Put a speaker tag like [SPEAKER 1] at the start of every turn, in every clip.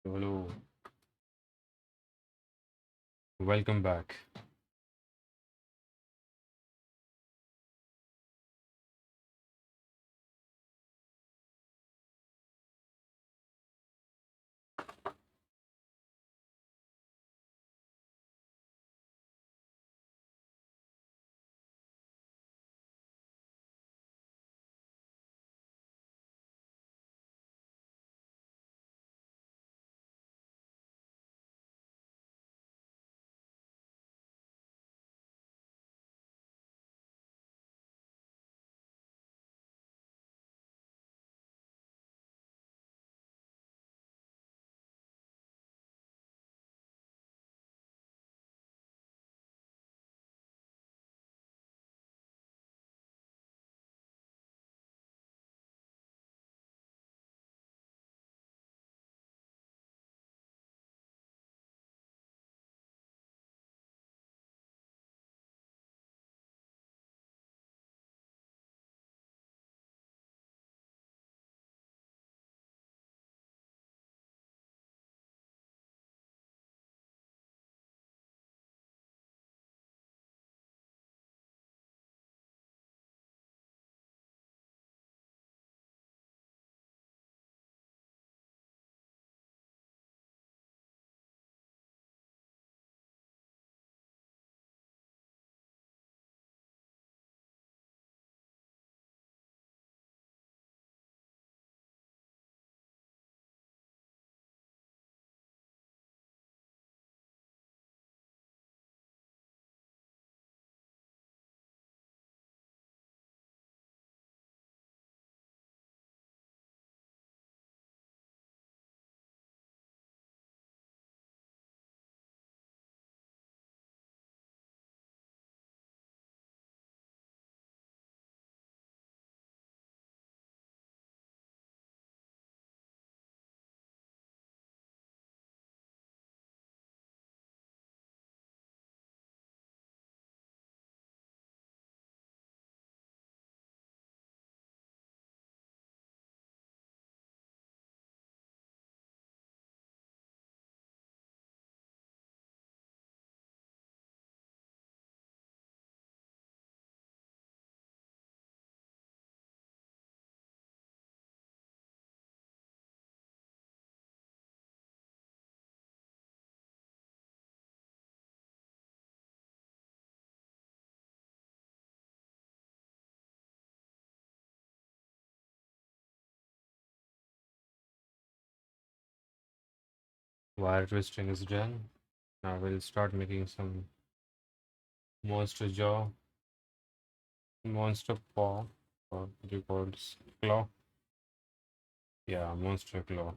[SPEAKER 1] Hello, welcome back. Wire twisting is done. Now we'll start making some monster jaw, monster paw, or what do you call this? Claw. Yeah, monster claw.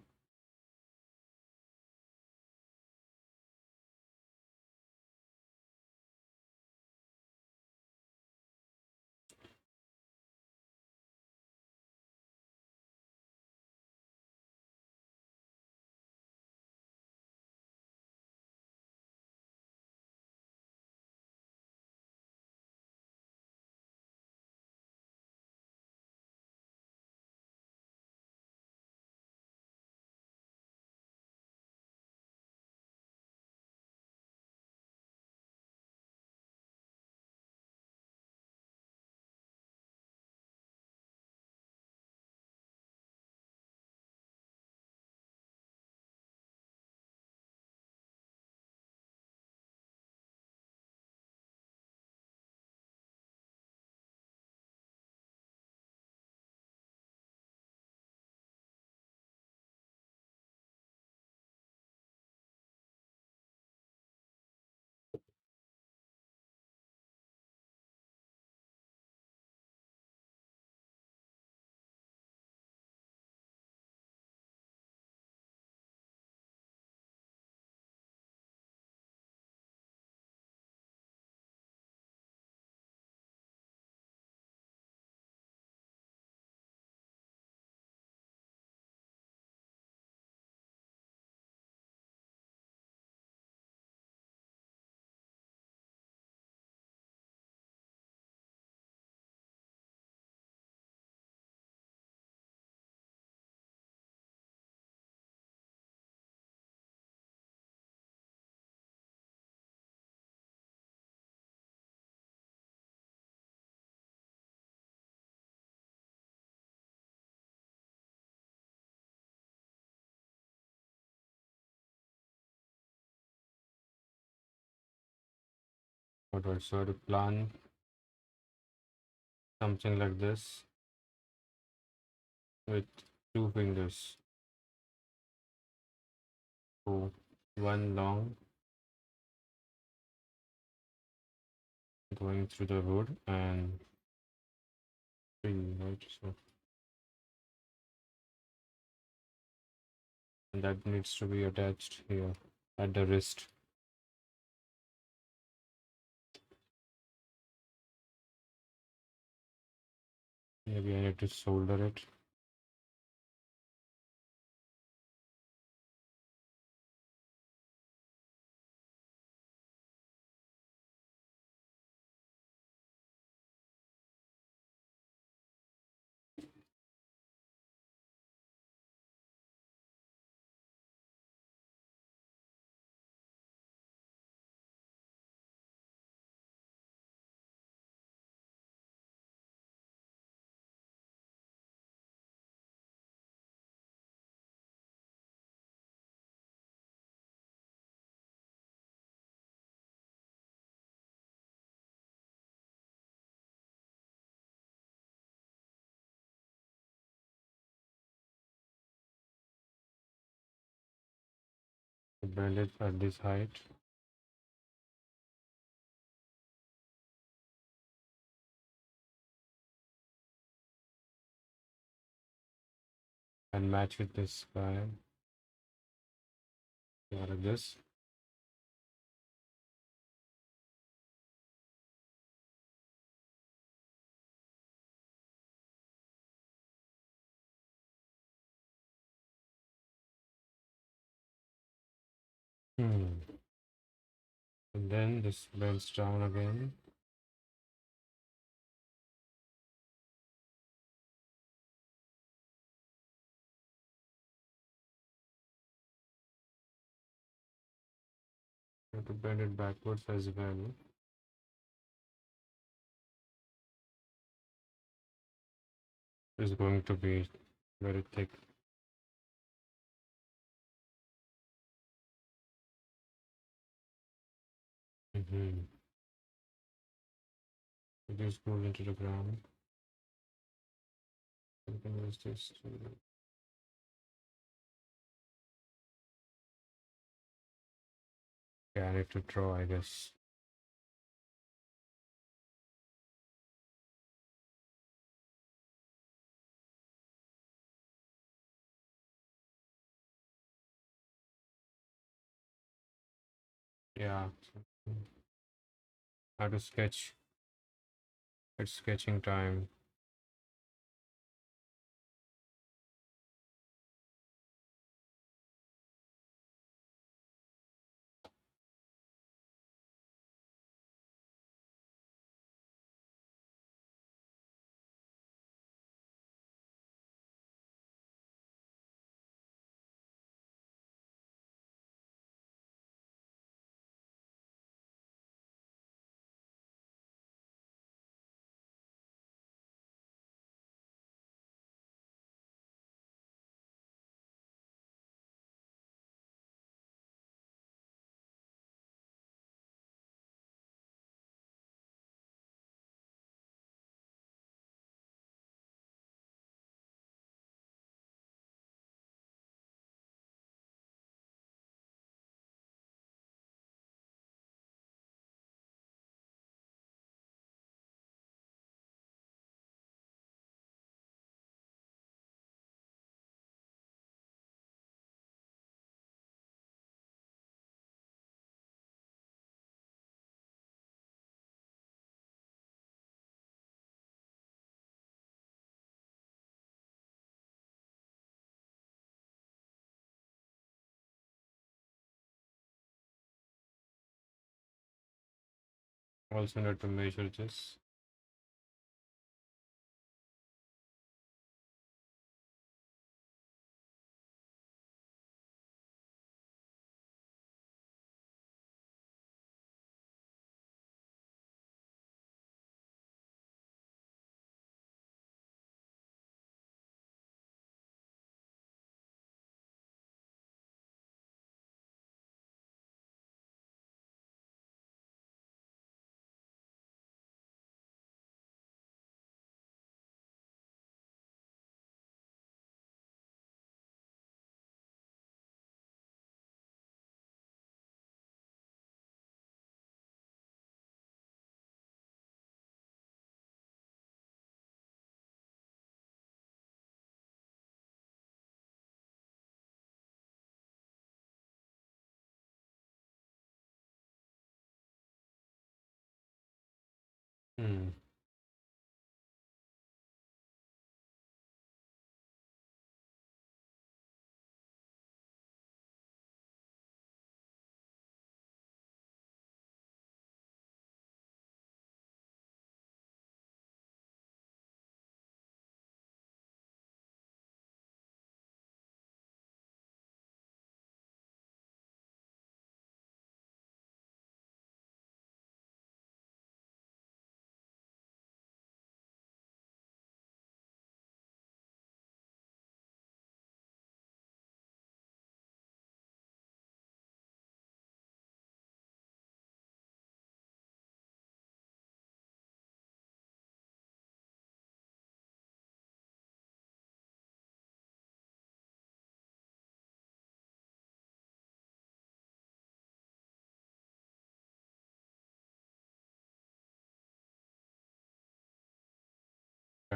[SPEAKER 1] but also to plan something like this with two fingers. So one long going through the wood and three, right? So and that needs to be attached here at the wrist. Maybe I need to solder it. Bend it at this height. And match with this guy. Yeah, like this. Hmm. And then this bends down again. You have to bend it backwards as well. It's going to be very thick. Mm-hmm. It just goes into the ground. You can use this to... Yeah, I need to draw, I guess. Yeah. I have to sketch. It's sketching time. Also need to measure this.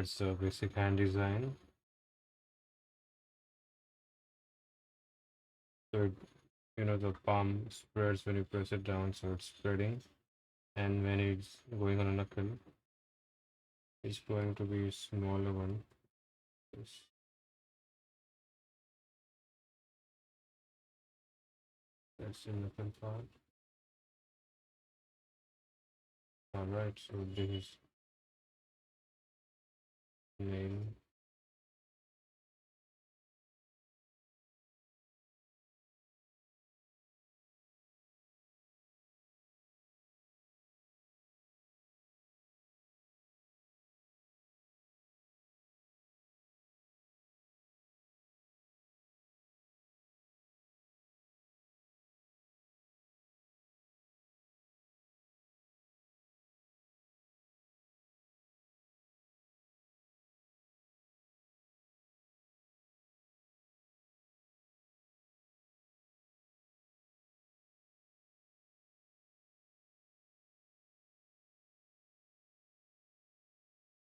[SPEAKER 1] That's the basic hand design. So the palm spreads when you press it down, so it's spreading. And when it's going on a knuckle, it's going to be a smaller one. Yes. That's the knuckle part. Alright, so this is nail.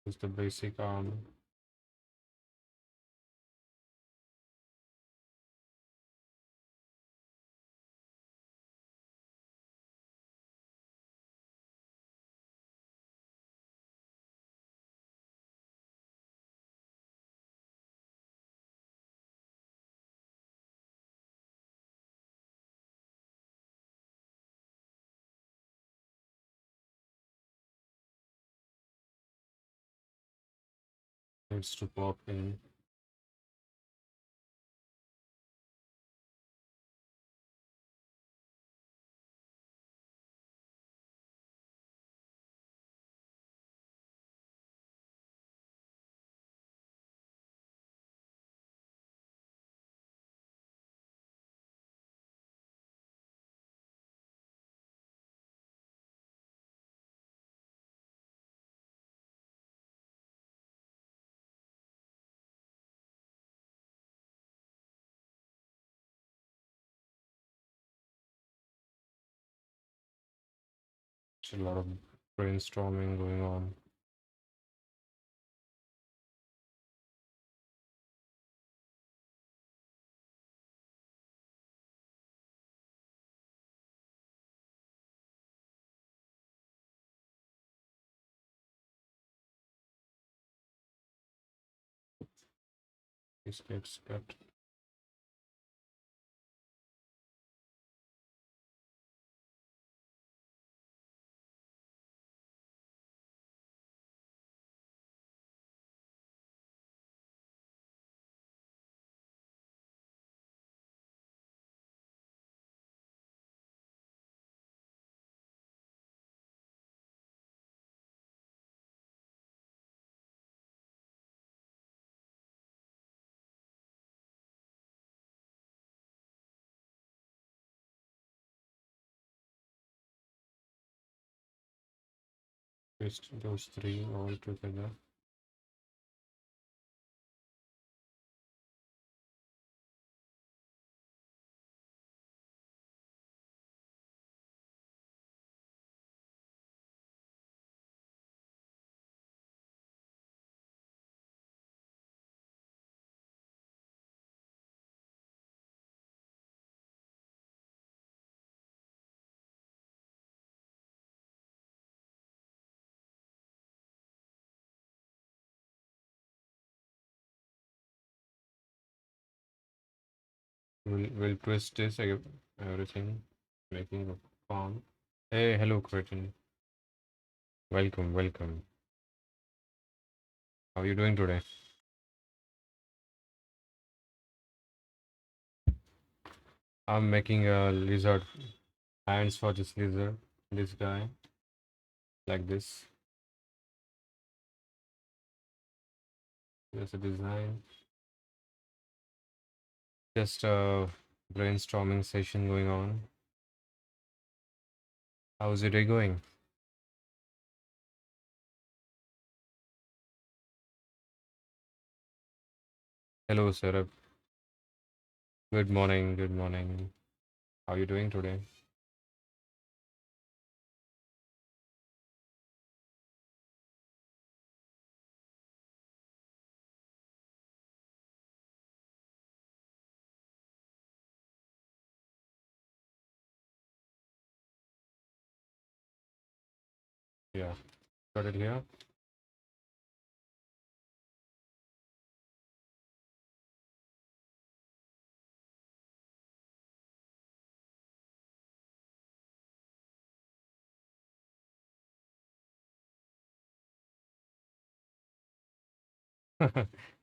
[SPEAKER 1] Is the basic arm. Needs to pop in. There's a lot of brainstorming going on. This gets cut. Twist those three all together. We'll twist this everything, making a palm. Hey, hello, Curtin. Welcome, welcome. How are you doing today? I'm making a lizard hands for this lizard, this guy, like this. There's a design. Just a brainstorming session going on. How's your day going? Hello, Sarah. Good morning, good morning. How are you doing today? Yeah, got it here.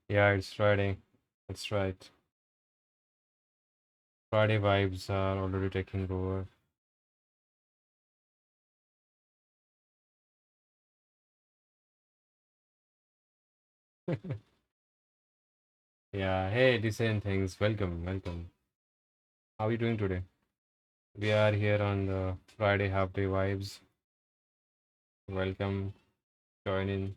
[SPEAKER 1] Yeah, it's Friday. That's right. Friday vibes are already taking over. Yeah, hey, decent things. Welcome, welcome. How are you doing today? We are here on the Friday half day vibes. Welcome, join in.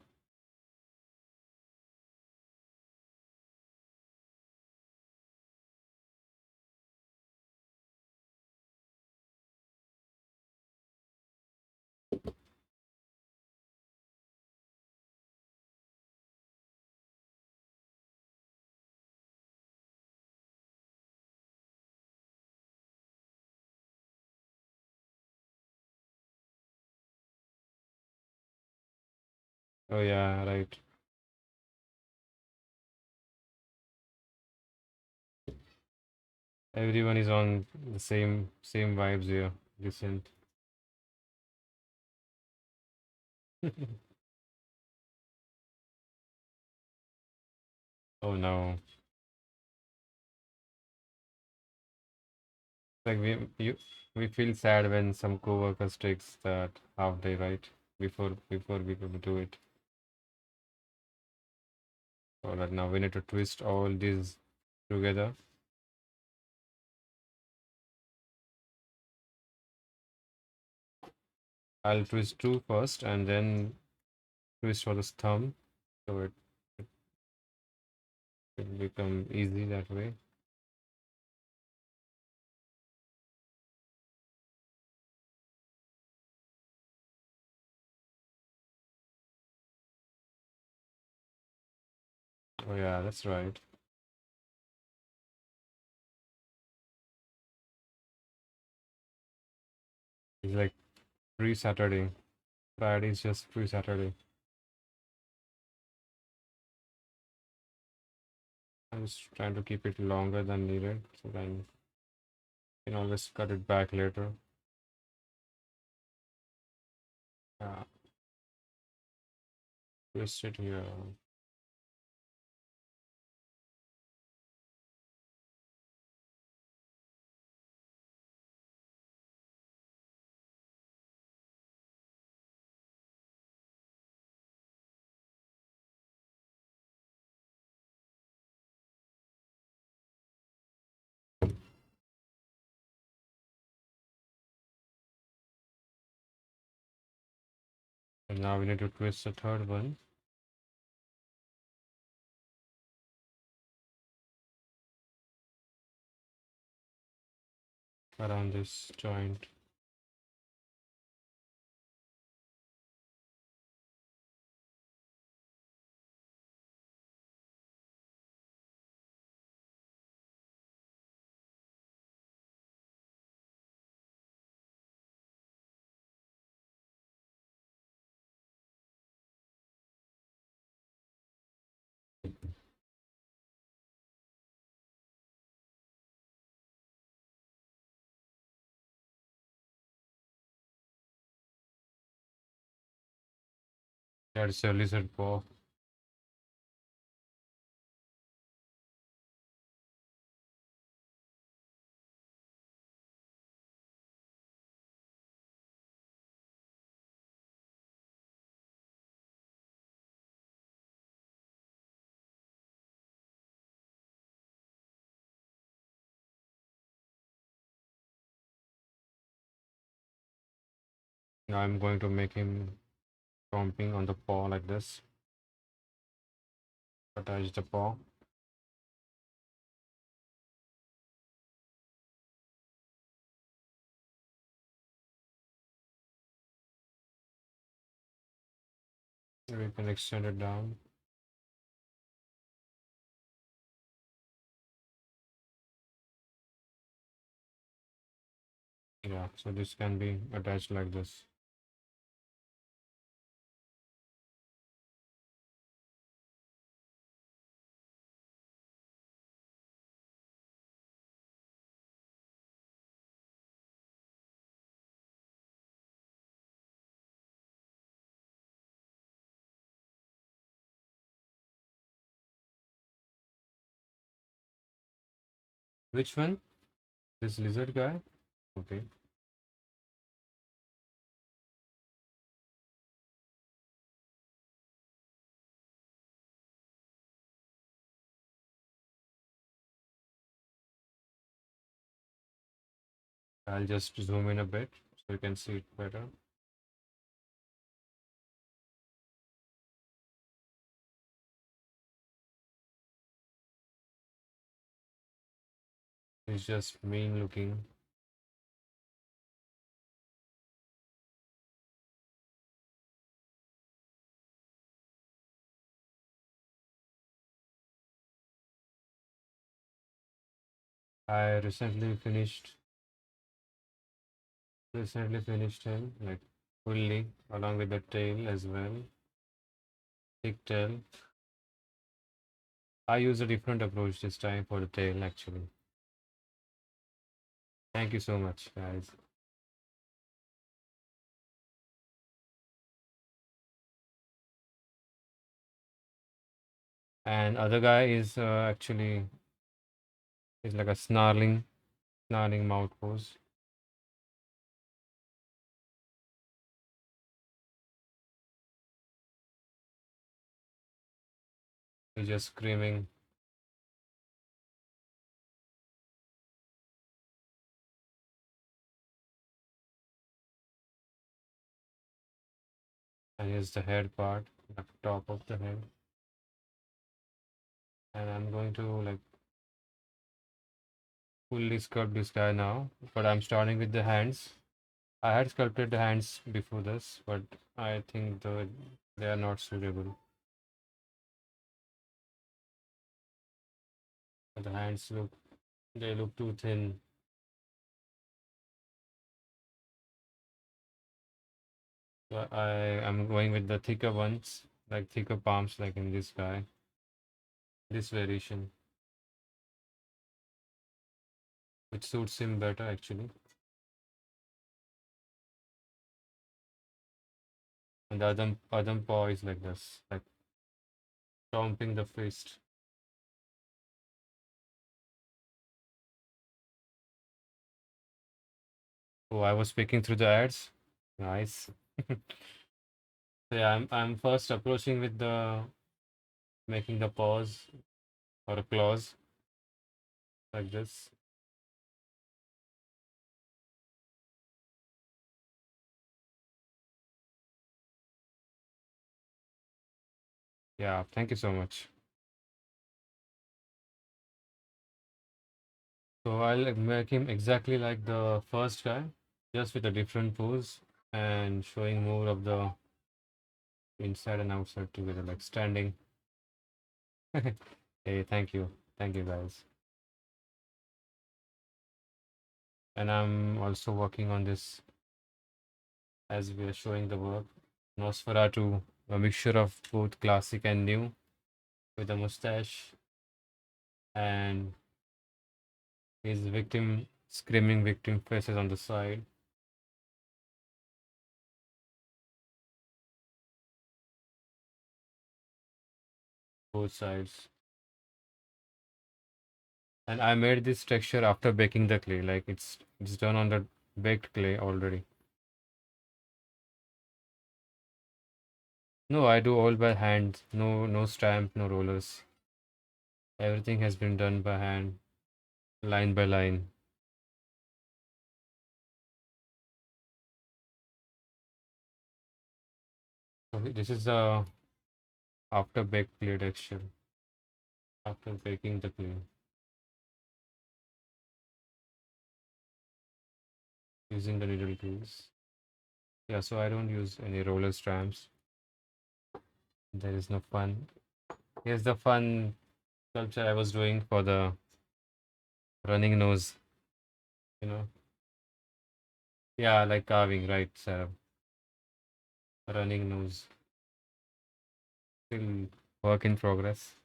[SPEAKER 1] Oh yeah, right. Everyone is on the same vibes here. Decent. Oh no. Like we feel sad when some coworkers takes that half day, right? Before we could do it. So that now we need to twist all these together. I'll twist two first and then twist for the thumb. So it will become easy that way. Oh yeah, that's right. It's like pre-Saturday. Friday is just pre-Saturday. I'm just trying to keep it longer than needed, so then you can always cut it back later. Yeah, twist it here. And now we need to twist the third one around this joint. That's a lizard paw. Now I'm going to make him stomping on the paw like this. Attach the paw. We can extend it down. Yeah, so this can be attached like this. Which one? This lizard guy? Okay. I'll just zoom in a bit so you can see it better. It's just mean looking. I recently finished him like fully along with the tail as well. Thick tail. I use a different approach this time for the tail actually. Thank you so much, guys. And other guy is actually is like a snarling mouth pose. He's just screaming. And here's the head part, the top of the head. And I'm going to like fully sculpt this guy now, but I'm starting with the hands. I had sculpted the hands before this, but I think they are not suitable. The hands look too thin. So I am going with the thicker ones, like thicker palms, like in this guy, this variation, which suits him better actually. And the other paw is like this, like stomping the fist. Oh, I was speaking through the ads. Nice. So yeah, I'm first approaching with the making the paws or a claws like this. Yeah, thank you so much. So I'll make him exactly like the first guy, just with a different pose and showing more of the inside and outside together, like standing. Hey, thank you guys. And I'm also working on this as we are showing the work. Nosferatu, a mixture of both classic and new, with a mustache and his screaming victim faces on the side, both sides. And I made this texture after baking the clay, like it's done on the baked clay already. No, I do all by hand. No stamp, no rollers. Everything has been done by hand, line by line. So this is the after baked clay texture, after baking the clay, using the needle tools. Yeah, so I don't use any roller stamps. There is no fun. Here's the fun sculpture I was doing for the running nose, you know. Yeah, like carving, right, Sarah? Running nose. Still work in progress.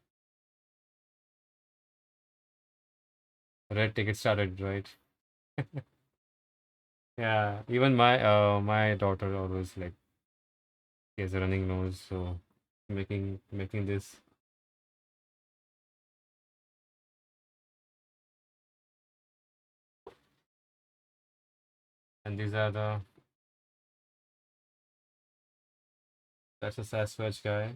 [SPEAKER 1] Red ticket started, right? Yeah, even my daughter always like he has a running nose, so making this. And these are the that's a Sasquatch guy.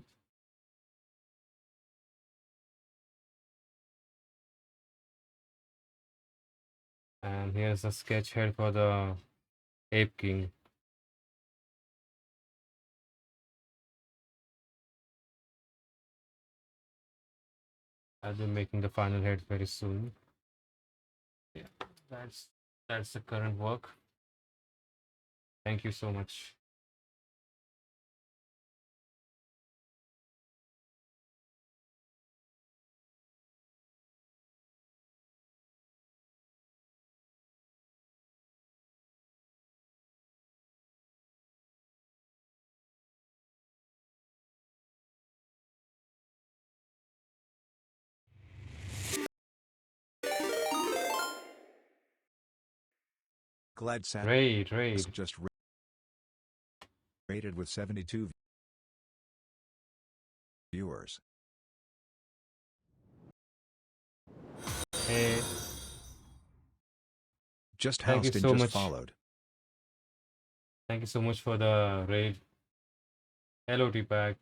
[SPEAKER 1] And here's a sketch head for the Ape King. I'll be making the final head very soon. Yeah, that's that's the current work. Thank you so much.
[SPEAKER 2] Glad Sat
[SPEAKER 1] Raid.
[SPEAKER 2] just rated with 72 viewers.
[SPEAKER 1] Hey,
[SPEAKER 2] Just
[SPEAKER 1] thank you
[SPEAKER 2] Houston
[SPEAKER 1] so
[SPEAKER 2] just
[SPEAKER 1] much.
[SPEAKER 2] followed.
[SPEAKER 1] Thank you so much for the raid. Hello, T-Pack.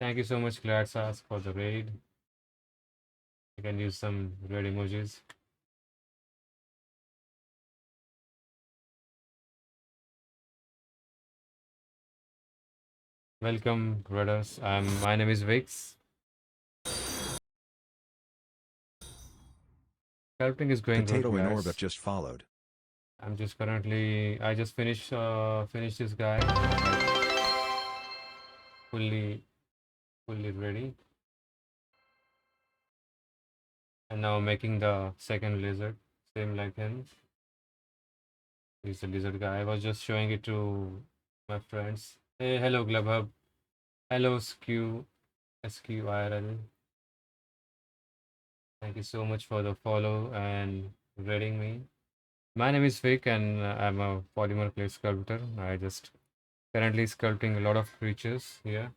[SPEAKER 1] Thank you so much, Glad Sass, for the raid. You can use some red emojis. Welcome, brothers. My name is Vix. Sculpting is going good,
[SPEAKER 2] Potato in orbit
[SPEAKER 1] guys.
[SPEAKER 2] just followed.
[SPEAKER 1] I'm just currently I just finished this guy like fully ready. And now making the second lizard, same like him. He's the lizard guy. I was just showing it to my friends. Hey, hello Glubhub. Hello SQIRL. Thank you so much for the follow and reading me. My name is Vic and I'm a polymer clay sculptor. I just currently sculpting a lot of creatures here.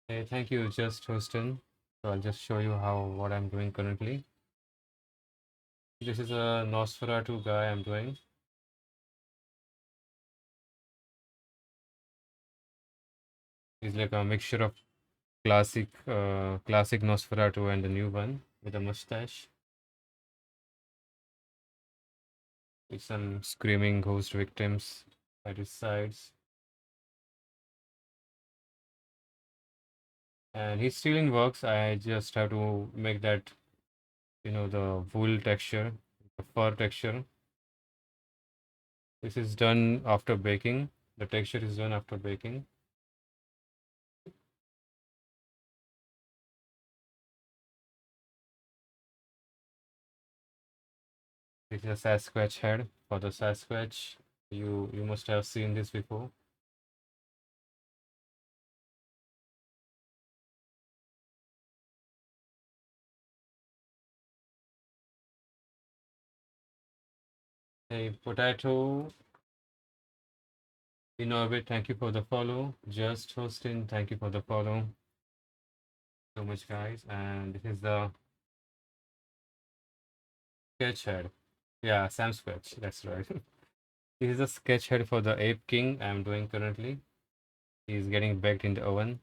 [SPEAKER 1] Hey, thank you, just Houston. So I'll just show you how what I'm doing currently. This is a Nosferatu guy I'm doing. He's like a mixture of classic Nosferatu and the new one with a mustache. With some screaming ghost victims at his sides. And his stealing works. I just have to make that, the wool texture, the fur texture. This is done after baking. The texture is done after baking. This is a Sasquatch head. For the Sasquatch, you must have seen this before. Hey, Potato in orbit, thank you for the follow. Just hosting, thank you for the follow. So much, guys. And this is the sketch head. Yeah, Sam Sketch. That's right. This is a sketch head for the Ape King I'm doing currently. He's getting baked in the oven.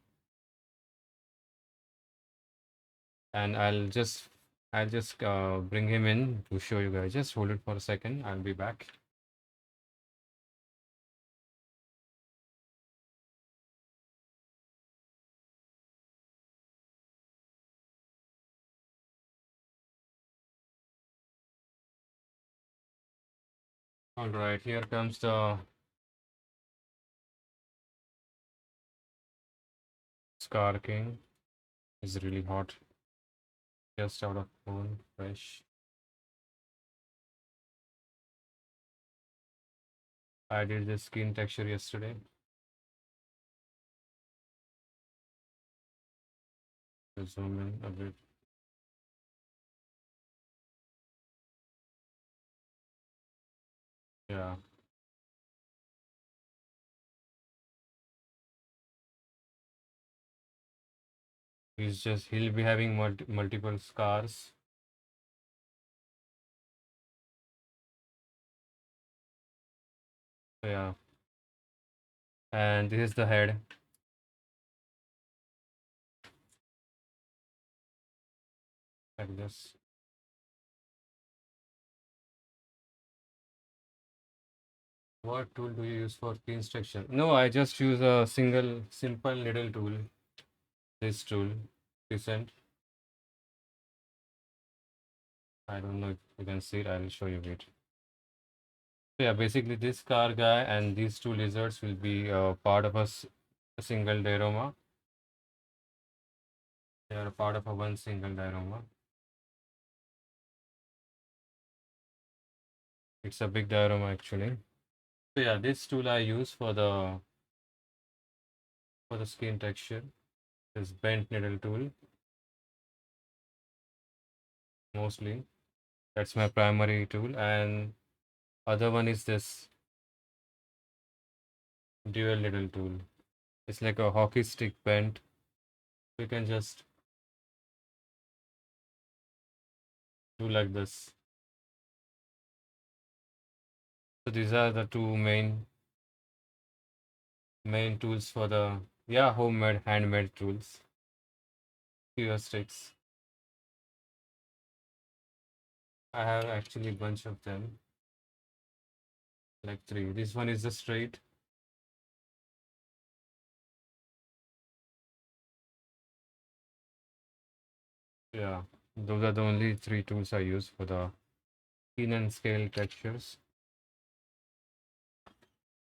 [SPEAKER 1] And I'll just bring him in to show you guys. Just hold it for a second. I'll be back. All right, here comes the Scar King. It's really hot. Just out of oven, fresh. I did the skin texture yesterday. Just zoom in a bit. Yeah. He'll be having multiple scars. So yeah, and this is the head. Like this. What tool do you use for pin structure? No, I just use a single simple needle tool. This tool, recent. I don't know if you can see it. I'll show you it. So yeah, basically this car guy and these two lizards will be part of a single diorama. They are a part of a one single diorama. It's a big diorama actually. So yeah, this tool I use for the skin texture. This bent needle tool mostly. That's my primary tool, and other one is this dual needle tool. It's like a hockey stick bent. You can just do like this. So these are the two main tools for the, yeah, homemade handmade tools. Cure sticks. I have actually a bunch of them, like three. This one is the straight. Yeah, those are the only three tools I use for the thin and scale textures.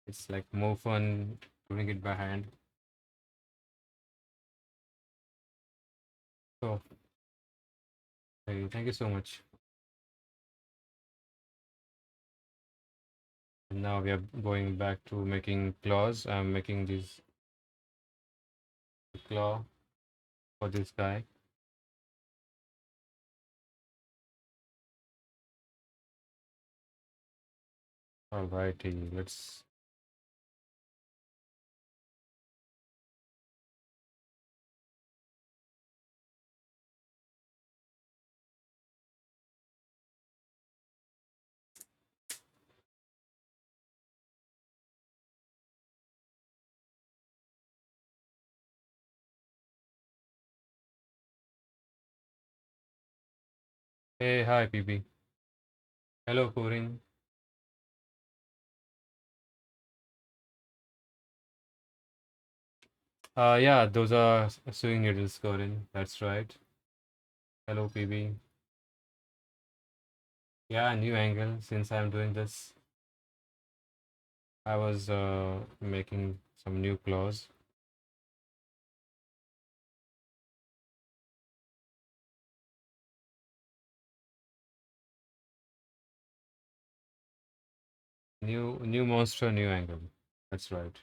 [SPEAKER 1] It's like more fun doing it by hand. So, hey, thank you so much. And now we are going back to making claws. I'm making this claw for this guy. Alrighty, let's. Hey, hi, PB. Hello, Corinne. Yeah, those are sewing needles, Corinne. That's right. Hello, PB. Yeah, new angle since I'm doing this. I was making some new claws. New monster, new angle. That's right.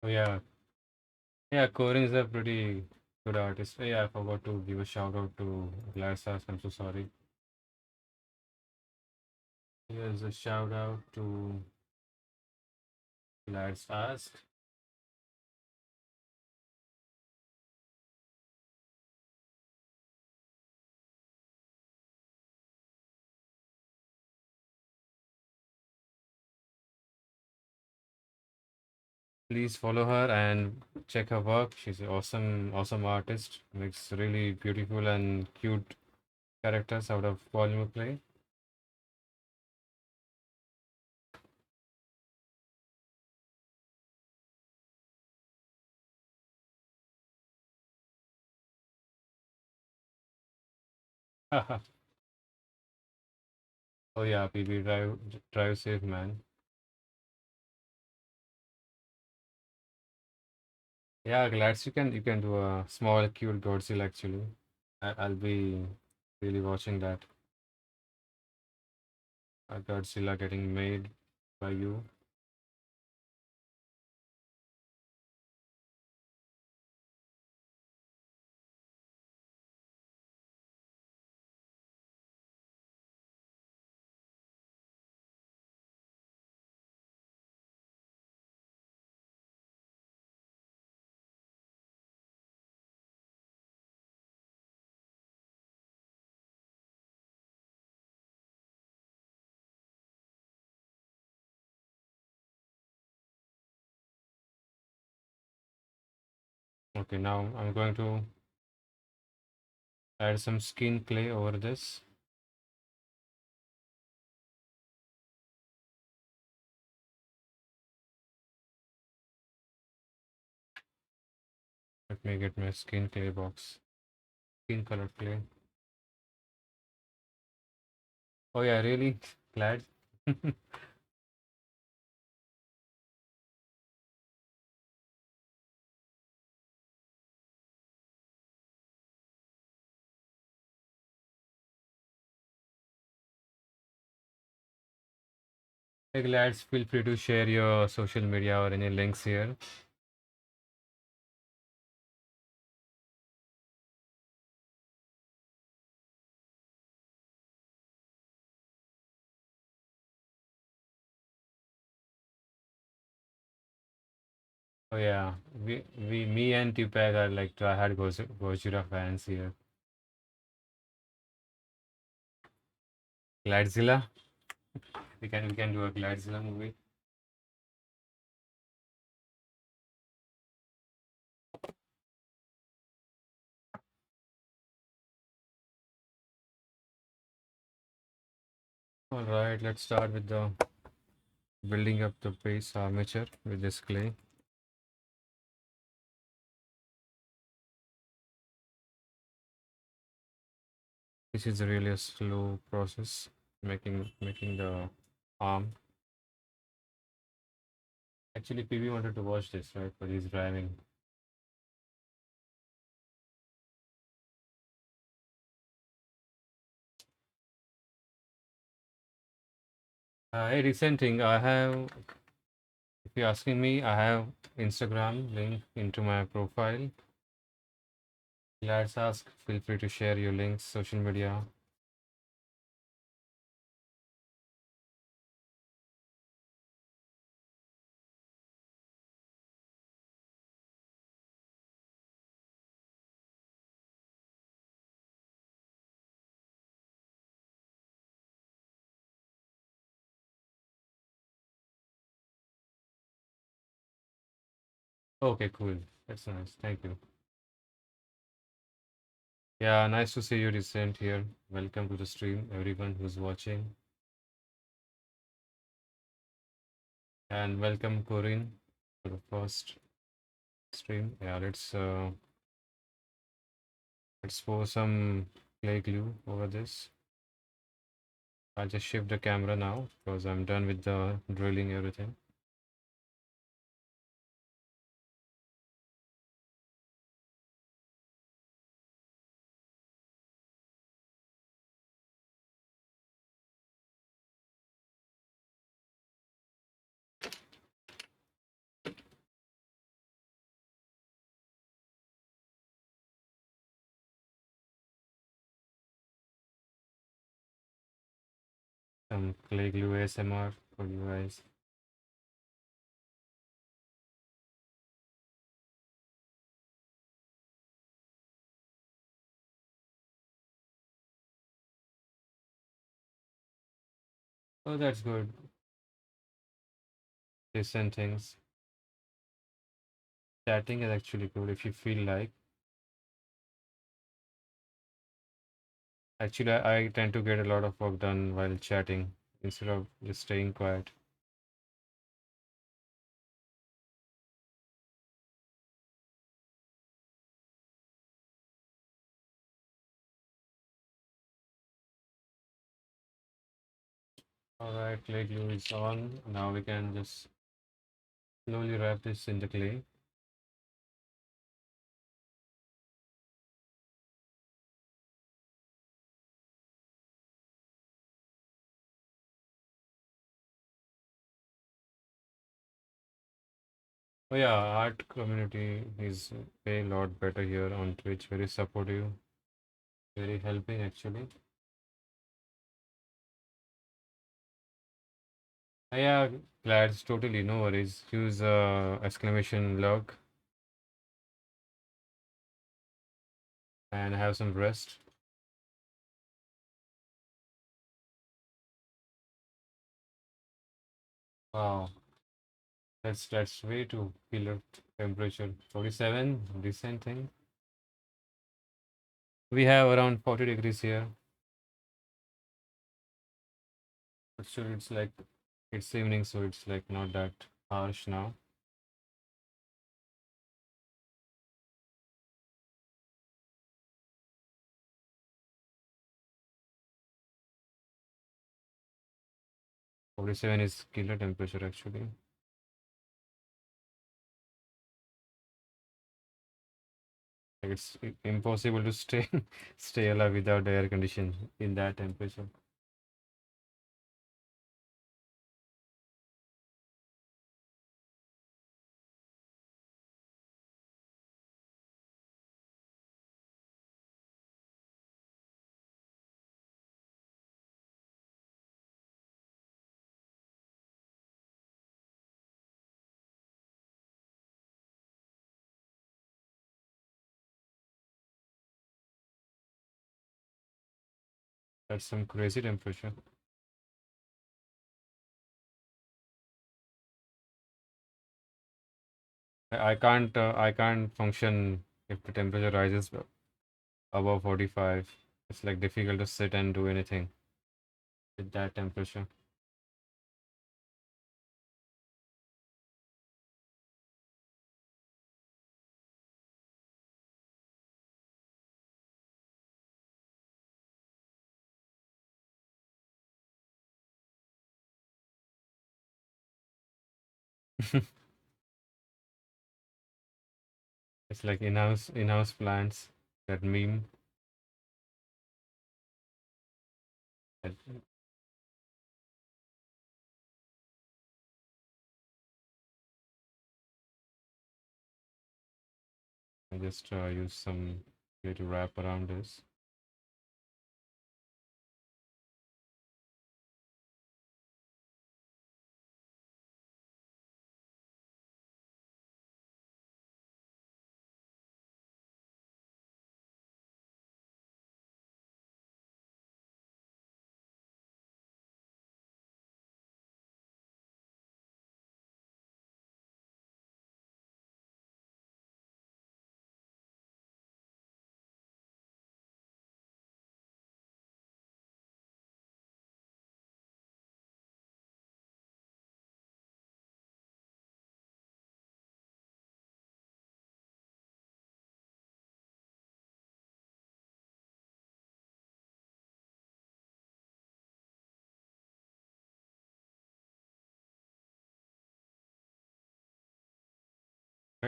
[SPEAKER 1] Oh yeah, yeah. Corinne is a pretty good artist. Oh, yeah, I forgot to give a shout out to Gladstars. I'm so sorry. Here's a shout out to Gladstars. Please follow her and check her work. She's an awesome artist. Makes really beautiful and cute characters out of polymer clay. Oh yeah, PB, drive safe, man. Yeah, glad you can do a small cute Godzilla actually. I'll be really watching that. Godzilla getting made by you. Okay, now I'm going to add some skin clay over this. Let me get my skin clay box. Skin colored clay. Oh yeah, really? Glad. Hey, lads, feel free to share your social media or any links here. Oh yeah, me and Tupag are like tryhard Gojira fans here. Gladzilla, we can do a Gladzilla movie. All right, let's start with the building up the base armature with this clay. This is really a slow process, making the arm. Actually, PB wanted to watch this, right? But he's driving. Hey, recent thing, if you're asking me, I have Instagram link into my profile. Let's ask, feel free to share your links, social media. Okay, cool. That's nice. Thank you. Yeah, nice to see you, recent here. Welcome to the stream, everyone who's watching. And welcome, Corinne, for the first stream. Yeah, let's pour some clay glue over this. I'll just shift the camera now because I'm done with the drilling everything. Some clay glue ASMR for you guys. Oh, that's good. Decent things. Chatting is actually good if you feel like. Actually, I tend to get a lot of work done while chatting instead of just staying quiet. All right, clay glue is on. Now we can just slowly wrap this in the clay. Oh yeah, art community is way lot better here on Twitch. Very supportive, very helping actually. Yeah, glad, totally, no worries. Use exclamation log and have some rest. Wow, that's way too killer temperature. 47, decent thing. We have around 40 degrees here, but still it's like it's evening, so it's like not that harsh now. 47 is killer temperature actually. Like it's impossible to stay stay alive without the air condition in that temperature. That's some crazy temperature. I can't function if the temperature rises above 45. It's like difficult to sit and do anything with that temperature. It's like in-house plants, that meme. That I just use some way to wrap around this.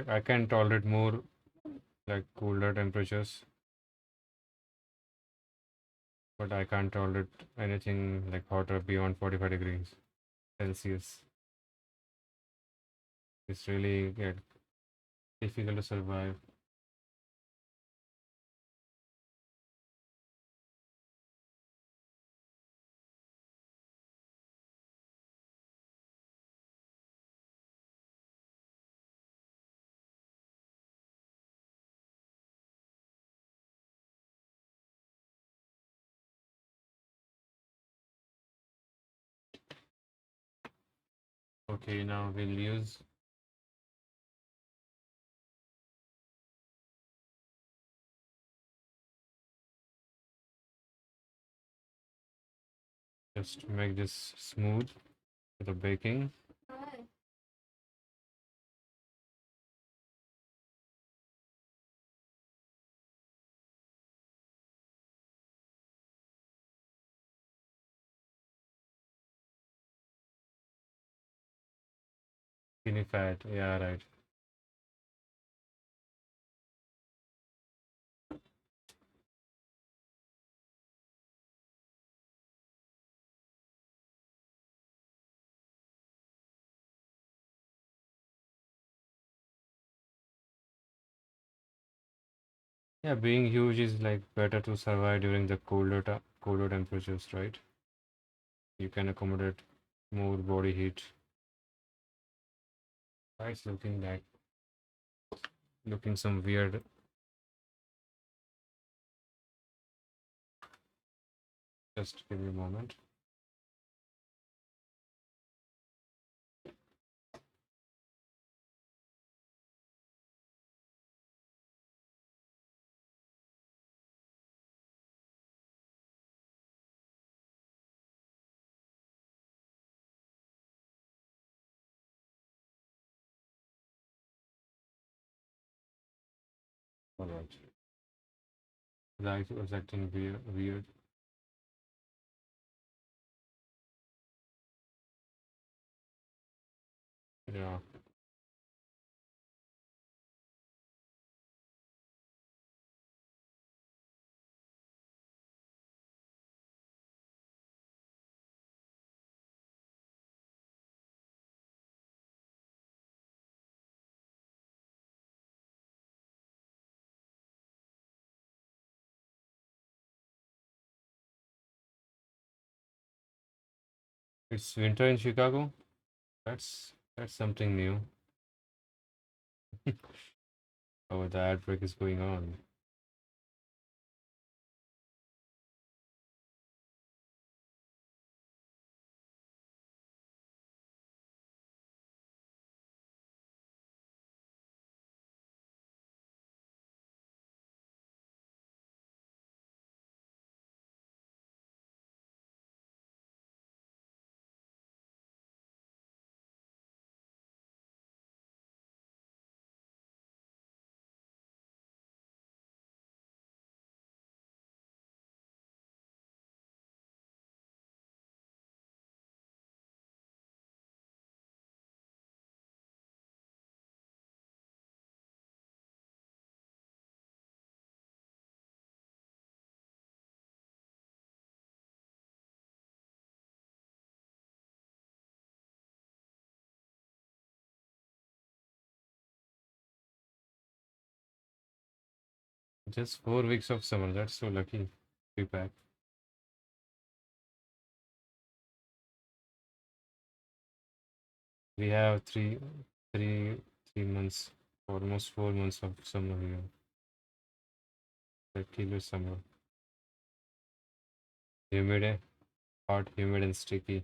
[SPEAKER 1] I can tolerate more like cooler temperatures, but I can't tolerate anything like hotter beyond 45 degrees Celsius. It's really get difficult to survive. Okay, now we'll use just make this smooth with the baking. skinny fat. Yeah, right. Yeah, being huge is like better to survive during the colder temperatures, right? You can accommodate more body heat. It's looking some weird. Just give me a moment. All right. Life was acting weird. Yeah. It's winter in Chicago. That's something new. Oh, the outbreak is going on. Just 4 weeks of summer. That's so lucky. Pre-pack. We have three, 3 months, almost 4 months of summer here. The killer summer. Humid, hot, humid, and sticky.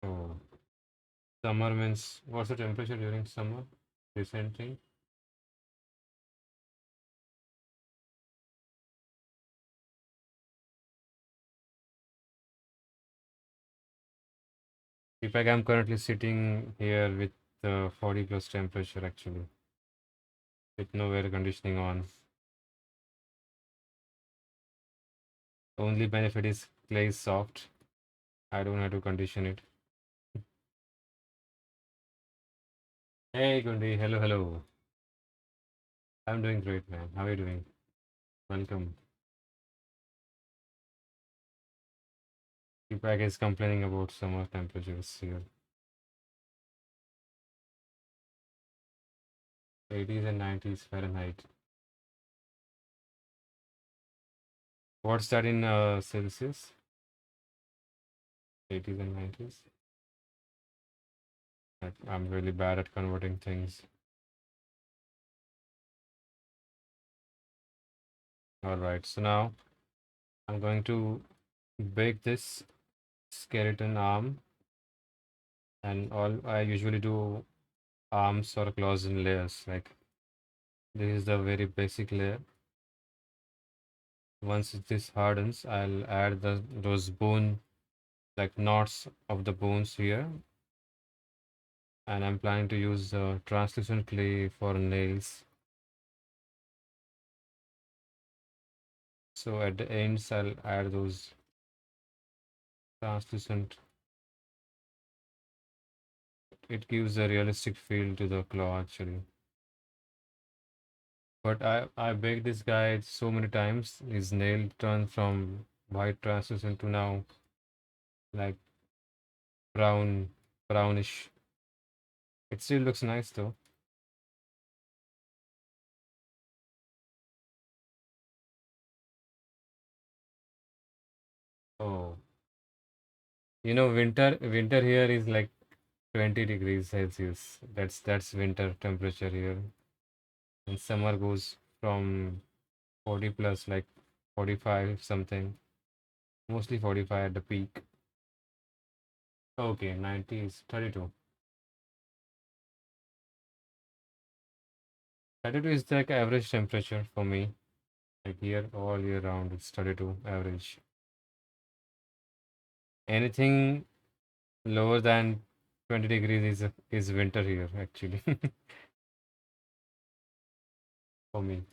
[SPEAKER 1] Oh, summer means what's the temperature during summer? Recently, in fact, I'm currently sitting here with 40 plus temperature actually, with no air conditioning on. Only benefit is clay is soft. I don't have to condition it. Hey Gundi, hello, hello. I'm doing great, man. How are you doing? Welcome. Deepak is complaining about summer temperatures here. 80s and 90s Fahrenheit. What's that in Celsius? 80s and 90s? I'm really bad at converting things. All right, so now I'm going to bake this skeleton arm, and all I usually do arms or claws in layers. Like this is the very basic layer. Once this hardens, I'll add those bone like knots of the bones here, and I'm planning to use translucent clay for nails. So at the ends, I'll add those translucent. It gives a realistic feel to the claw actually. But I baked this guy so many times. His nail turned from white translucent to now like brownish. It still looks nice though. Oh, winter here is like 20 degrees Celsius. That's winter temperature here. And summer goes from 40 plus like 45 something. Mostly 45 at the peak. Okay, 90 is 32. 32 is like average temperature for me. Like here all year round it's 32 average. Anything lower than 20 degrees is winter here actually for me.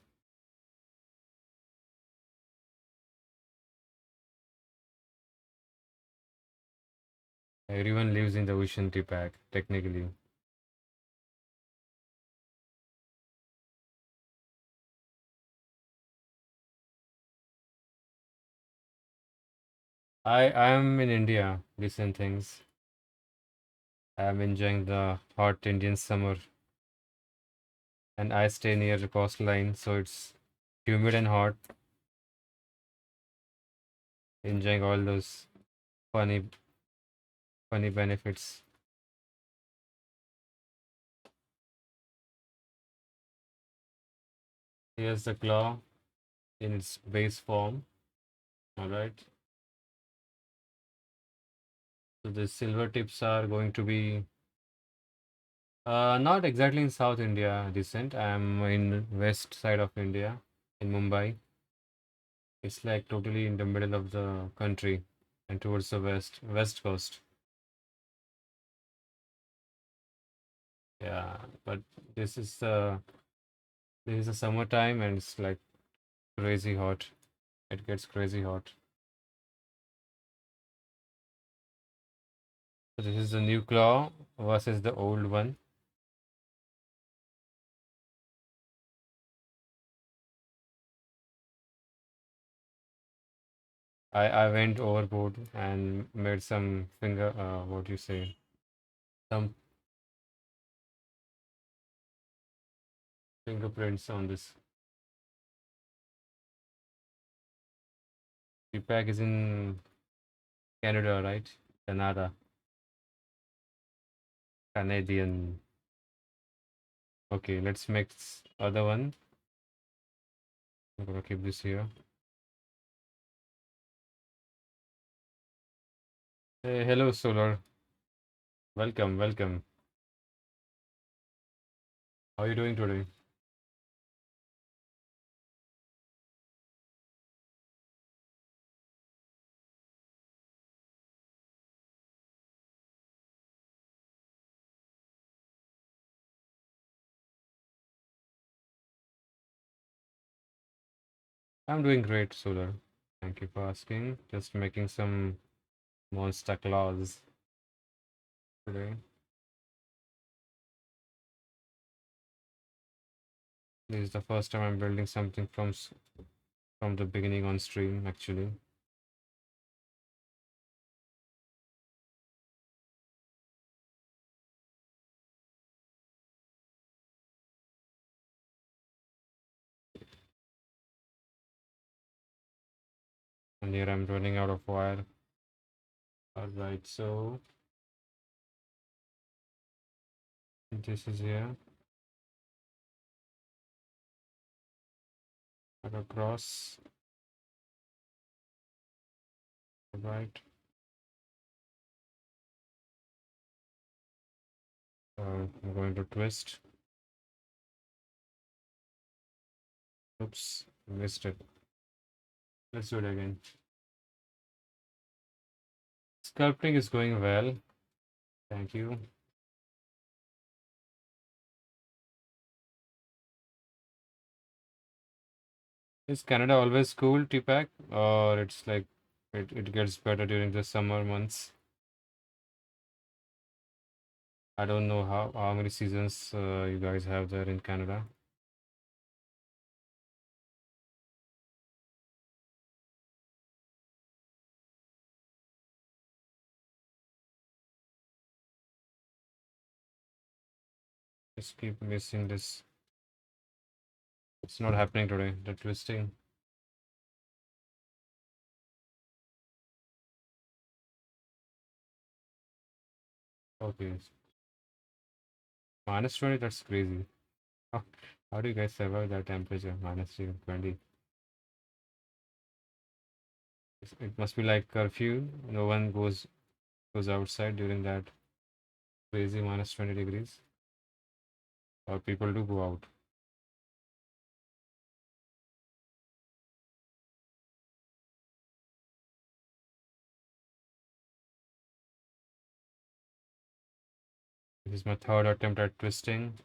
[SPEAKER 1] Everyone lives in the ocean pack technically. I am in India, recent things. I am enjoying the hot Indian summer and I stay near the coastline, so it's humid and hot, enjoying all those funny funny benefits. Here's the claw in its base form. Alright. So the silver tips are going to be not exactly in South India descent. I'm in west side of India, in Mumbai. It's like totally in the middle of the country and towards the west coast. Yeah, but this is this is the summertime and it's like crazy hot. It gets crazy hot. So this is the new claw versus the old one. I went overboard and made some what do you say, some fingerprints on this. The pack is in Canada, right? Canada, Canadian. Okay, let's make other one. I'm gonna keep this here. Hey, hello, Solar. Welcome, welcome. How are you doing today? I'm doing great, Solar. Thank you for asking. Just making some monster claws today. This is the first time I'm building something from the beginning on stream, actually. And here I'm running out of wire. Alright, so this is here. Like across. Right. I'm going to twist. Oops, missed it. Let's do it again. Sculpting is going well. Thank you. Is Canada always cool, T-Pack? Or it's like it gets better during the summer months? I don't know how many seasons you guys have there in Canada. Just keep missing this. It's not happening today. The twisting. Okay. -20, that's crazy. How, how do you guys survive that temperature? -20. It must be like curfew. No one goes outside during that crazy -20 degrees. Or people do go out. This is my third attempt at twisting.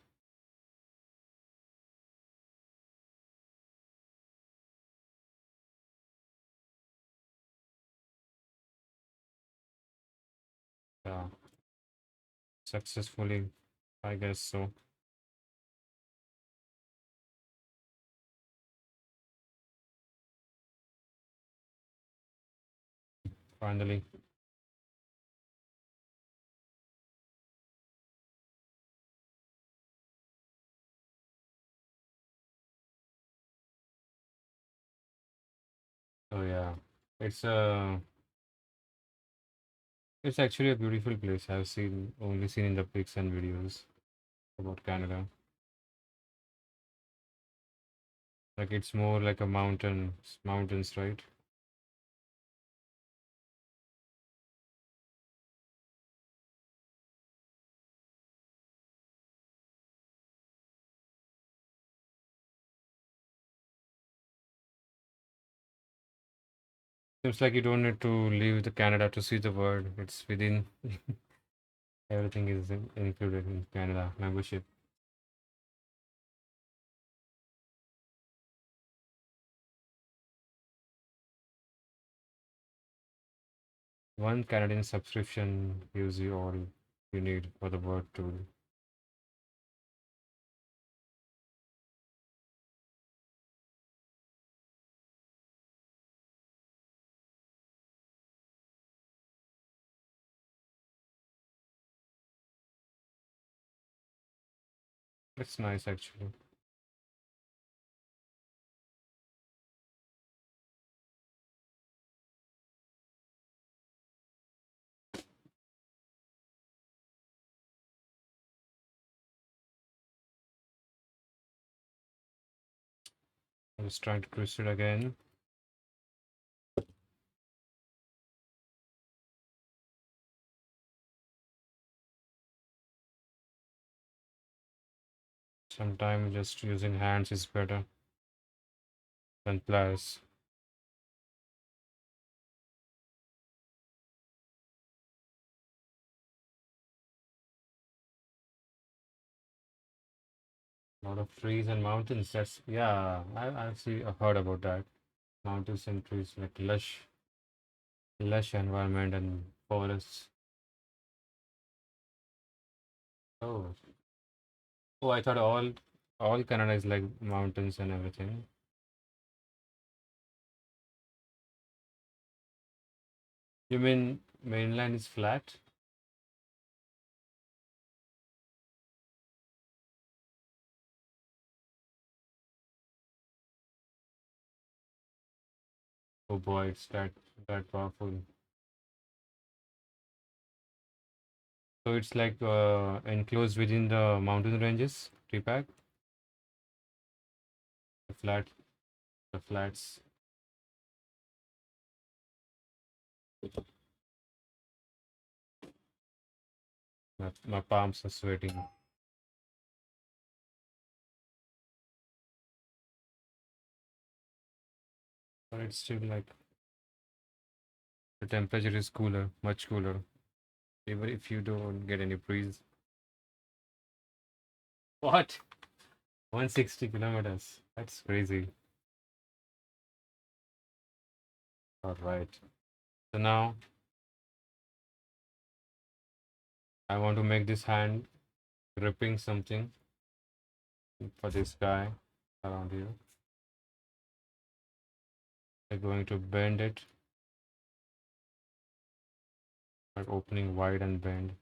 [SPEAKER 1] Yeah, successfully, I guess so. Finally. Oh yeah. It's it's actually a beautiful place. I've only seen in the pics and videos about Canada. Like it's more like a mountains, right? Seems like you don't need to leave the Canada to see the world. It's within everything is included in Canada membership. One Canadian subscription gives you all you need for the world tour. It's nice actually. I'm just trying to twist it again. Sometimes just using hands is better than pliers. A lot of trees and mountains. That's yeah. I've heard about that. Mountains and trees, like lush environment and forests. Oh, oh, I thought all Canada is like mountains and everything. You mean mainland is flat? Oh boy, it's that powerful. So it's like enclosed within the mountain ranges, Tripac, the flat, the flats. My palms are sweating. But it's still like the temperature is cooler, much cooler. Even if you don't get any breeze. What? 160 kilometers. That's crazy. All right. So now I want to make this hand gripping something for this guy around here. I'm going to bend it, like opening wide and bend.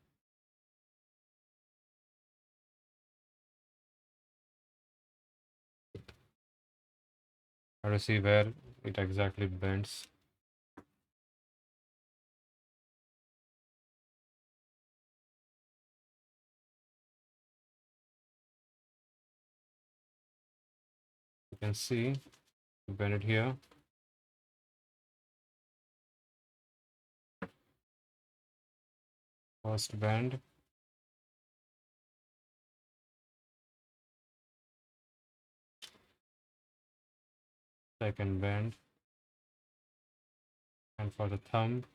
[SPEAKER 1] Try to see where it exactly bends. You can see, bend it here. First bend, second bend, and for the thumb,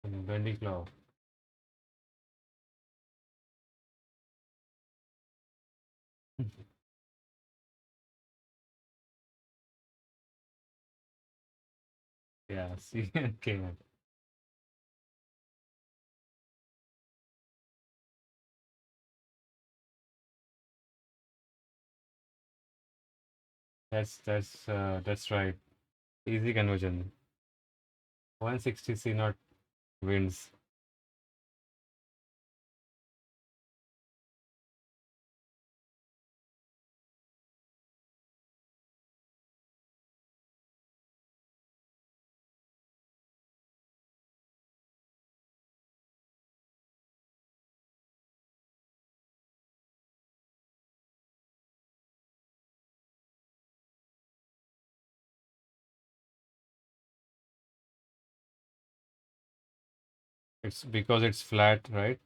[SPEAKER 1] and bendy claw. Yeah, see, okay. That's right. Easy conversion. 160 C not wins. It's because it's flat, right?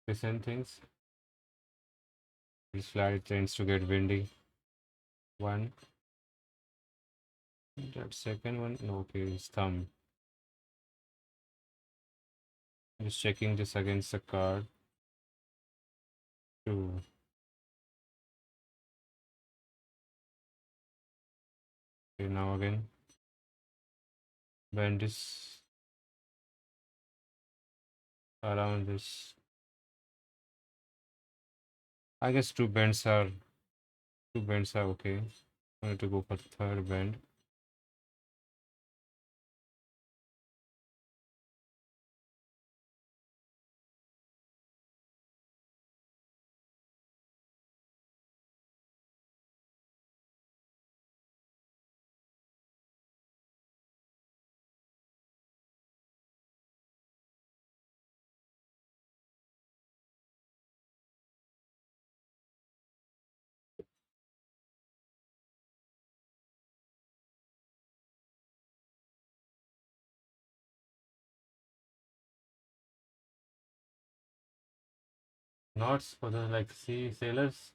[SPEAKER 1] Listen things. It's flat, it tends to get windy. One. That second one, no, okay, it's thumb. Just checking this against the card. Two. Okay, now again. Bend this around this. I guess two bends are okay. I need to go for the third bend. Knots for the like sea sailors.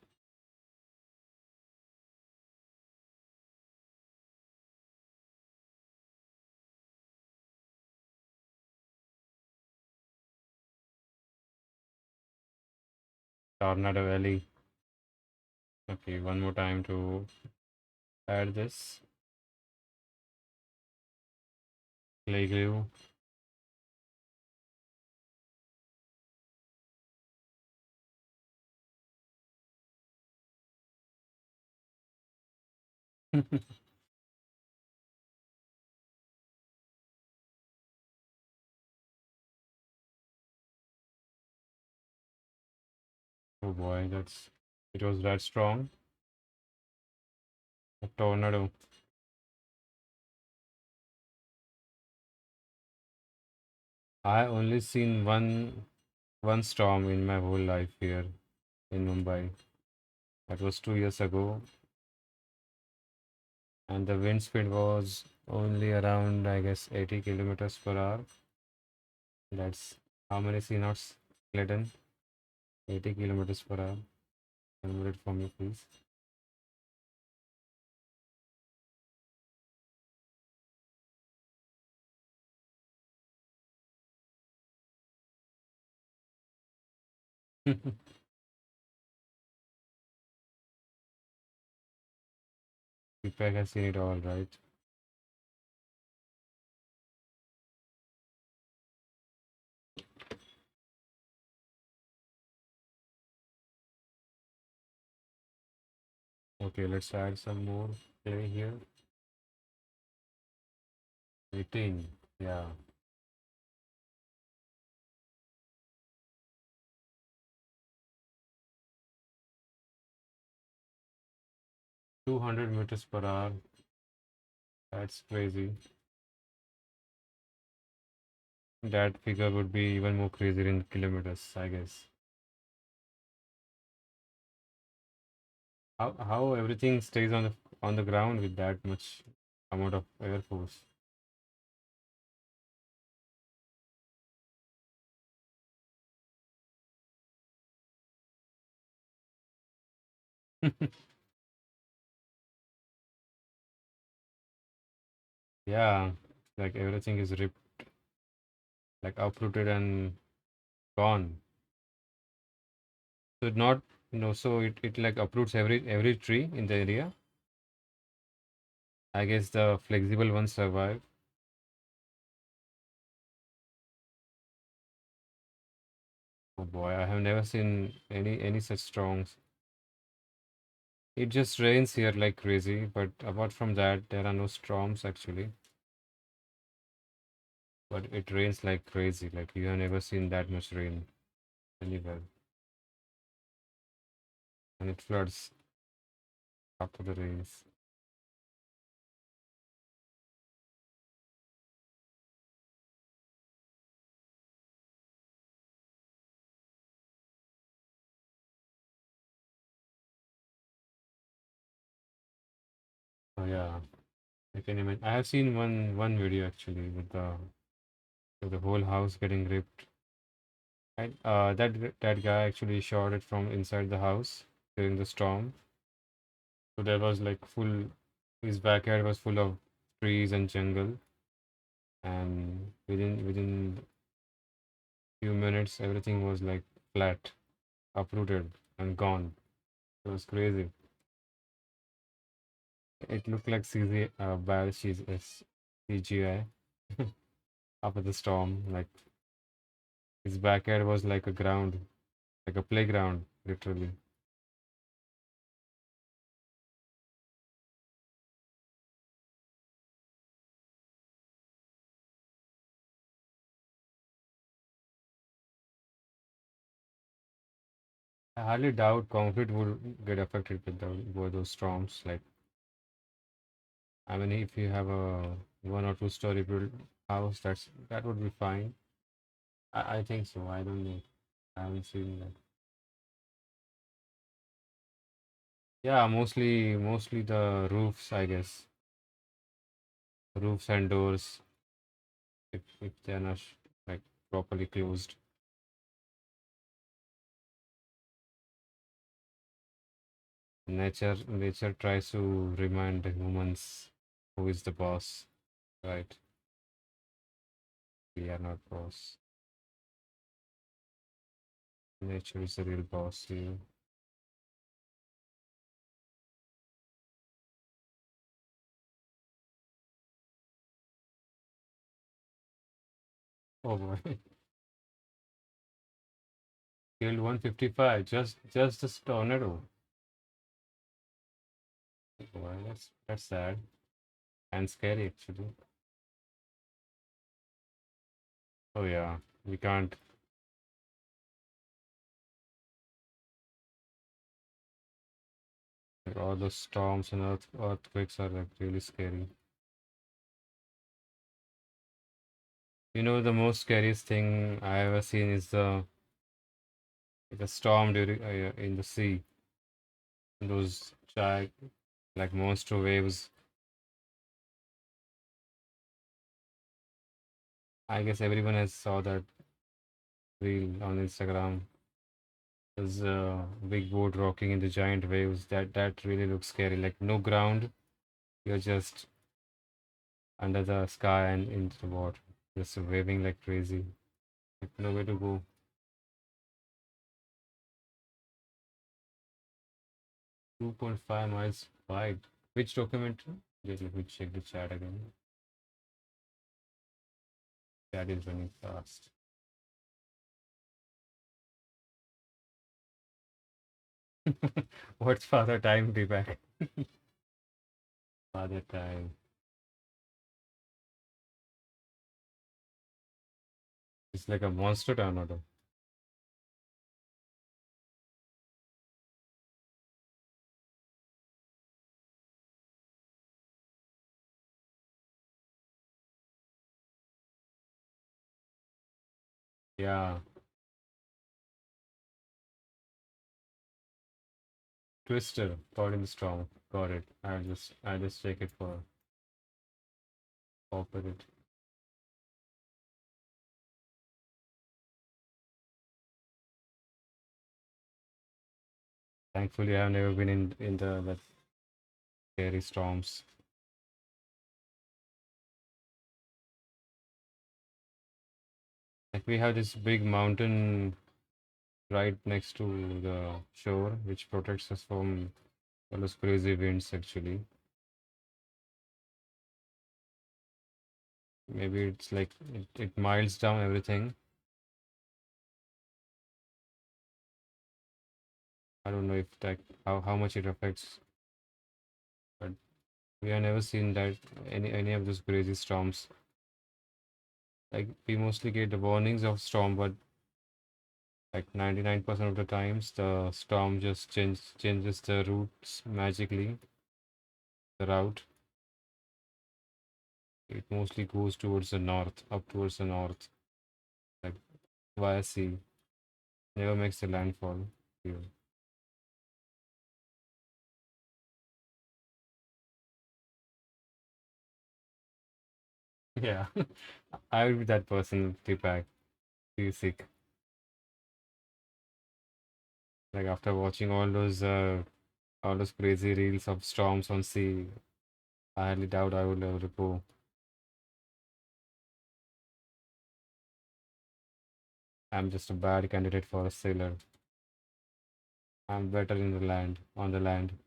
[SPEAKER 1] Tornado Alley. Okay, one more time to add this. Clay glue. Oh boy, it was that strong. A tornado. I only seen one storm in my whole life here in Mumbai. That was 2 years ago, and the wind speed was only around, I guess, 80 kilometers per hour. That's how many C knots, Clayton? 80 kilometers per hour. Convert it for me, please. Deepak has seen it all, right? Okay, let's add some more clay here. 18. Yeah. 200 meters per hour. That's crazy. That figure would be even more crazy in kilometers, I guess. How everything stays on the ground with that much amount of air force? Yeah, like everything is ripped, like uprooted and gone. So not so it like uproots every tree in the area. I guess the flexible ones survive. Oh boy, I have never seen any such storms. It just rains here like crazy, but apart from that, there are no storms actually. But it rains like crazy. Like you have never seen that much rain anywhere, and it floods after the rains. Oh yeah, I can imagine. I have seen one video actually with the whole house getting ripped. And that guy actually shot it from inside the house during the storm. So there was like full. His backyard was full of trees and jungle, and within few minutes, everything was like flat, uprooted, and gone. It was crazy. It looked like bad CGI after the storm. Like his backyard was like a ground, like a playground, literally. I hardly doubt concrete would get affected with those storms. Like, I mean, if you have a 1 or 2 story built house, that would be fine. I think so. I don't know. I haven't seen that. Yeah, mostly the roofs, I guess. Roofs and doors, if they're not like properly closed. Nature tries to remind the humans who is the boss, right? We are not boss. Nature is the real boss here. Oh boy. Killed 155, just this tornado. Boy, that's sad and scary actually. Oh yeah, we can't. Like all those storms and earthquakes are like really scary. The most scariest thing I ever seen is the storm during in the sea. Those giant like monster waves. I guess everyone has saw that reel on Instagram. There's a big boat rocking in the giant waves. That really looks scary. Like no ground, you're just under the sky and into the water, just waving like crazy. Like nowhere to go. 2.5 miles wide. Which documentary? Let me check the chat again. That is running fast. What's Father Time be back? Father Time. It's like a monster tornado. Yeah. Twister, caught in the storm. Got it. I just check it for opposite. Thankfully, I've never been in the that scary storms. Like we have this big mountain right next to the shore, which protects us from all those crazy winds. Actually, maybe it's like it miles down everything. I don't know if that how much it affects, but we have never seen that any of those crazy storms. Like we mostly get the warnings of storm, but like 99% of the times the storm just changes the routes magically. The route it mostly goes towards the north, up towards the north, like via sea. Never makes a landfall here. Yeah, I will be that person, Deepak. Be sick. Like after watching all those crazy reels of storms on sea, I highly doubt I would ever go. I'm just a bad candidate for a sailor. I'm better in the land, on the land.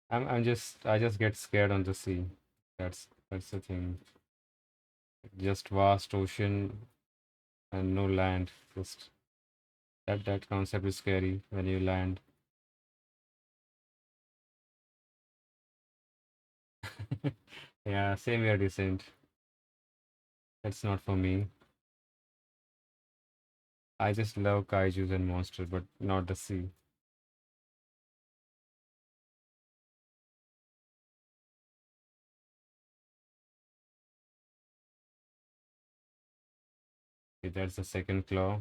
[SPEAKER 1] I just get scared on the sea. That's the thing. Just vast ocean and no land. Just that concept is scary when you land. Yeah, same here, decent. That's not for me. I just love kaijus and monsters, but not the sea. Okay, that's the second claw.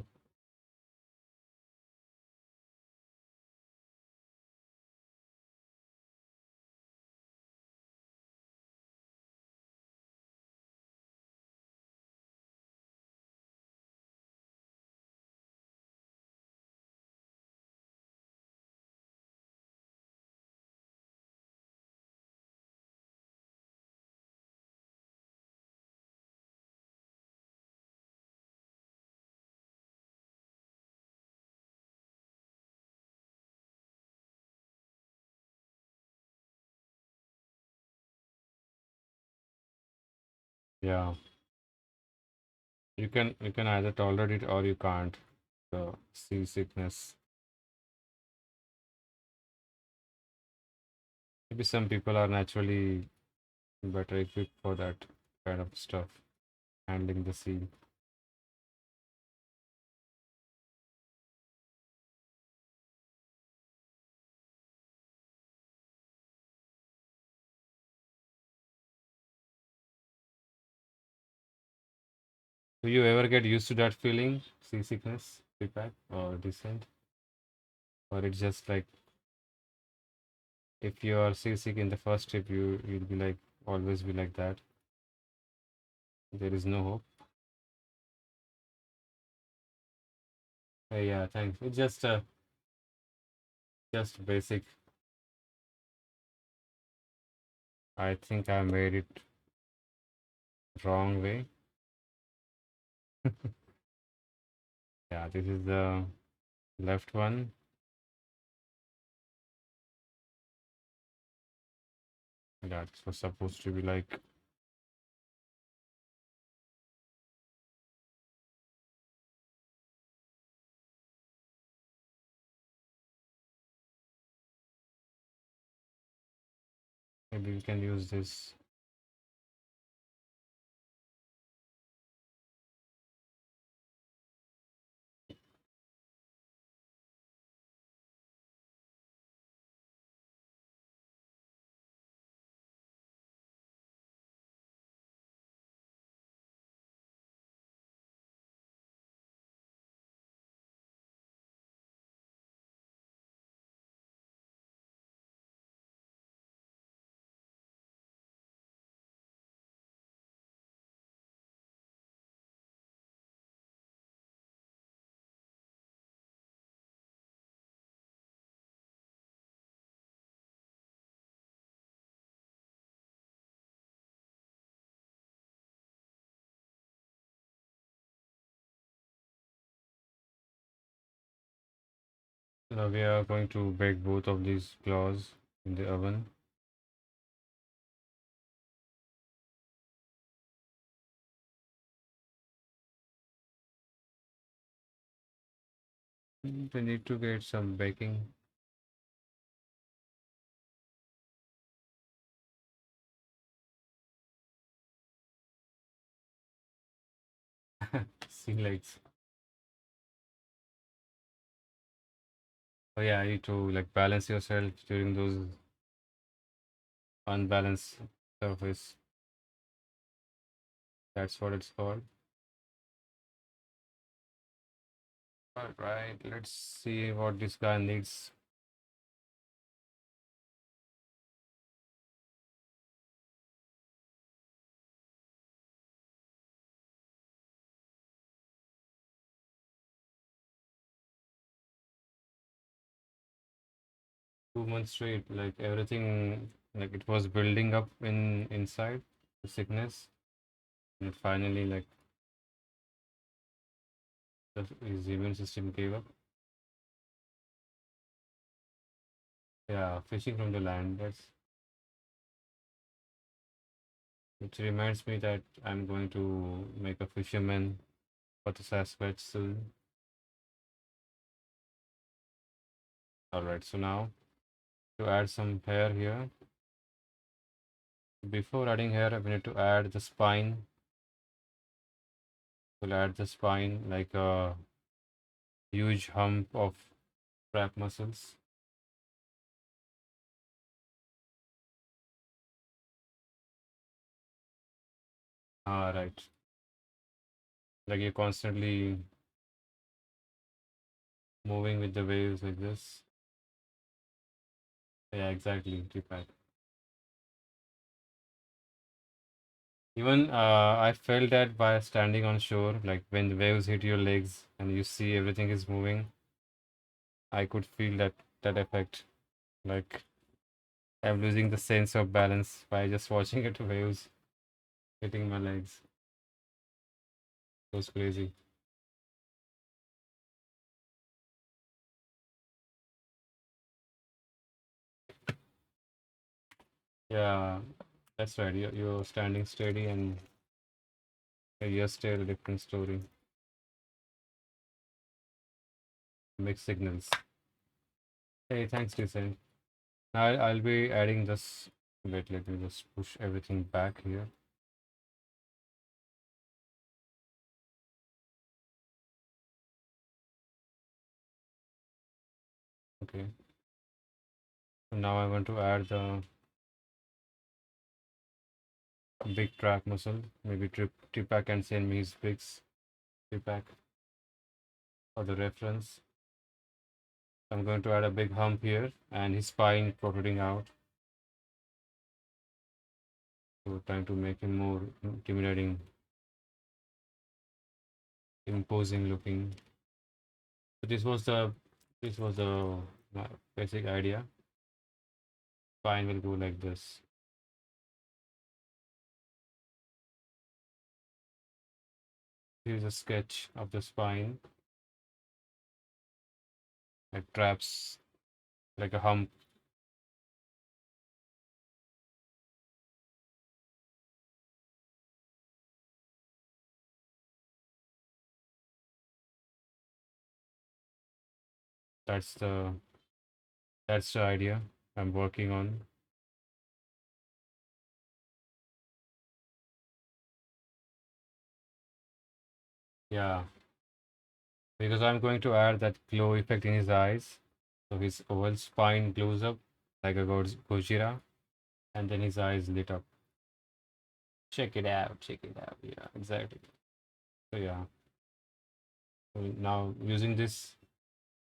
[SPEAKER 1] Yeah, you can either tolerate it or you can't. The seasickness. Maybe some people are naturally better equipped for that kind of stuff, handling the sea. Do you ever get used to that feeling, seasickness, Deepak, or descent? Or it's just like if you are seasick in the first trip, you'll be like always be like that. There is no hope. Yeah, thanks. It's just basic. I think I made it wrong way. Yeah, this is the left one. That was supposed to be like maybe we can use this. Now we are going to bake both of these claws in the oven. We need to get some baking. Sea legs. Oh yeah, you need to like balance yourself during those unbalanced surface. That's what it's called. All right, let's see what this guy needs. Two months straight, like everything, like it was building up in inside the sickness, and finally, like his immune system gave up. Yeah, fishing from the land. That's which reminds me that I'm going to make a fisherman for the aspect soon. All right, so now to add some hair here. Before adding hair, we need to add the spine. We'll add the spine like a huge hump of trap muscles. Ah, right. Like you're constantly moving with the waves like this. Yeah, exactly, Deepak. Even I felt that by standing on shore, like when the waves hit your legs and you see everything is moving, I could feel that effect. Like I'm losing the sense of balance by just watching it waves hitting my legs. It was crazy. Yeah, that's right. You're standing steady and you're still a different story. Mixed signals. Hey, thanks, Jason. I'll be adding this. Wait, let me just push everything back here. Okay. So now I want to add the big track muscle. Maybe Tripac can send me his pics. Tripac for the reference. I'm going to add a big hump here and his spine protruding out. So trying to make him more intimidating, imposing looking. So this was the basic idea. Spine will go like this. Here's a sketch of the spine. It traps like a hump. That's the that's the idea I'm working on. Yeah, because I'm going to add that glow effect in his eyes. So his oval spine glows up like a Gojira, and then his eyes lit up. Check it out, check it out. Yeah, exactly. So yeah, so now using this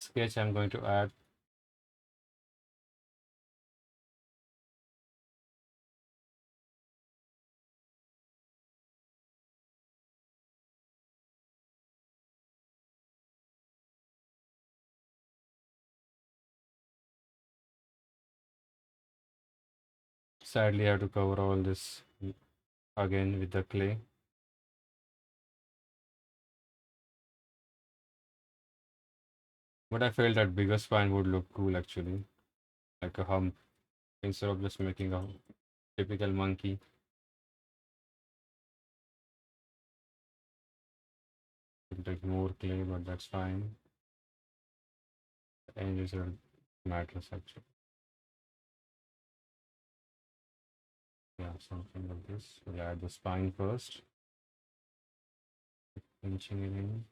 [SPEAKER 1] sketch, I'm going to add sadly I have to cover all this again with the clay. But I felt that bigger spine would look cool actually, like a hump instead of just making a typical monkey. It'll take more clay, but that's fine. And it doesn't matter actually. Yeah, something like this. We'll add the spine first, pinching it in.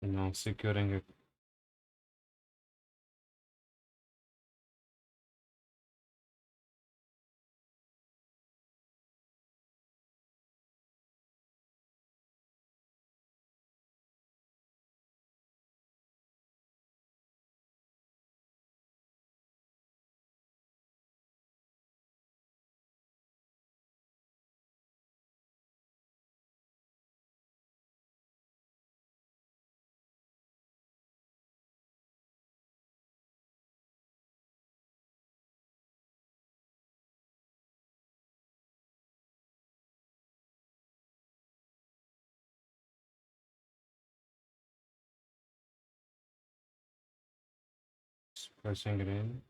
[SPEAKER 1] Now securing it. Pressing it in.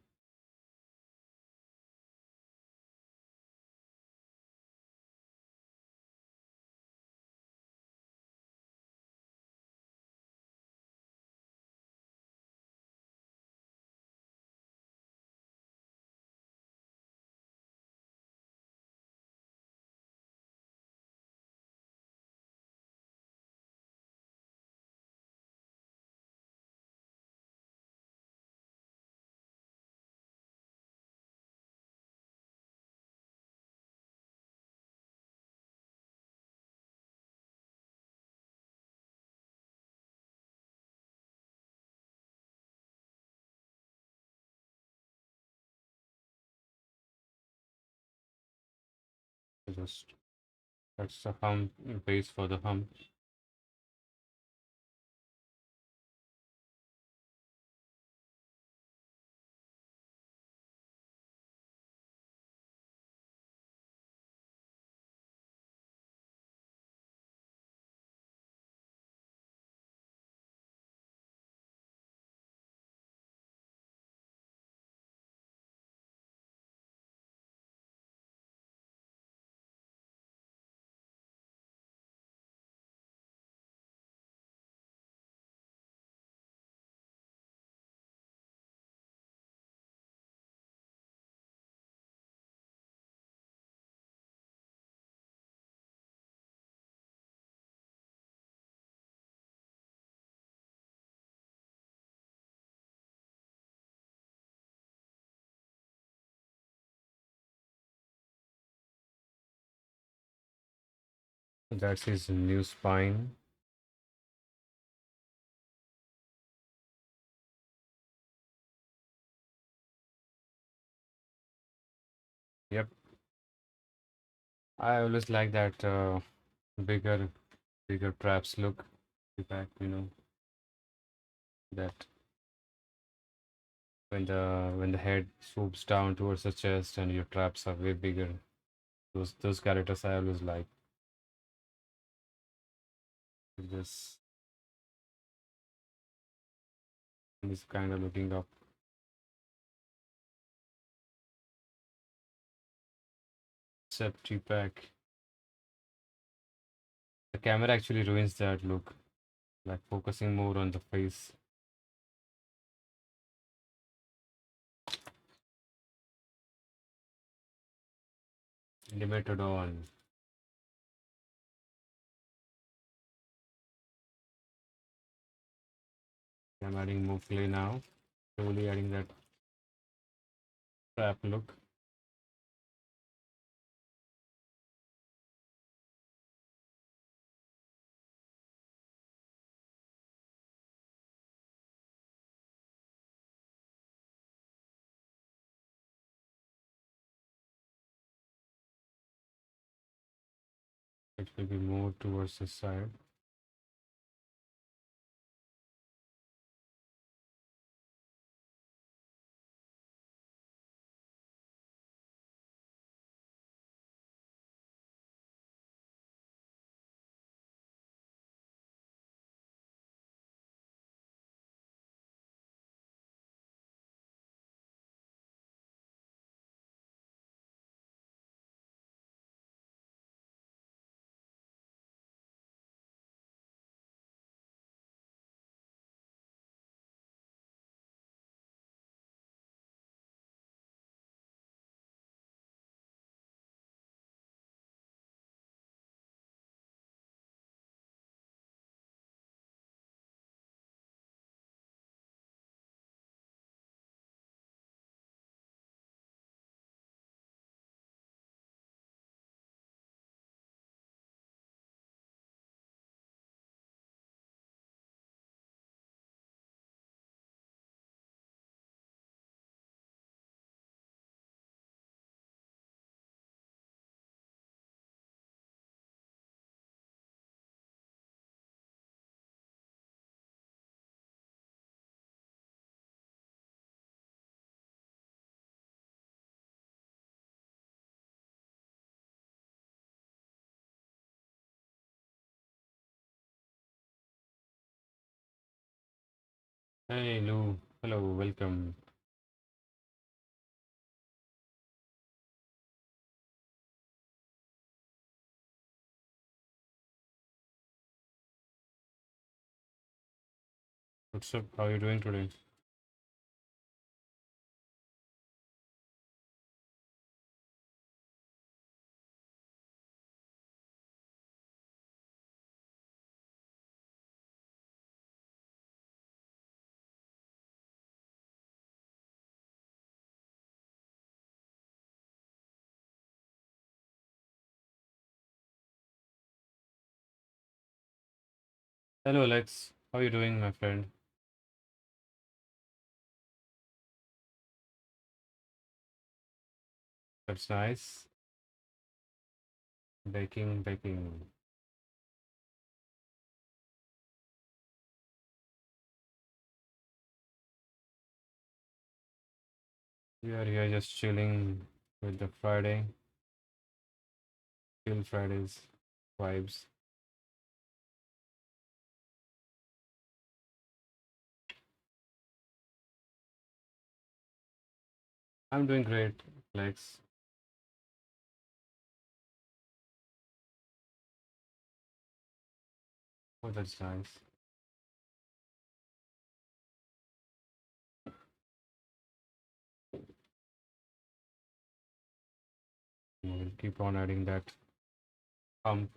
[SPEAKER 1] Just that's the hump base for the hump. That's his new spine. Yep. I always like that bigger, bigger traps look. In fact, that when the head swoops down towards the chest and your traps are way bigger. Those characters I always like. This is kind of looking up. Septi pack. The camera actually ruins that look, like focusing more on the face. Limited on. I'm adding more clay now. Slowly adding that trap look. It will be more towards the side. Hey Lou, hello, welcome. What's up? How are you doing today? Hello Alex, how are you doing, my friend? That's nice. Baking, baking. We are here just chilling with the Friday, chill Fridays vibes. I'm doing great, Alex. Oh, that's nice. We'll keep on adding that pump,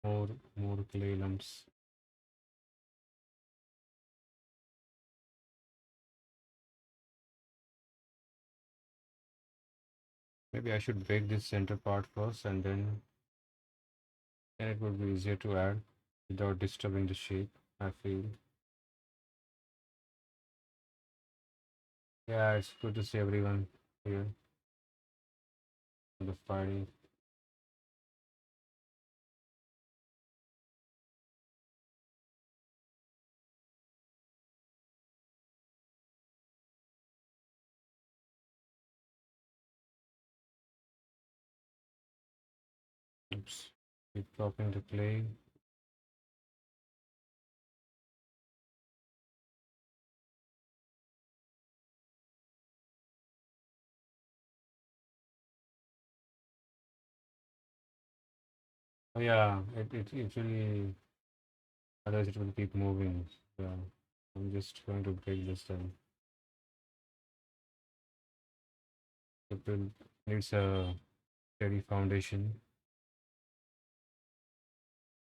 [SPEAKER 1] more clay lumps. Maybe I should bake this center part first and then and it would be easier to add without disturbing the shape, I feel. Yeah, it's good to see everyone here on the Friday. Oops. Keep dropping the clay. Oh yeah, it really, otherwise it will keep moving. Yeah, I'm just going to break this down. It will needs a steady foundation.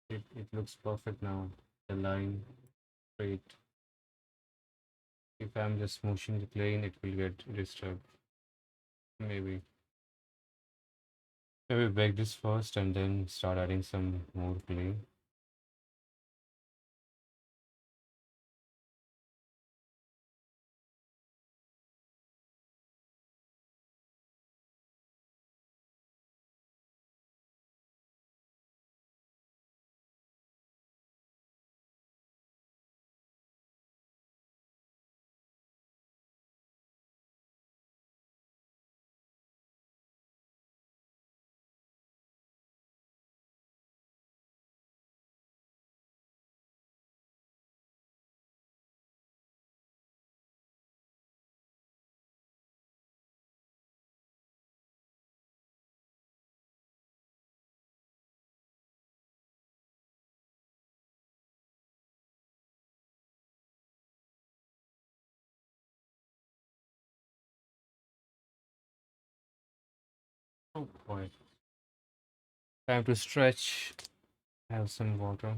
[SPEAKER 1] It looks perfect now. The line straight. If I'm just smooshing the clay in, it will get disturbed. Maybe. Maybe bake this first and then start adding some more clay. Oh boy. Time to stretch. Have some water.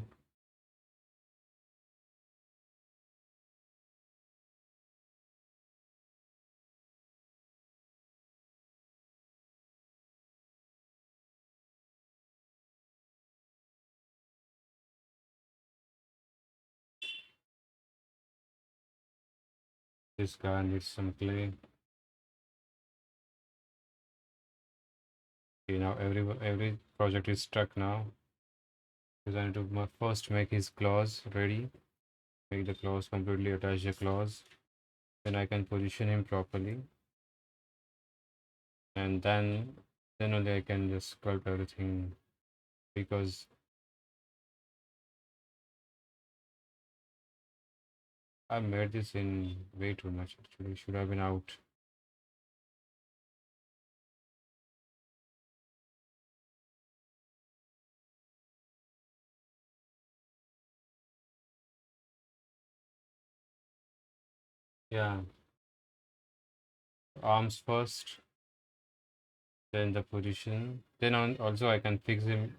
[SPEAKER 1] This guy needs some clay. Okay, now every project is stuck now. Because I need to first make his claws ready. Make the claws completely attach the claws. Then I can position him properly. And then only I can just sculpt everything, because I made this in way too much actually. Should have been out. Yeah, arms first, then the position. Then also I can fix him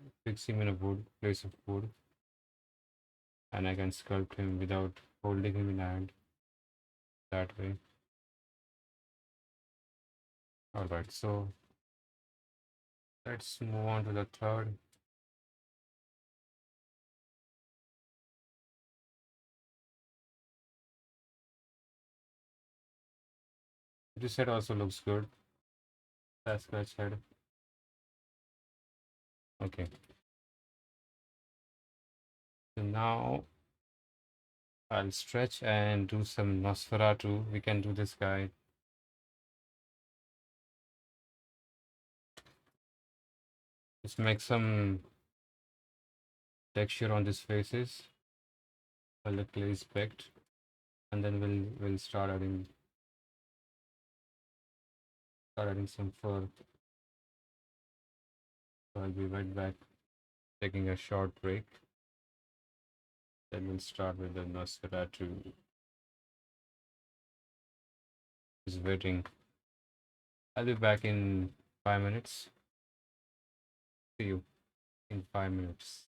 [SPEAKER 1] in a wood place of wood, and I can sculpt him without holding him in hand that way. All right, so let's move on to the third. This head also looks good. That scratch head. Okay. So now I'll stretch and do some Nosferatu. We can do this guy. Just make some texture on these faces while the clay is baked, and then we'll start adding some fur. So I'll be right back, taking a short break. Then we'll start with the Nosferatu. Is waiting. I'll be back in 5 minutes. See you in 5 minutes.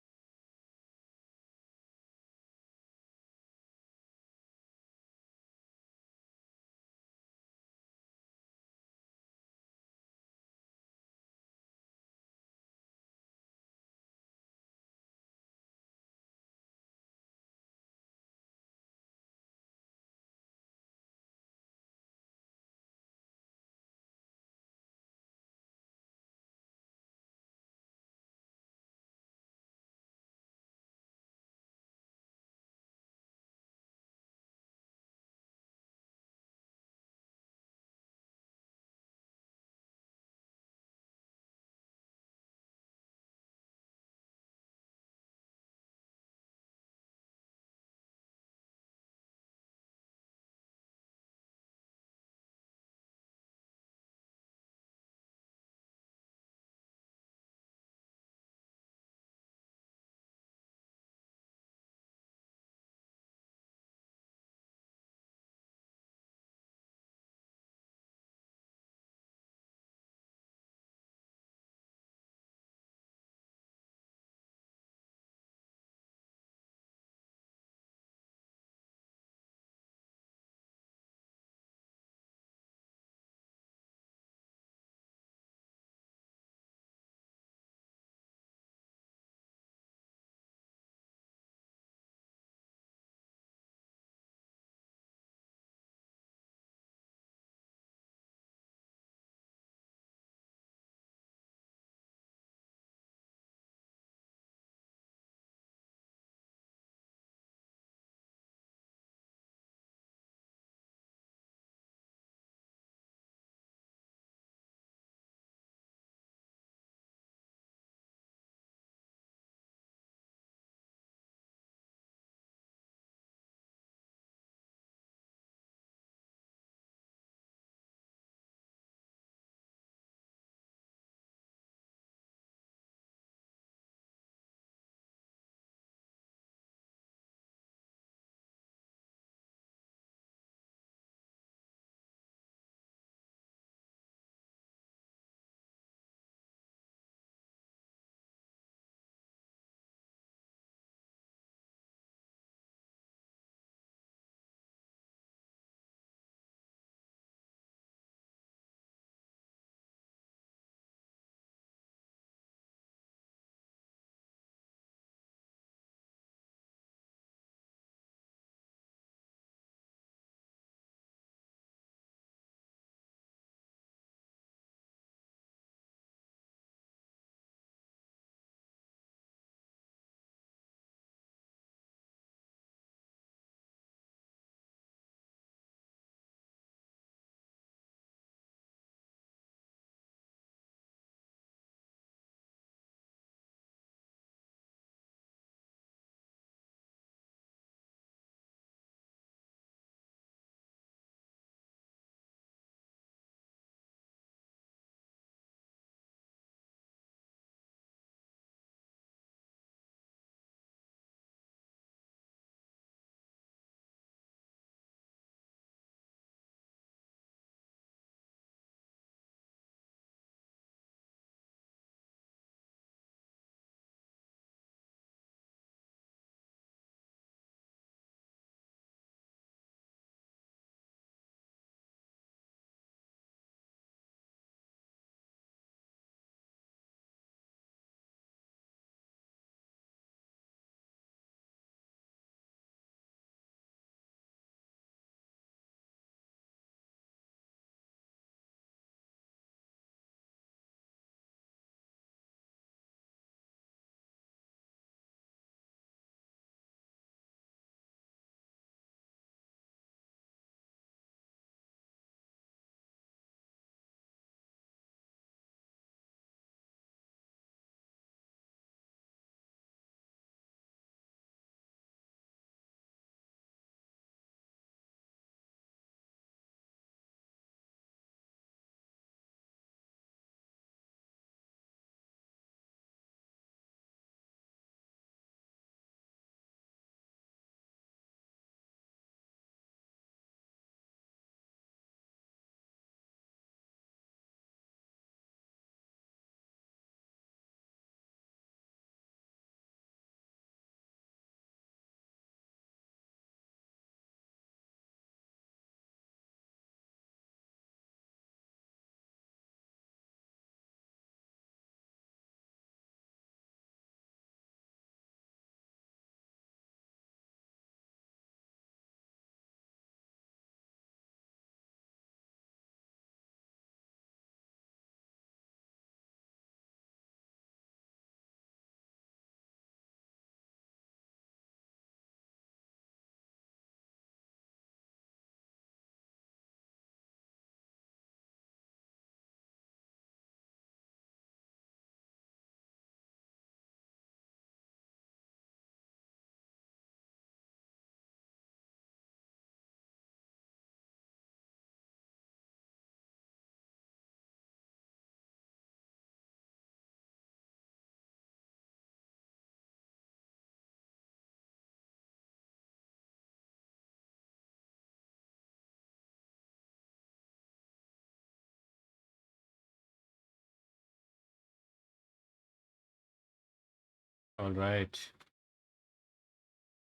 [SPEAKER 1] All right,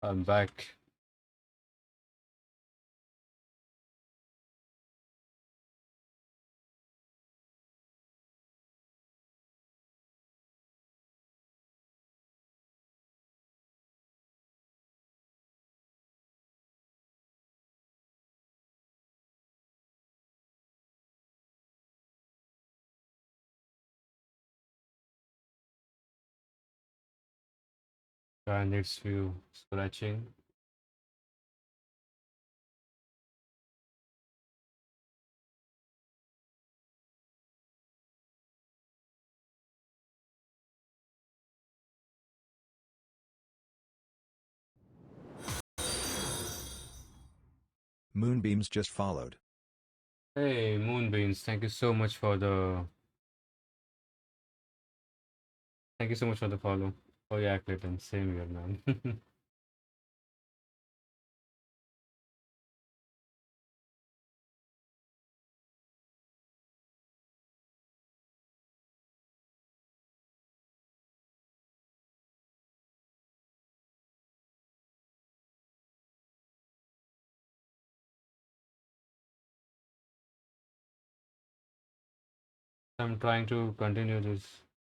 [SPEAKER 1] I'm back. And needs few scratching.
[SPEAKER 2] Moonbeams just followed.
[SPEAKER 1] Hey, Moonbeams, thank you so much for the follow. Oh yeah, Clayton, same here, man. I'm trying to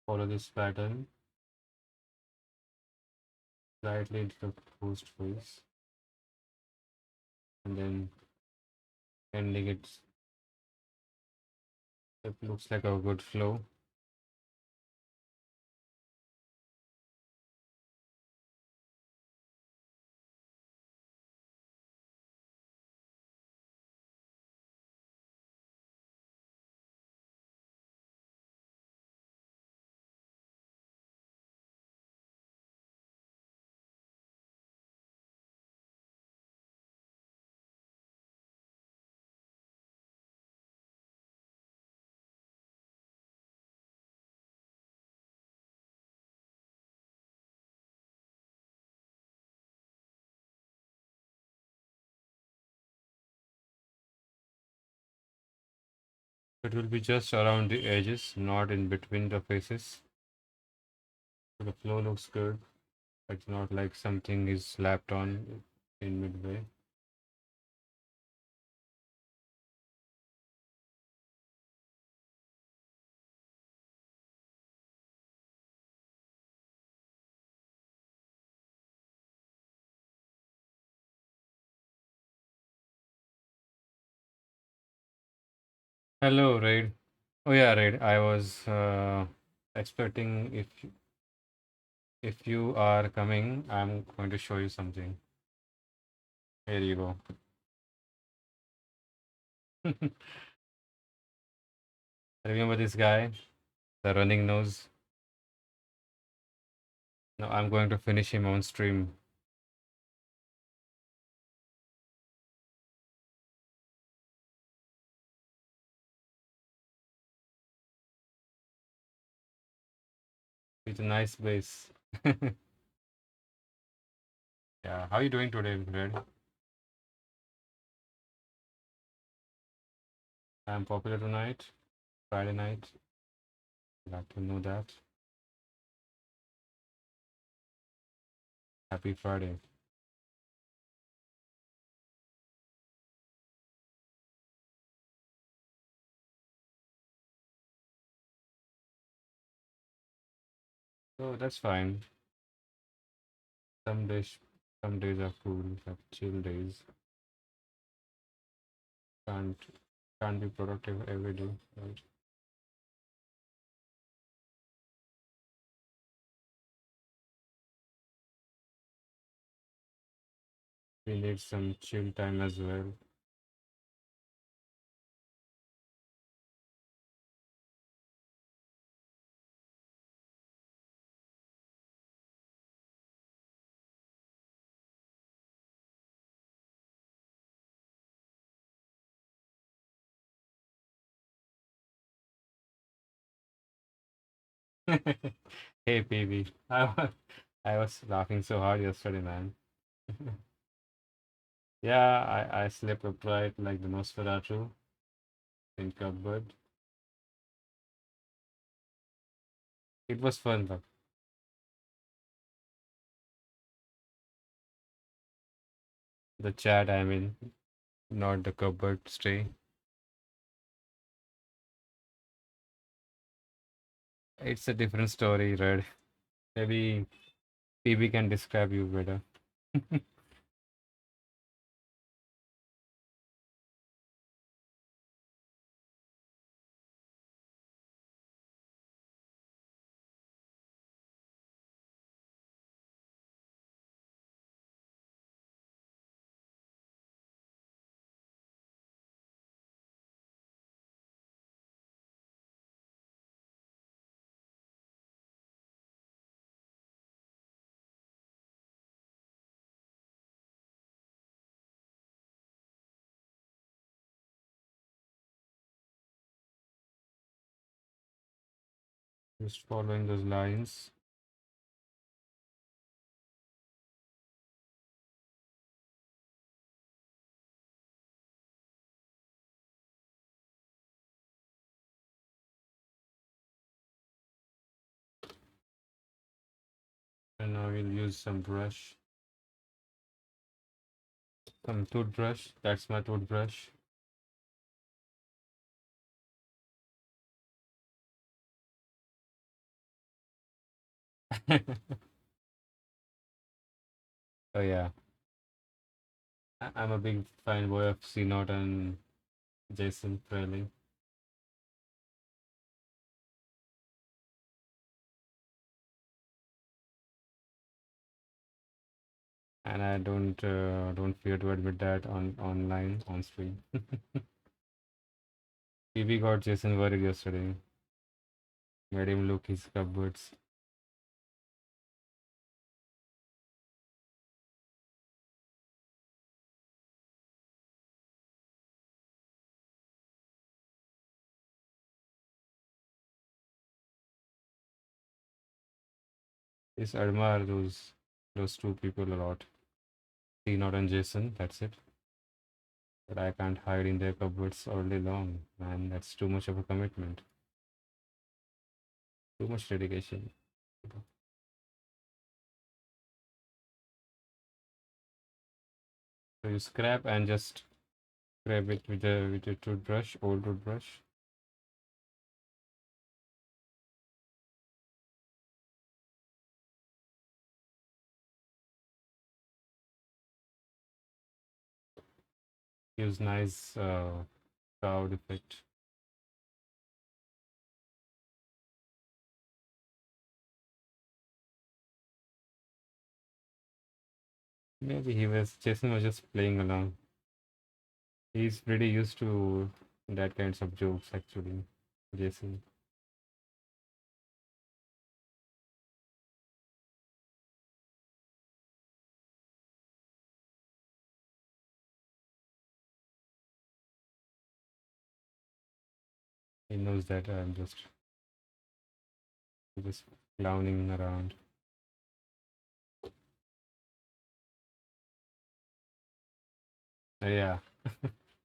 [SPEAKER 1] follow this pattern slightly into the post face, and then ending it. It looks like a good flow. It will be just around the edges, not in between the faces. So the flow looks good. It's not like something is slapped on in midway. Hello, Raid. Oh yeah, Raid. I was expecting if you are coming, I'm going to show you something. Here you go. Remember this guy, the running nose? No, I'm going to finish him on stream. With a nice base. Yeah, how are you doing today, Red? I'm popular tonight, Friday night. Glad to know that. Happy Friday. So that's fine. Some days, some days are cool, have chill days. Can't can't be productive every day, right? We need some chill time as well. Hey, PB. I was laughing so hard yesterday, man. Yeah, I slept upright like the Nosferatu in cupboard. It was fun, though. The chat, I mean, not the cupboard stay. It's a different story, Red. Maybe PB can describe you better. Just following those lines. And now we'll use some brush, some toothbrush. That's my toothbrush. Oh yeah, I'm a big fanboy of C Note and Jason Fraley, and I don't fear to admit that on online on stream. PB got Jason worried yesterday. Made him look his cupboards. Just admire those two people a lot. C Note and Jason. That's it. But I can't hide in their cupboards all day long, man. That's too much of a commitment. Too much dedication. So you scrap and just scrape it with a toothbrush, old toothbrush. Gives nice crowd effect. Maybe Jason was just playing along. He's pretty used to that kinds of jokes actually. Jason. He knows that I'm just clowning around. Yeah.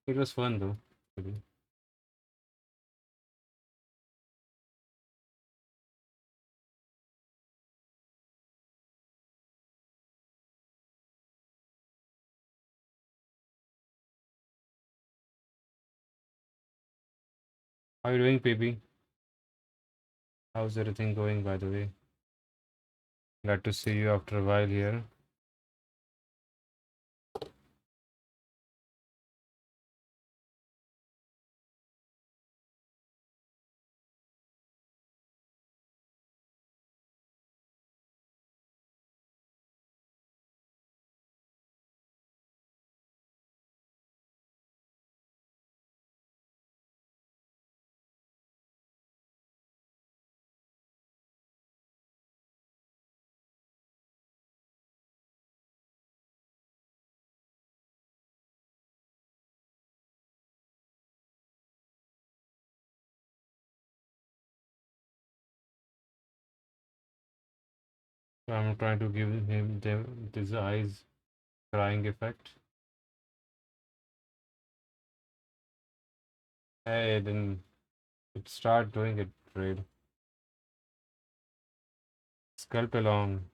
[SPEAKER 1] It was fun though. Actually. How are you doing, PB? How's everything going, by the way? Glad to see you after a while here. So I'm trying to give him this eyes crying effect. Hey, then start doing it, trade. Sculpt along.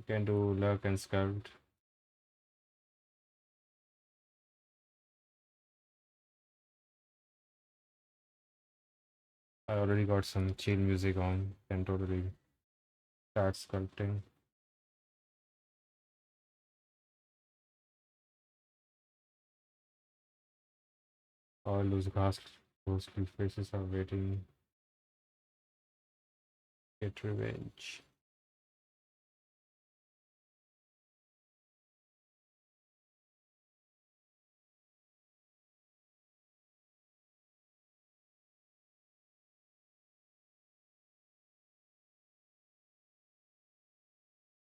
[SPEAKER 1] can do luck and sculpt. I already got some chill music on. Can totally start sculpting. All those ghostly faces are waiting. Get revenge.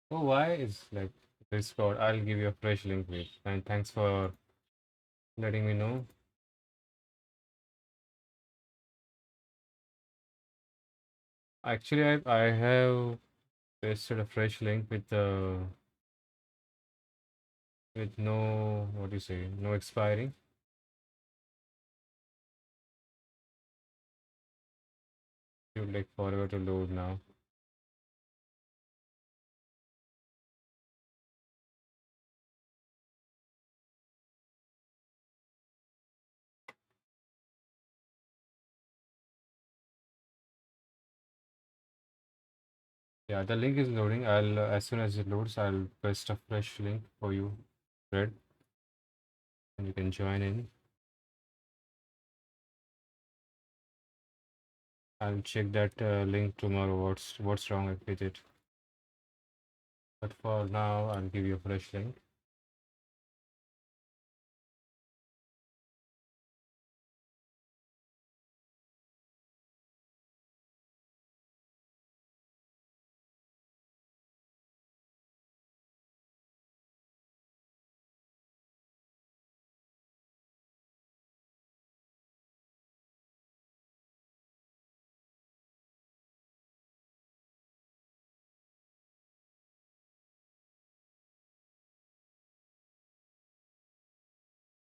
[SPEAKER 1] Oh, why is like Discord? I'll give you a fresh link, wait. And thanks for letting me know. Actually, I have pasted a fresh link with no, what do you say, no expiring. It would like forever to load now. Yeah, the link is loading. I'll as soon as it loads, I'll paste a fresh link for you, Fred, and you can join in. I'll check that link tomorrow. What's wrong with it? But for now, I'll give you a fresh link.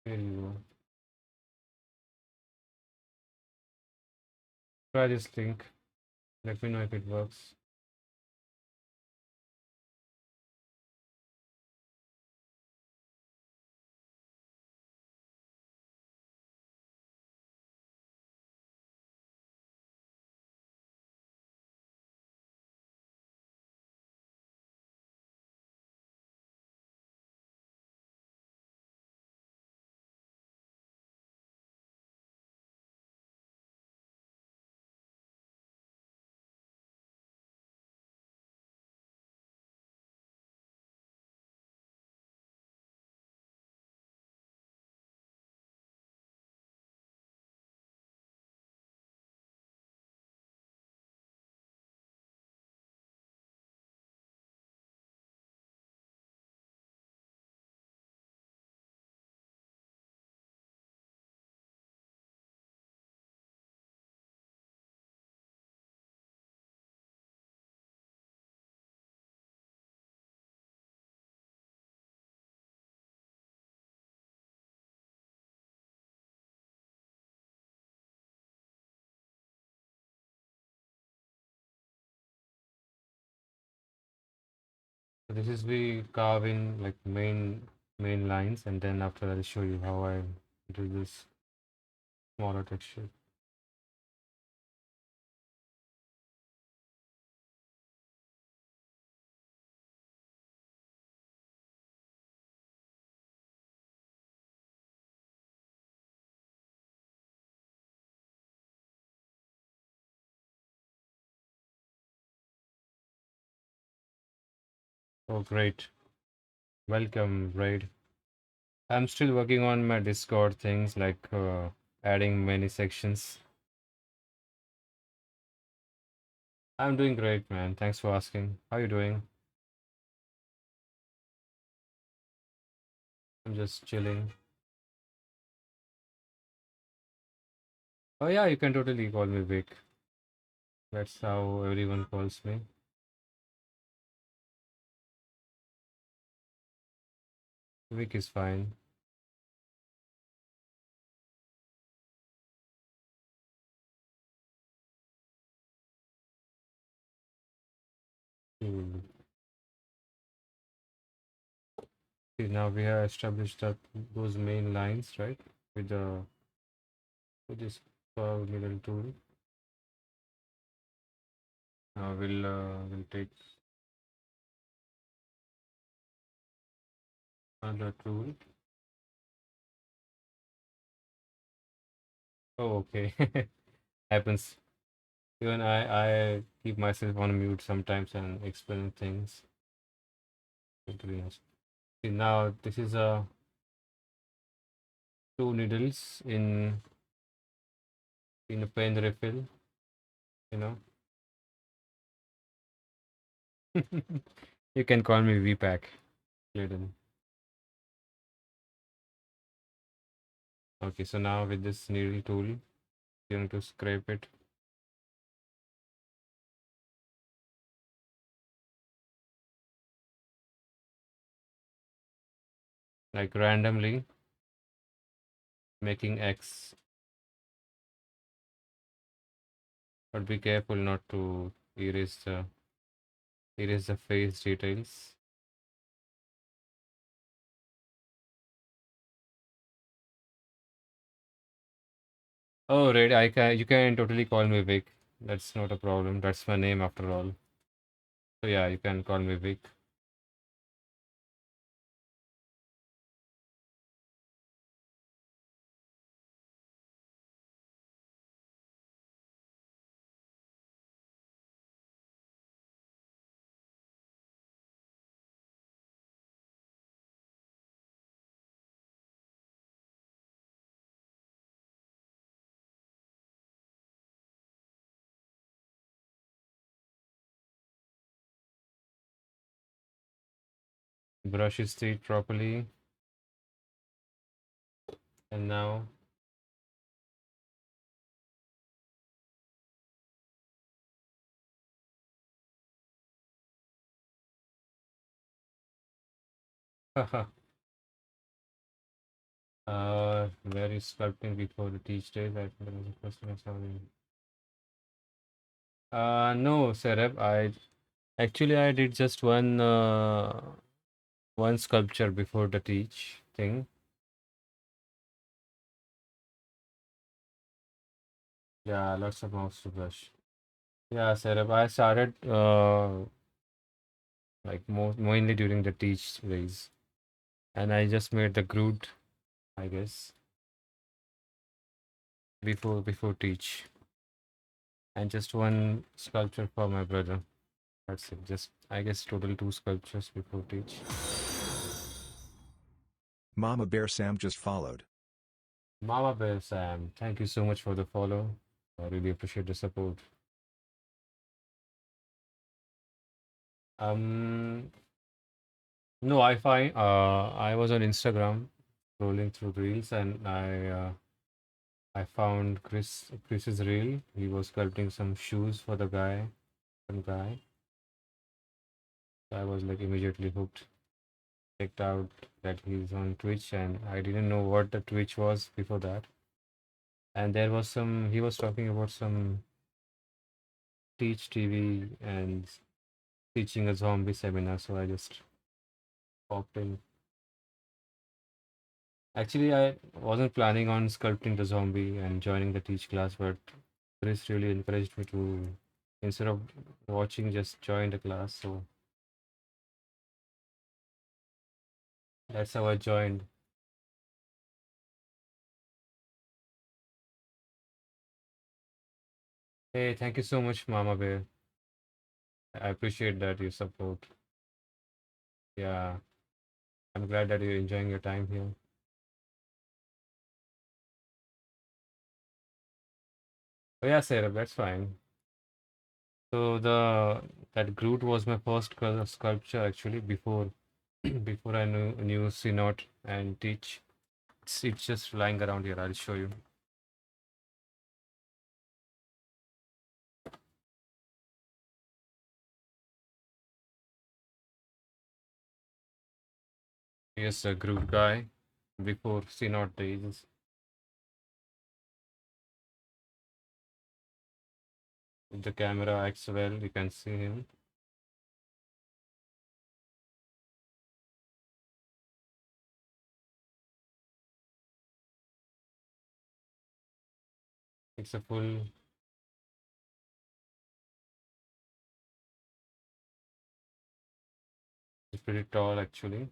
[SPEAKER 1] Here you go. Try this link. Let me know if it works. So this is we carve in like main lines, and then after I'll show you how I do this smaller texture. Oh, great. Welcome, Raid. I'm still working on my Discord things like adding many sections. I'm doing great, man. Thanks for asking. How you doing? I'm just chilling. Oh yeah, you can totally call me Vic. That's how everyone calls me. Vic is fine. Cool. See, now we have established that those main lines, right? With the with this curve middle tool. Now we'll take another tool. Oh, okay. Happens. Even I keep myself on mute sometimes and explain things. Continuous. See, now this is a two needles in a pen refill. You know. You can call me VPAC. Clayton. Okay, so now with this needle tool, you going to scrape it like randomly, making X. But be careful not to erase the face details. Oh, right. You can totally call me Vic. That's not a problem. That's my name after all. So yeah, you can call me Vic. Brush his teeth properly, and now where is sculpting before the teach days? I think there was a question or something. No, Sarab. I did just one sculpture before the teach thing. Yeah, lots of mouse to brush. Yeah, Sarab. I started like mainly during the teach days, and I just made the Groot, I guess, before teach, and just one sculpture for my brother. That's it. Just I guess total two sculptures before teach.
[SPEAKER 2] Mama Bear Sam just followed.
[SPEAKER 1] Mama Bear Sam, thank you so much for the follow. I really appreciate the support. Um, no, I was on Instagram scrolling through reels and I found Chris's reel. He was sculpting some shoes for some guy. I was like immediately hooked. Checked out that he's on Twitch and I didn't know what the Twitch was before that. And there was he was talking about some Teach TV and teaching a zombie seminar, so I just popped in. Actually, I wasn't planning on sculpting the zombie and joining the teach class, but Chris really encouraged me to, instead of watching, just join the class. So that's how I joined. Hey, thank you so much, Mama Bear. I appreciate that you support. Yeah, I'm glad that you're enjoying your time here. Oh yeah, Sarah, that's fine. So that Groot was my first sculpture actually before I knew Synod and teach. It's just lying around here. I'll show you. Here's a Groot guy before Synod days. If the camera acts well, you can see him. It's a full. It's pretty tall actually.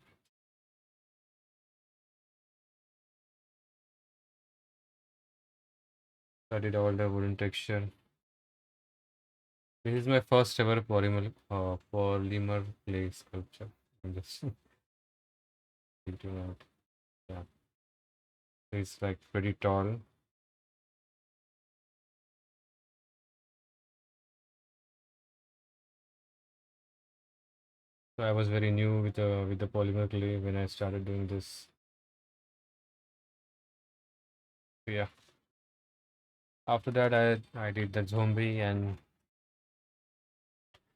[SPEAKER 1] I did all the wooden texture. This is my first ever polymer clay sculpture. I'm just thinking out. Yeah, it's like pretty tall. So I was very new with the polymer clay when I started doing this. So yeah. After that, I did the zombie and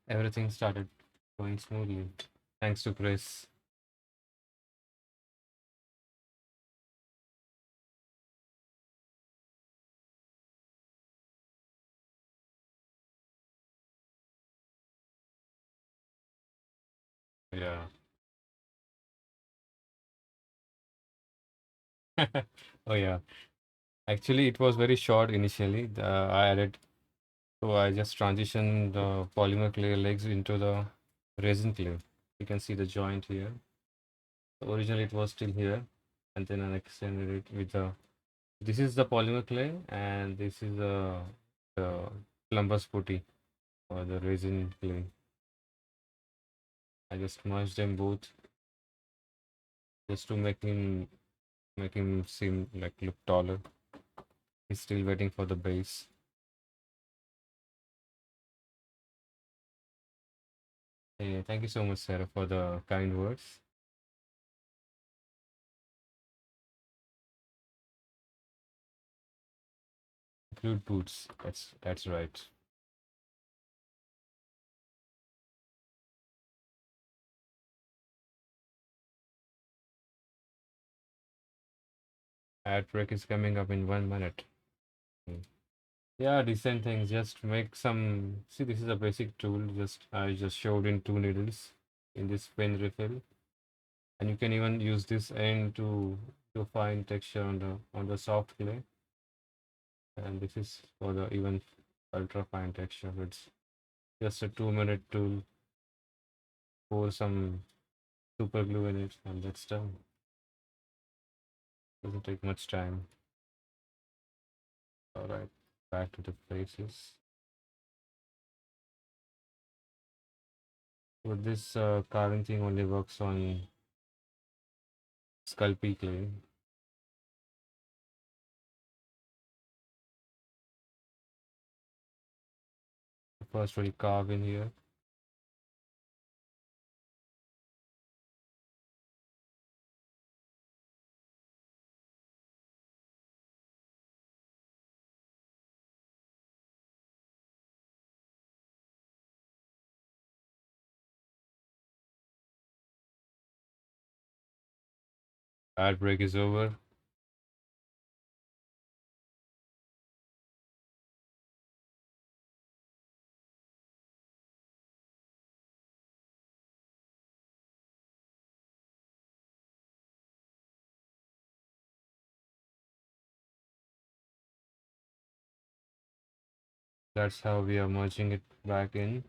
[SPEAKER 1] everything started going smoothly. Thanks to Chris. Yeah. Oh yeah. Actually, it was very short initially. I added, so I just transitioned the polymer clay legs into the resin clay. You can see the joint here. So originally, it was still here, and then I extended it with the. This is the polymer clay, and this is the plumbus putty or the resin clay. I just merged them both just to make him seem like look taller. He's still waiting for the base. Hey, thank you so much, Sarah, for the kind words. Include boots. That's right. Ad break is coming up in 1 minute. Mm. Yeah, decent things. Just make some. See, this is a basic tool. Just I just showed in 2 needles in this pen refill, and you can even use this end to find texture on the soft clay. And this is for the even ultra fine texture. It's just a 2 minute tool. Pour some super glue in it, and that's done. Doesn't take much time. All right, back to the faces. So this carving thing only works on Sculpey clay. First, we'll carve in here. Ad break is over. That's how we are merging it back in.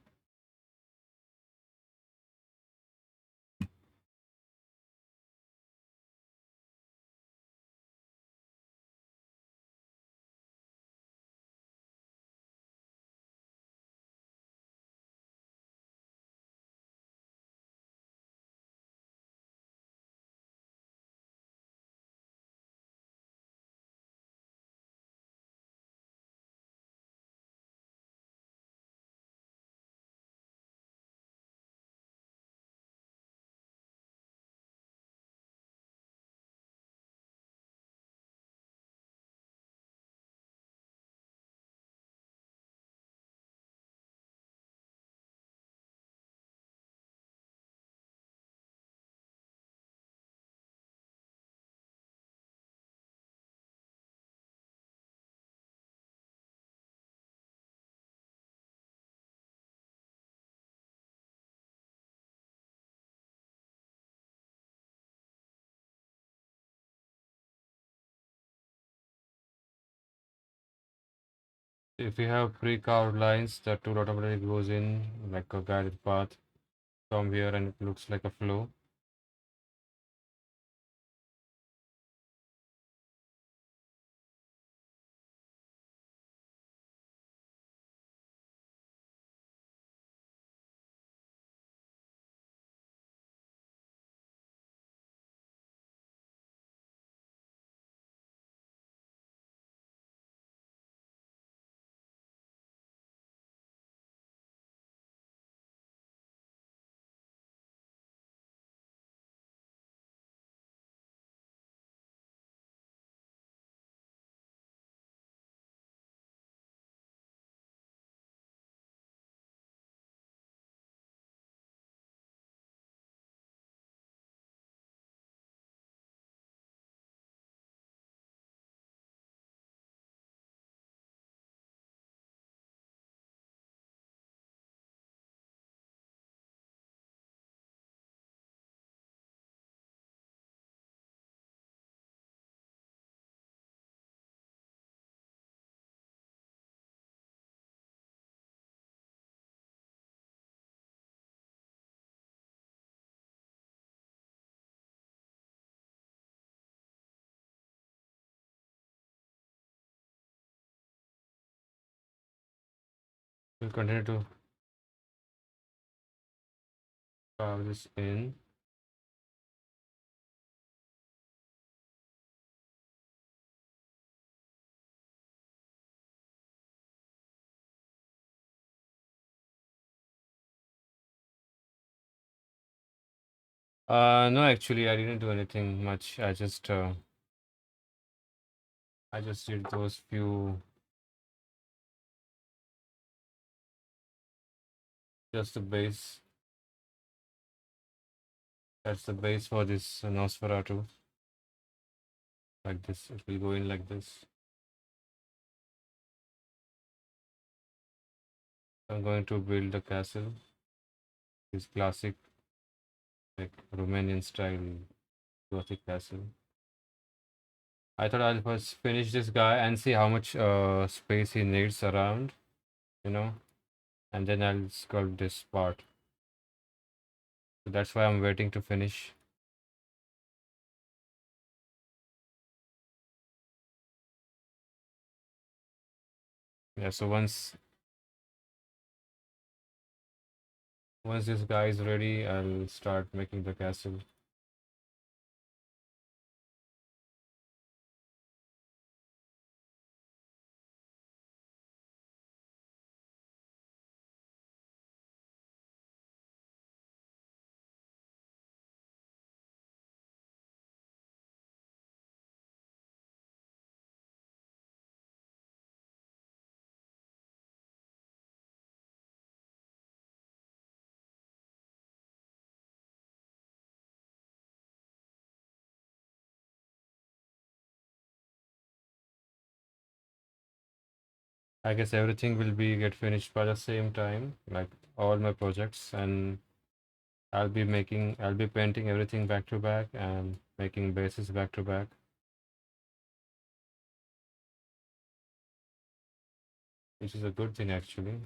[SPEAKER 1] If you have pre-carved lines, the tool automatically goes in like a guided path from here, and it looks like a flow. We'll continue to carve this in. No, actually, I didn't do anything much. I just did those few, just the base. That's the base for this Nosferatu. Like this, it will go in like this. I'm going to build a castle. This classic, like Romanian style Gothic castle. I thought I'll first finish this guy and see how much space he needs around, you know, and then I'll sculpt this part. So that's why I'm waiting to finish. Yeah, so once this guy is ready, I'll start making the castle. I guess everything will be get finished by the same time, like all my projects, and I'll be painting everything back to back and making bases back to back. Which is a good thing actually.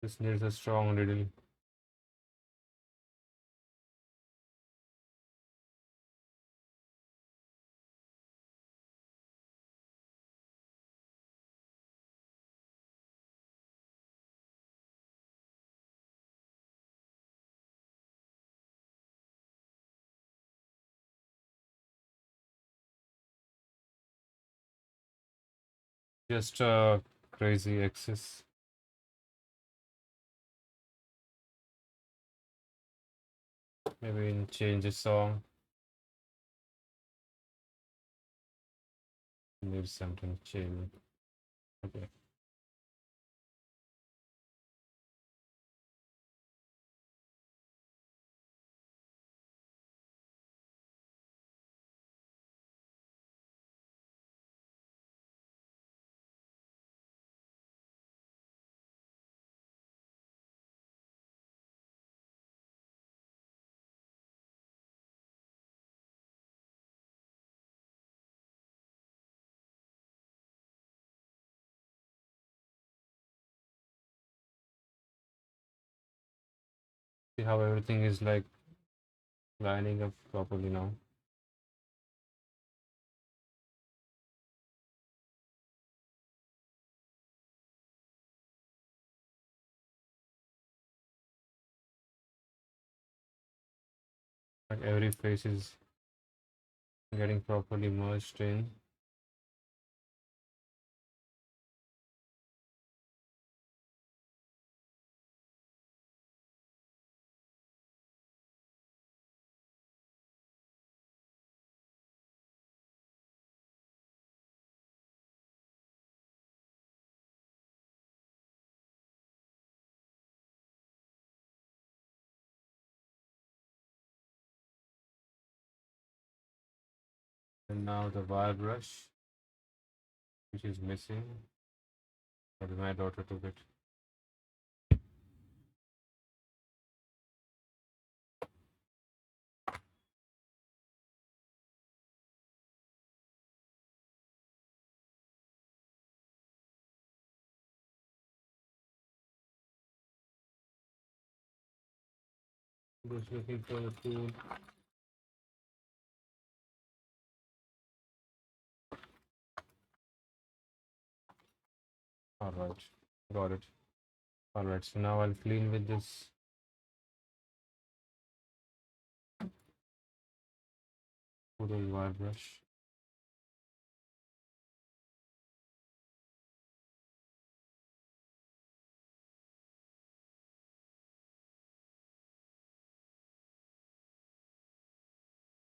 [SPEAKER 1] This needs a strong needle. Just crazy excess. Maybe change the song. Need something chill. Okay. See how everything is like lining up properly now. Like every face is getting properly merged in. And now the wire brush, which is missing, but my daughter took it. Just looking for the tool. All right, got it. All right, so now I'll clean with this poodle wire brush.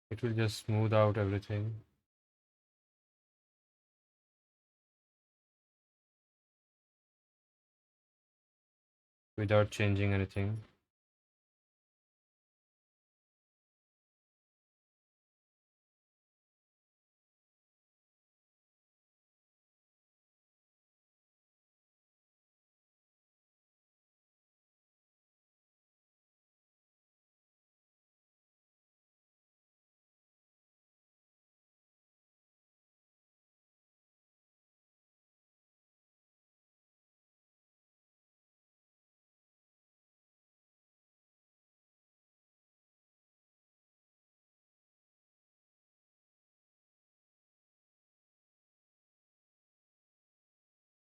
[SPEAKER 1] It will just smooth out everything without changing anything.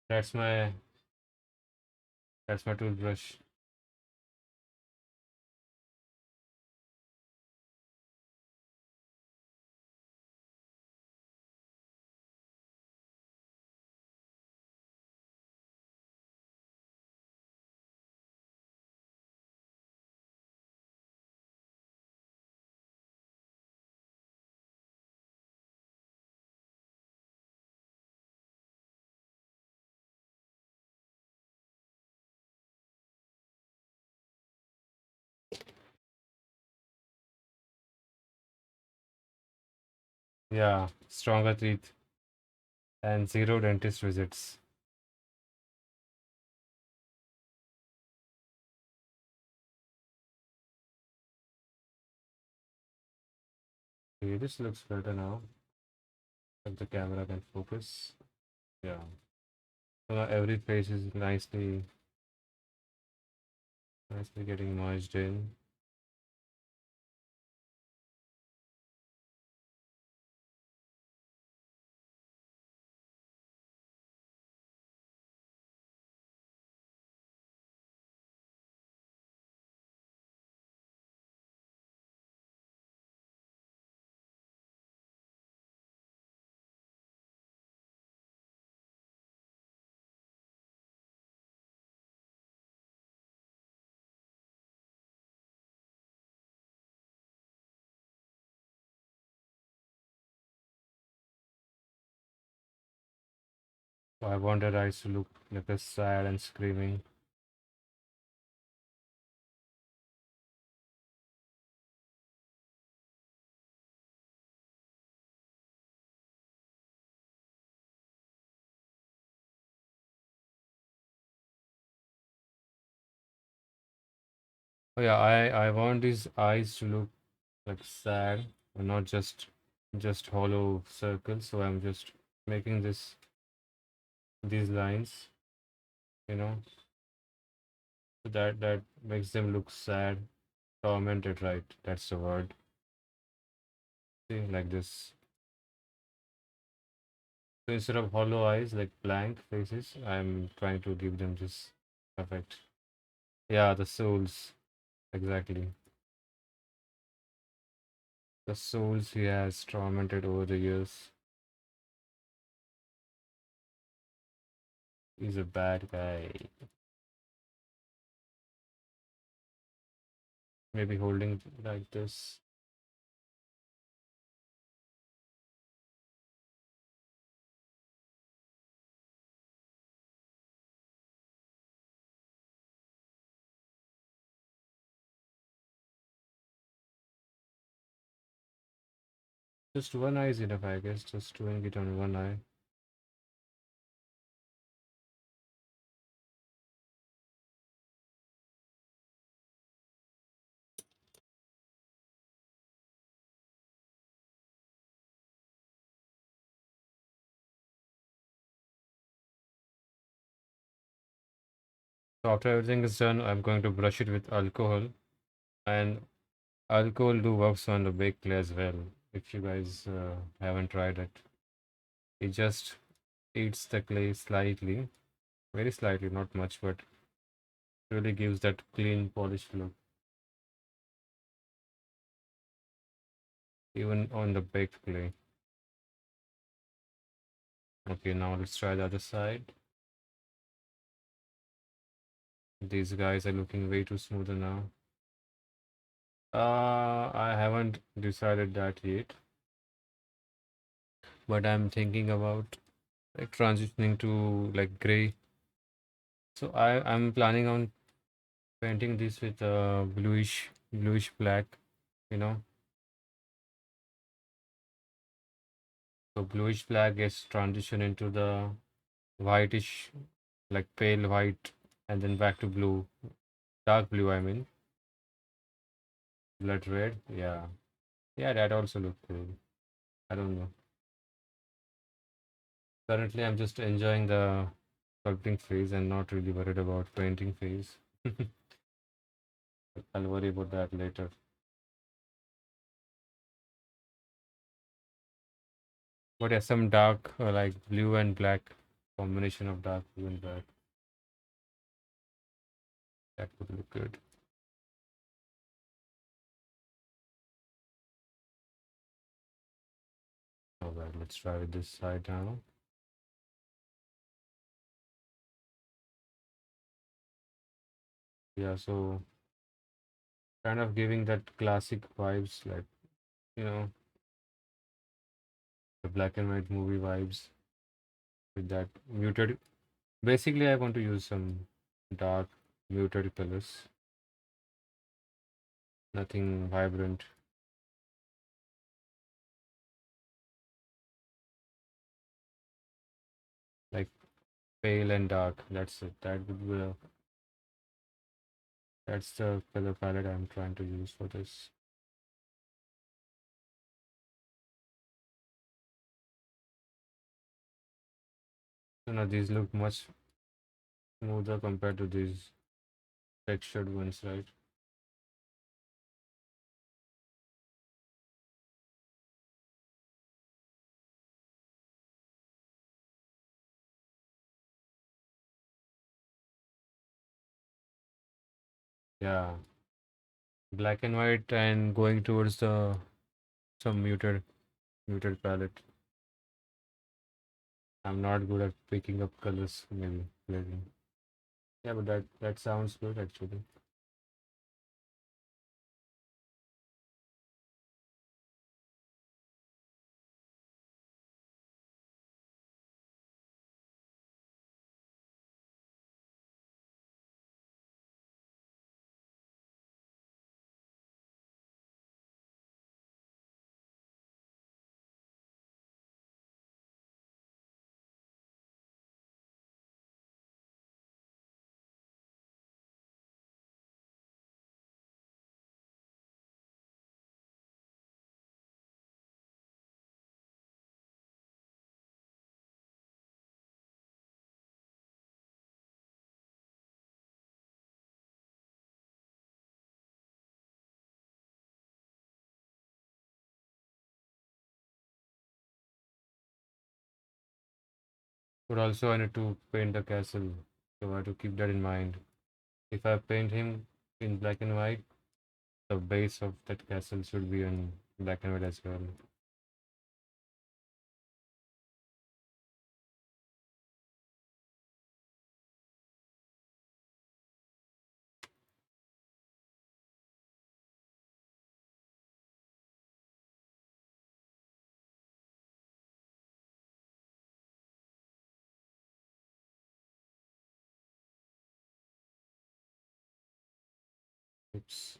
[SPEAKER 1] That's my that's my toothbrush. Yeah, stronger teeth and zero dentist visits. Okay, this looks better now. If the camera can focus. Yeah. So now every face is nicely getting merged in. So I want their eyes to look like a sad and screaming. Oh yeah, I want these eyes to look like sad and not just hollow circles. So I'm just making these lines, you know, so that makes them look sad. Tormented, right? That's the word. See, like this. So instead of hollow eyes, like blank faces, I'm trying to give them this effect. Yeah, the souls. Exactly. The souls he has tormented over the years. He's a bad guy. Maybe holding like this. Just one eye is enough, I guess. Just doing it on one eye. So after everything is done, I'm going to brush it with alcohol. And alcohol do works on the baked clay as well. If you guys haven't tried it, it just eats the clay slightly, very slightly, not much, but really gives that clean, polished look, even on the baked clay. Okay, now let's try the other side. These guys are looking way too smoother now. I haven't decided that yet, but I'm thinking about like transitioning to like gray. So I'm planning on painting this with bluish black, you know. So bluish black gets transition into the whitish, like pale white, and then back to blue, dark blue. I mean, blood red. Yeah, yeah, that also looks cool. I don't know. Currently, I'm just enjoying the sculpting phase and not really worried about painting phase. I'll worry about that later. But yeah, some dark, like blue and black combination of dark blue and black. That would look good. All right, let's try with this side now. Yeah, so kind of giving that classic vibes, like, you know, the black and white movie vibes with that muted. Basically, I want to use some dark, muted colors, nothing vibrant, like pale and dark. That's it. That would be that's the color palette I'm trying to use for this. So now these look much smoother compared to these textured ones, right? Yeah, black and white and going towards the some muted palette. I'm not good at picking up colors, maybe. Yeah, but that sounds good actually. But also I need to paint the castle, so I have to keep that in mind. If I paint him in black and white, the base of that castle should be in black and white as well. Oops.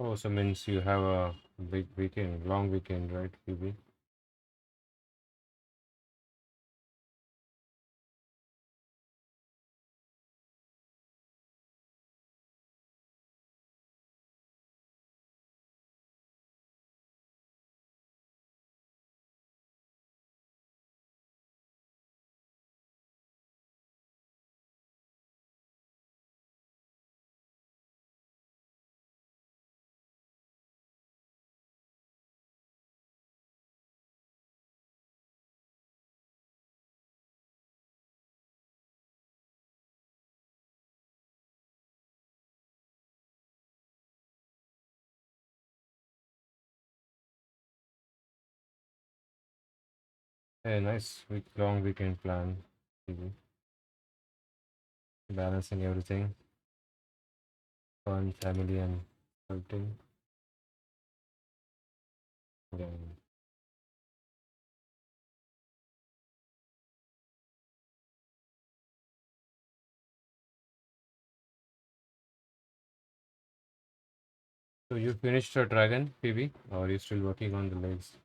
[SPEAKER 1] Oh, so means you have a big weekend, long weekend, right, Phoebe? Hey, nice long weekend plan, Phoebe. Balancing everything, fun, family, and sculpting. Yeah. So you finished your dragon, PB, or are you still working on the legs?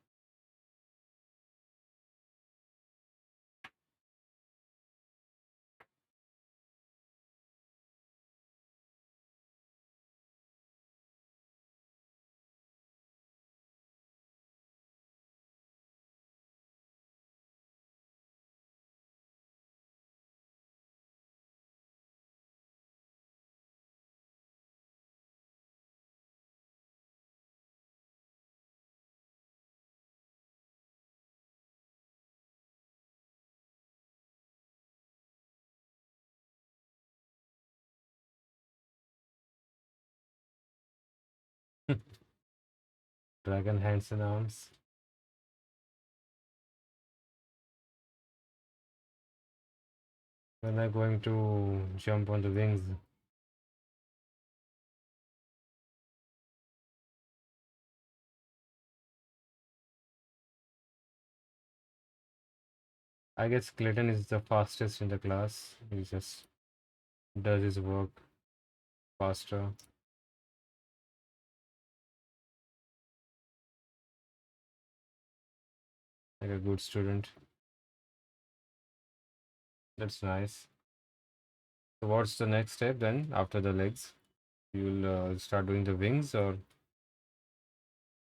[SPEAKER 1] Dragon hands and arms. When I'm going to jump on the wings. I guess Clayton is the fastest in the class. He just does his work faster, like a good student. That's nice. So what's the next step then after the legs? You'll start doing the wings or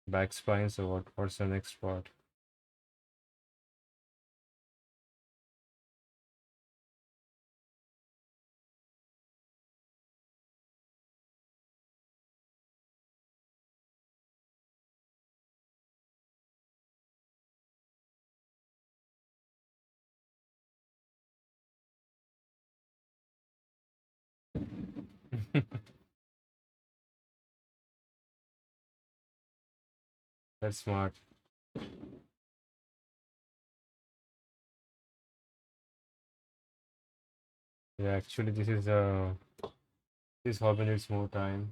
[SPEAKER 1] back spines or what? What's the next part? That's smart. Yeah, actually, this hobby needs more time.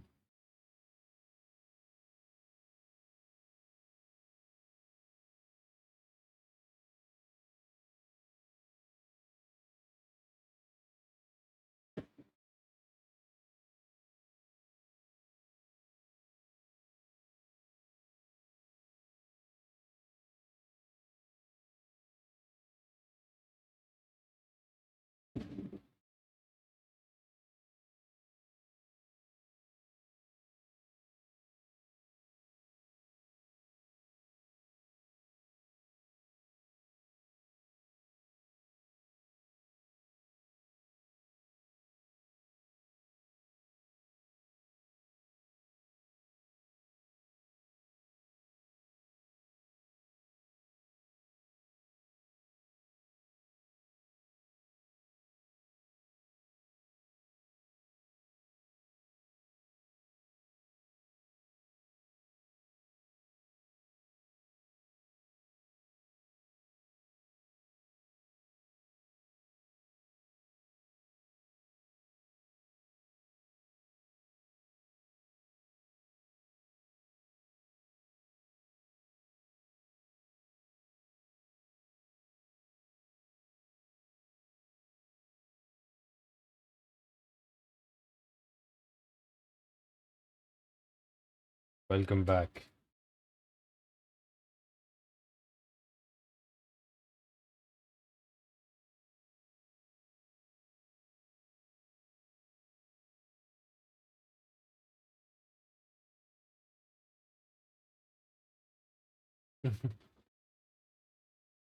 [SPEAKER 1] Welcome back.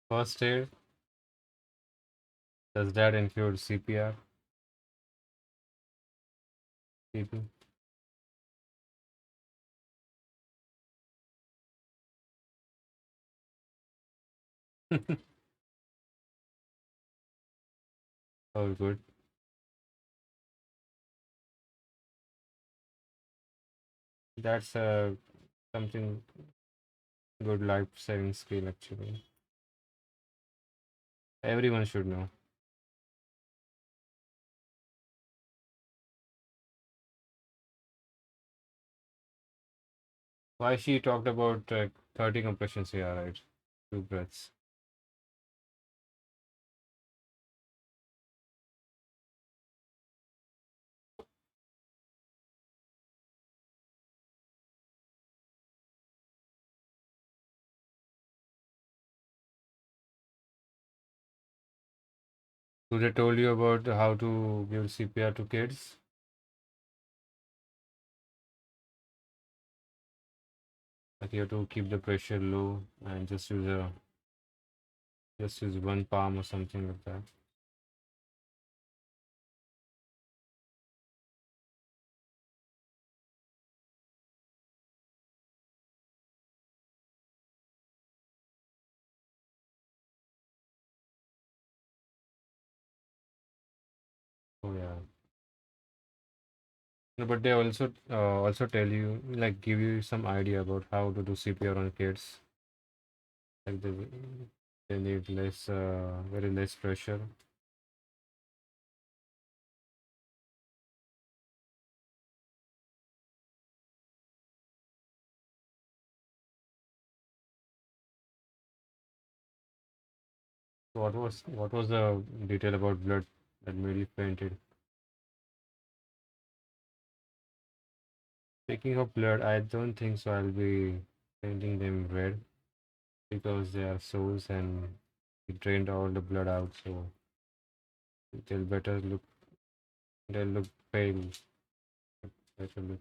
[SPEAKER 1] First aid, does that include CPR, people? Oh, good. That's something good life-saving skill actually. Everyone should know. Why she talked about 30 compressions here, right? Two breaths. So they told you about how to give CPR to kids? Like you have to keep the pressure low and just use one palm or something like that. Oh yeah. No, but they also tell you, like, give you some idea about how to do CPR on kids. Like they need very less pressure. So what was the detail about blood that made you fainted? Speaking of blood, I don't think so. I'll be painting them red because they are sores and it drained all the blood out, so they'll better look. They'll look pale. Better look.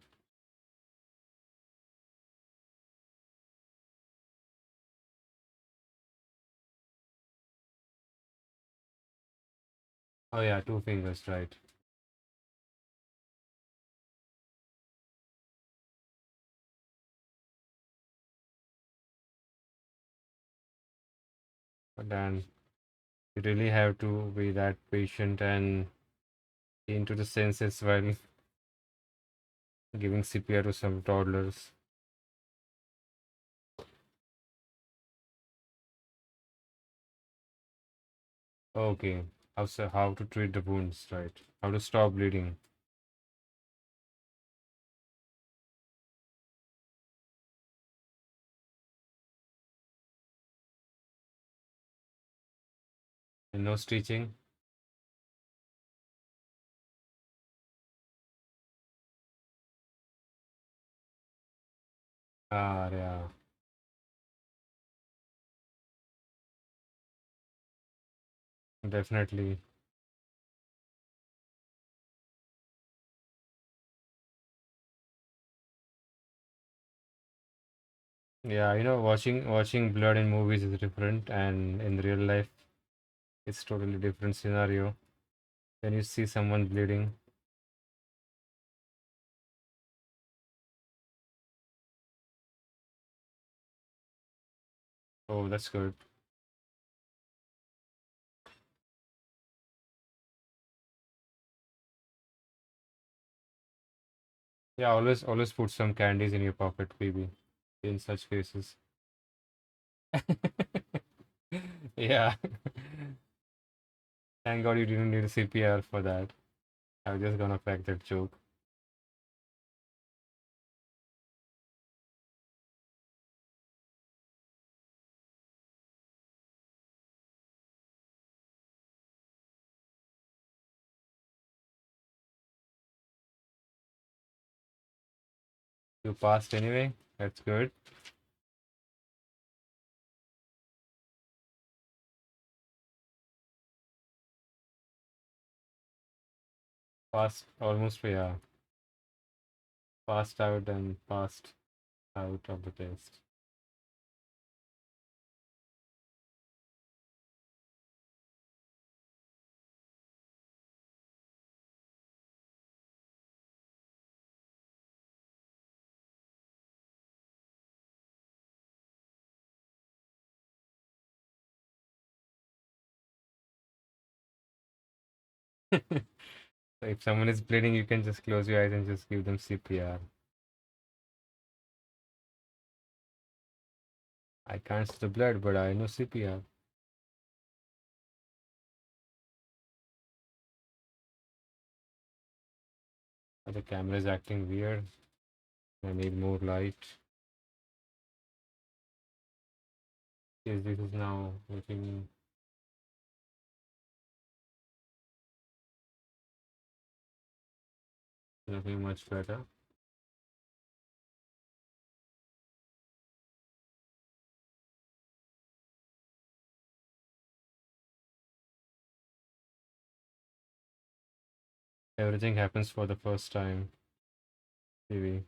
[SPEAKER 1] Oh yeah, two fingers, right? But then you really have to be that patient and into the senses while giving CPR to some toddlers. Okay, how to treat the wounds, right? How to stop bleeding. And no stitching. Ah, yeah, definitely. Yeah, watching blood in movies is different, and in real life, it's totally different scenario. When you see someone bleeding, oh, that's good. Yeah, always put some candies in your pocket, baby, in such cases. Yeah. Thank God you didn't need a CPR for that. I was just gonna crack that joke. You passed anyway. That's good. Passed almost, yeah. Passed out and passed out of the test. So if someone is bleeding, you can just close your eyes and just give them CPR. I can't see the blood, but I know CPR. The camera is acting weird. I need more light. Yes, this is now looking much better. Everything happens for the first time, maybe.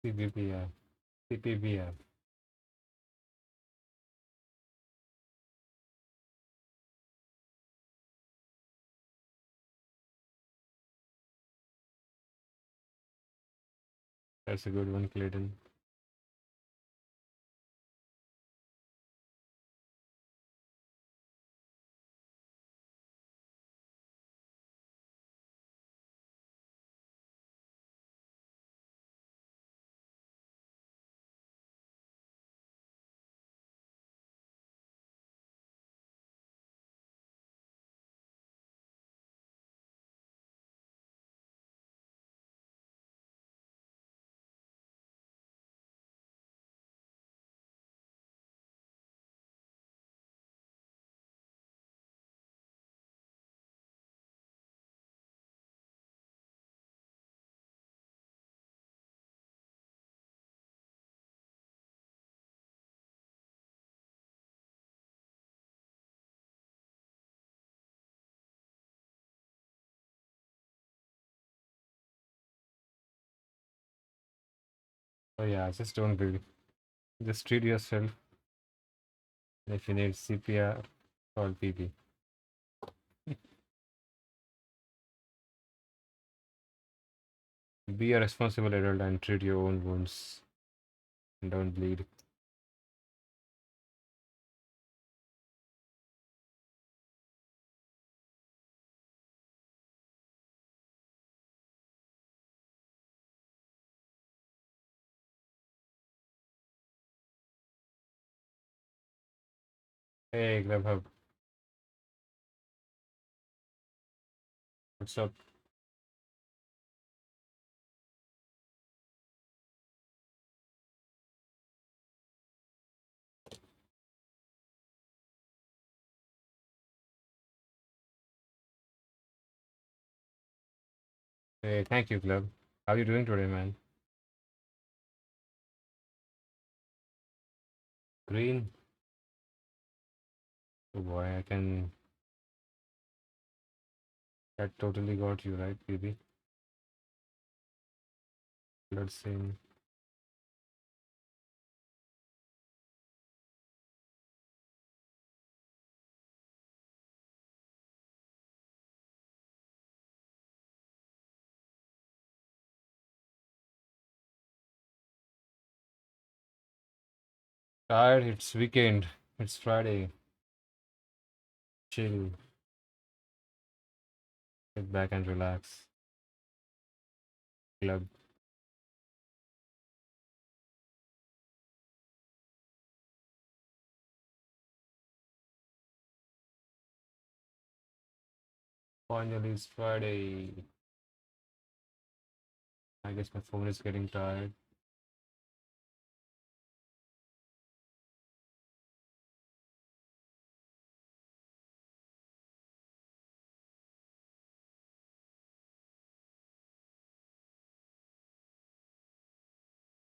[SPEAKER 1] CBP app. CPB app. That's a good one, Clayton. Oh yeah, just don't be. Just treat yourself. If you need CPR, call PP. Be a responsible adult and treat your own wounds. And don't bleed. Hey, Grubhub, what's up? Hey, thank you, Club. How you doing today, man? Green? Oh boy, I can. That totally got you, right, BB? Let's see. Tired, it's weekend. It's Friday. Chill. Sit back and relax. Club. Finally, it's Friday. I guess my phone is getting tired.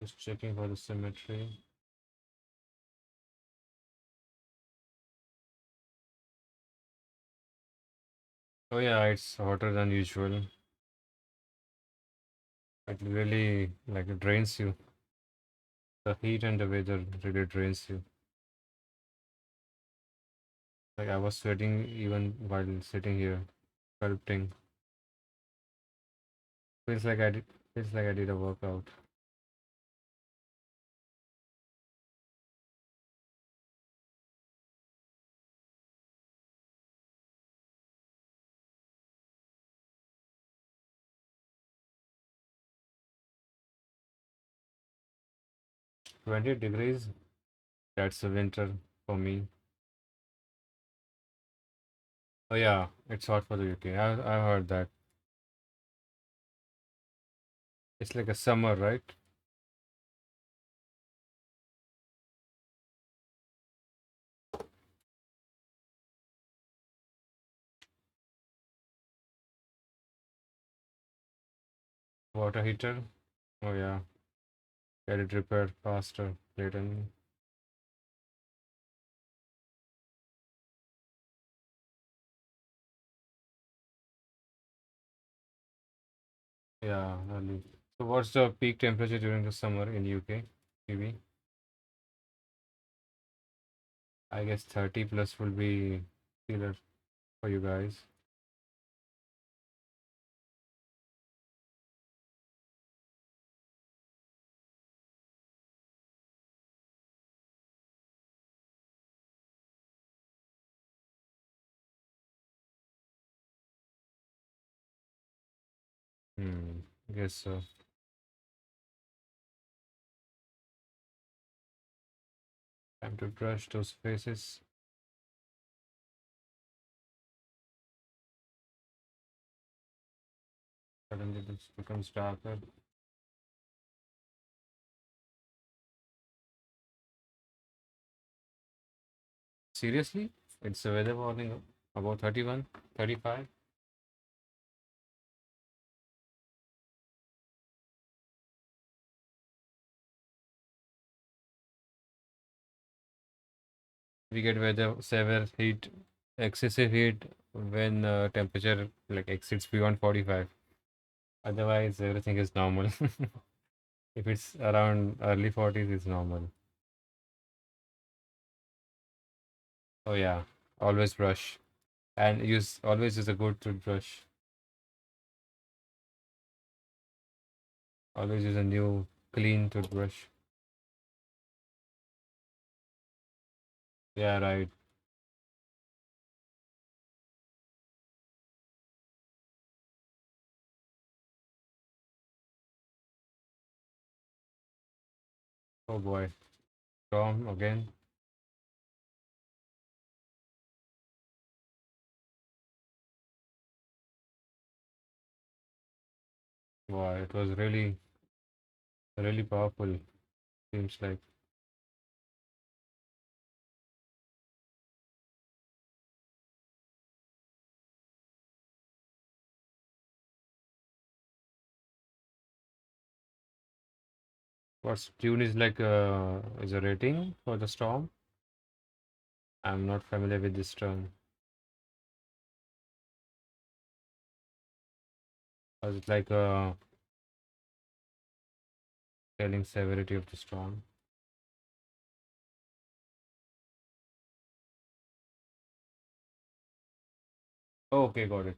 [SPEAKER 1] Just checking for the symmetry. Oh yeah, it's hotter than usual. It really like it drains you. The heat and the weather really drains you. Like I was sweating even while sitting here, sculpting. Feels like I did a workout. 20 degrees. That's a winter for me. Oh yeah, it's hot for the UK. I heard that. It's like a summer, right? Water heater. Oh yeah, get it repaired faster later. Yeah, early. So what's the peak temperature during the summer in UK, TV? I guess 30 plus will be killer for you guys. Hmm. Guess so. Time to brush those faces. Suddenly this becomes darker. Seriously? It's a weather warning about 31, 35. We get weather severe heat, excessive heat when temperature like exceeds beyond 45. Otherwise, everything is normal. If it's around early 40s, it's normal. Oh yeah, always brush and use always use a good toothbrush. Always use a new clean toothbrush. Yeah, right. Oh boy, Tom again. Wow, it was really powerful. Seems like. What's June is like is a rating for the storm? I'm not familiar with this term. Was it like telling severity of the storm? Oh, okay, got it.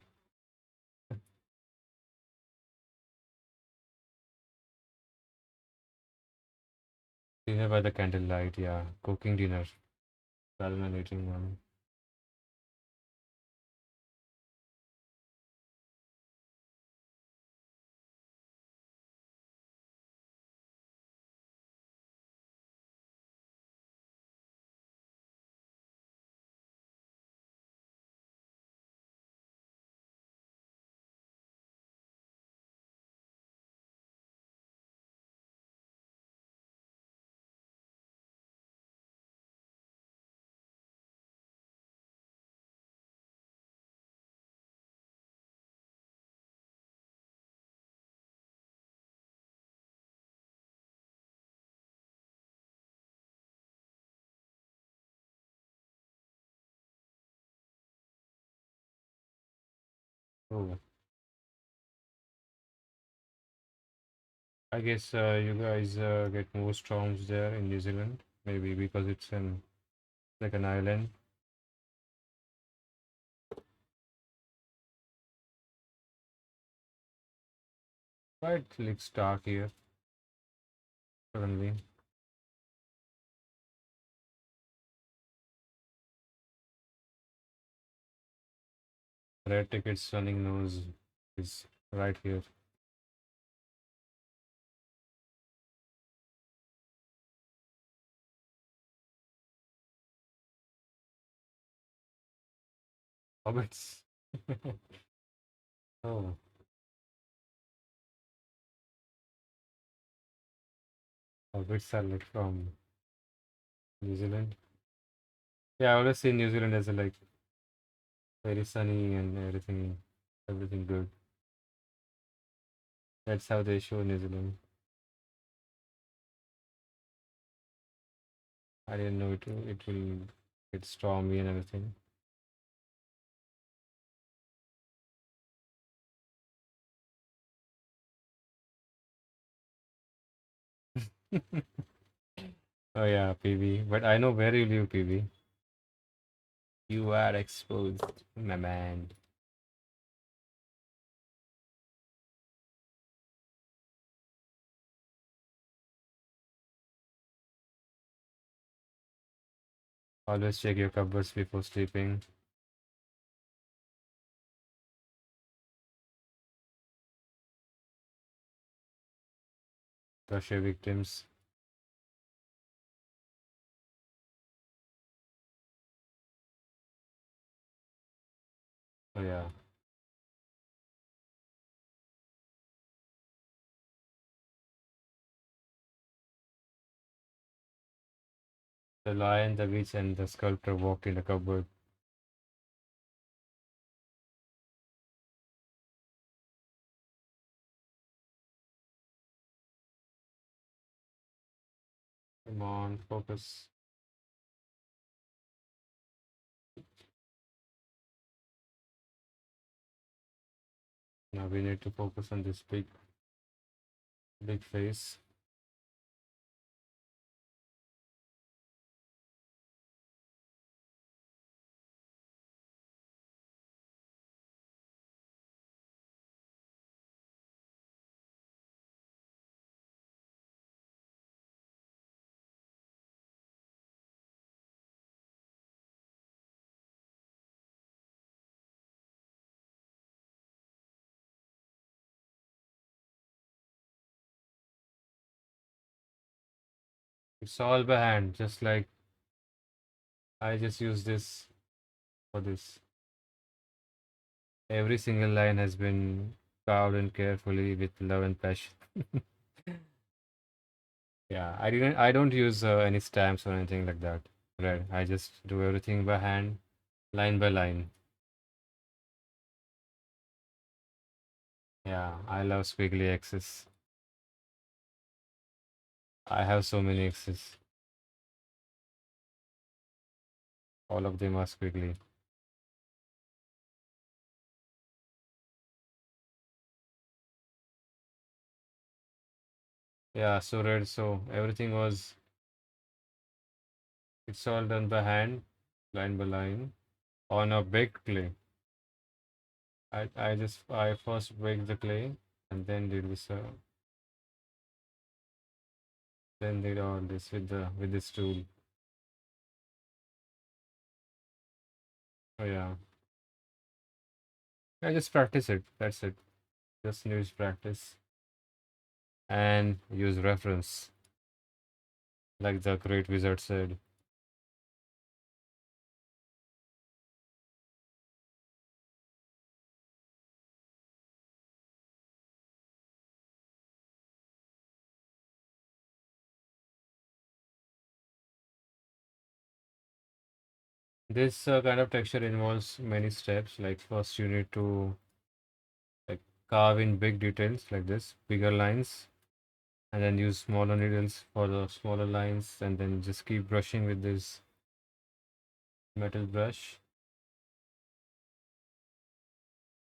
[SPEAKER 1] Dinner by the candlelight, yeah. Cooking dinner rather than eating one. Oh, I guess you guys get more storms there in New Zealand, maybe because it's like an island. Right, it's dark here suddenly. Red tickets running nose is right here. Hobbits. Oh, hobbits are like from New Zealand. Yeah, I always see New Zealand as a, like very sunny and everything good. That's how they show New Zealand. I didn't know it will get stormy and everything. Oh yeah, PV. But I know where you live, PV. You are exposed, my man. Always check your cupboards before sleeping. Crush your victims. Oh yeah. The lion, the witch, and the sculptor walk in the cupboard. Come on, focus. Now we need to focus on this big face. It's all by hand, just like I just use this for this. Every single line has been carved and carefully with love and passion. Yeah, I don't use any stamps or anything like that. Right. I just do everything by hand, line by line. Yeah, I love squiggly X's. I have so many X's. All of them are squiggly. Yeah, so red. So everything was, it's all done by hand, line by line, on a baked clay. I first baked the clay and then did this, then did all this with this tool. Oh yeah, I just practice it. That's it. Just use practice and use reference, like the great wizard said. This kind of texture involves many steps. Like first, you need to like carve in big details like this, bigger lines, and then use smaller needles for the smaller lines, and then just keep brushing with this metal brush,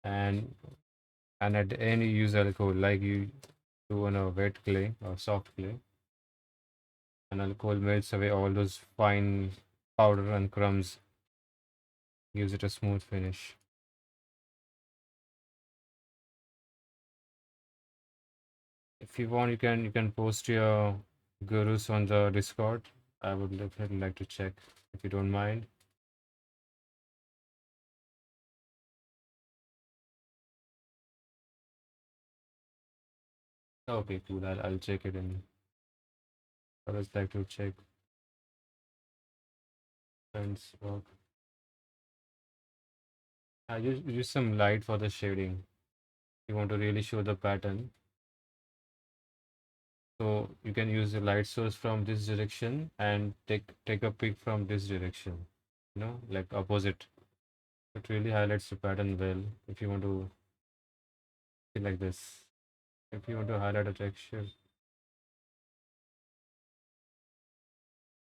[SPEAKER 1] and at the end you use alcohol like you do on a wet clay or soft clay, and alcohol melts away all those fine powder and crumbs, gives it a smooth finish. If you want, you can post your gurus on the Discord. I would definitely like to check if you don't mind. Okay, cool. I'll check it in. I always like to check friends' work. I use some light for the shading. You want to really show the pattern. So you can use the light source from this direction and take a pic from this direction. Like opposite. It really highlights the pattern well if you want to see like this. If you want to highlight a texture.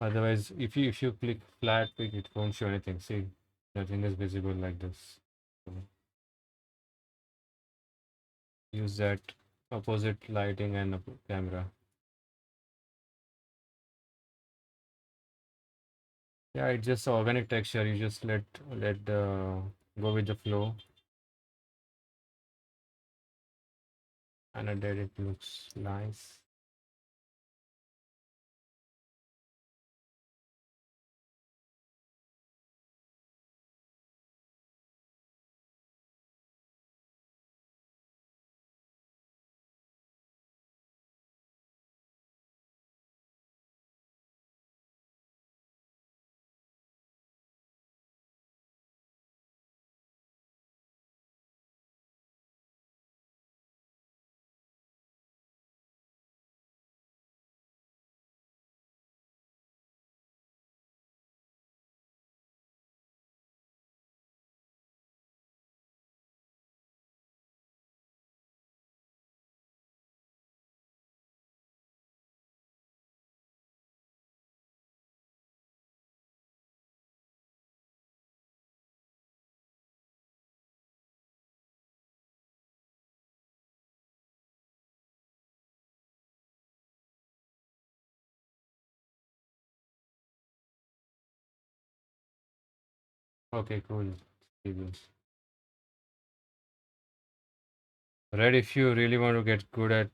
[SPEAKER 1] Otherwise, if you click flat pick, it won't show anything. See, nothing is visible like this. So use that opposite lighting and camera. Yeah, it's just organic texture. You just let go with the flow, and then it looks nice. Okay, cool. Stevens. Red, if you really want to get good at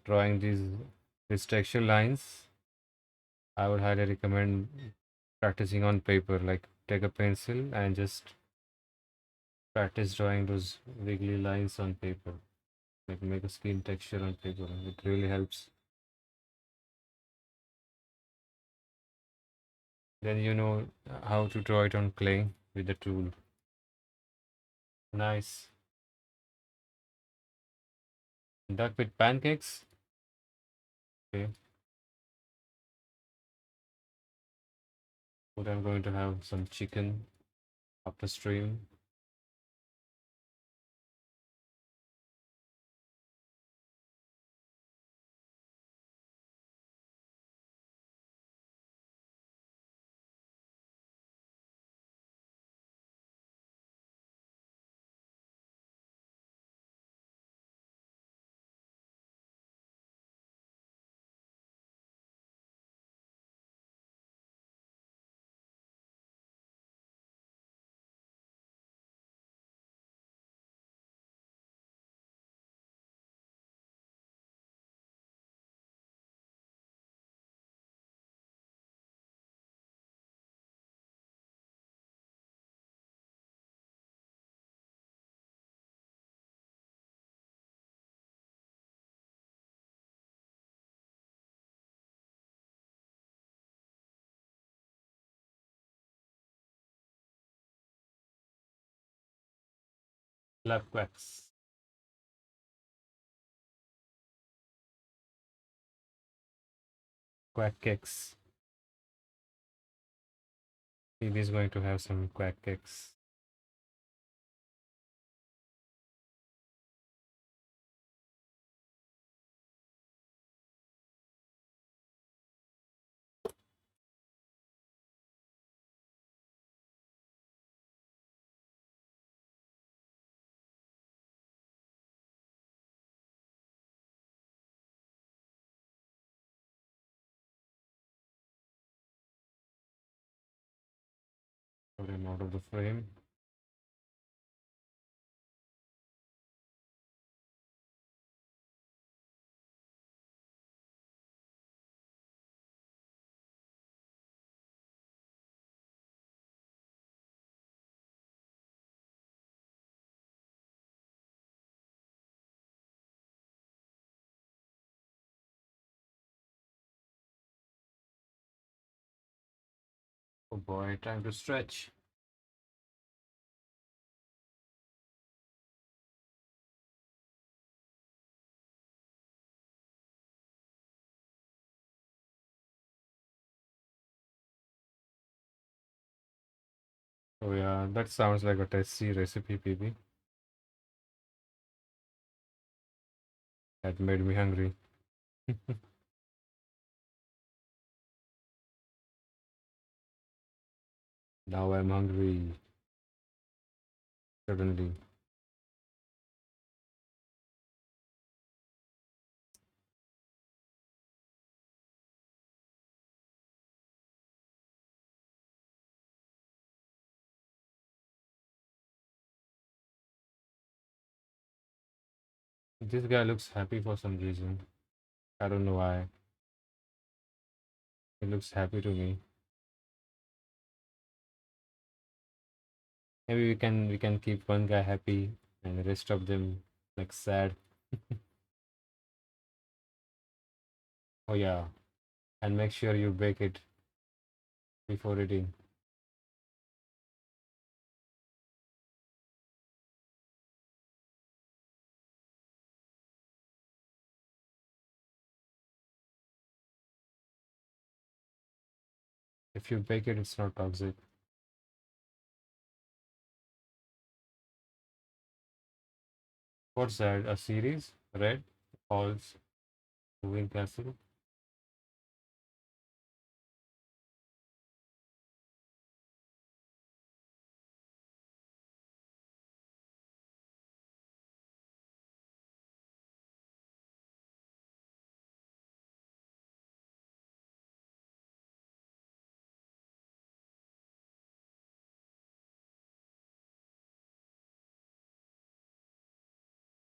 [SPEAKER 1] drawing these texture lines, I would highly recommend practicing on paper. Like take a pencil and just practice drawing those wiggly lines on paper. Like make a skin texture on paper. It really helps. Then you know how to draw it on clay with the tool. Nice. Duck with pancakes. Okay. But I'm going to have some chicken after stream. Love quacks. Quack cakes. Phoebe is going to have some quack cakes. Put him out of the frame. Oh boy, time to stretch. Oh yeah, that sounds like a tasty recipe, PB. That made me hungry. Now I'm hungry. Suddenly. This guy looks happy for some reason. I don't know why. He looks happy to me. Maybe we can keep one guy happy and the rest of them like sad. Oh yeah, and make sure you break it before eating. If you bake it, it's not toxic. What's that? A series? Red? Falls Moving Castle?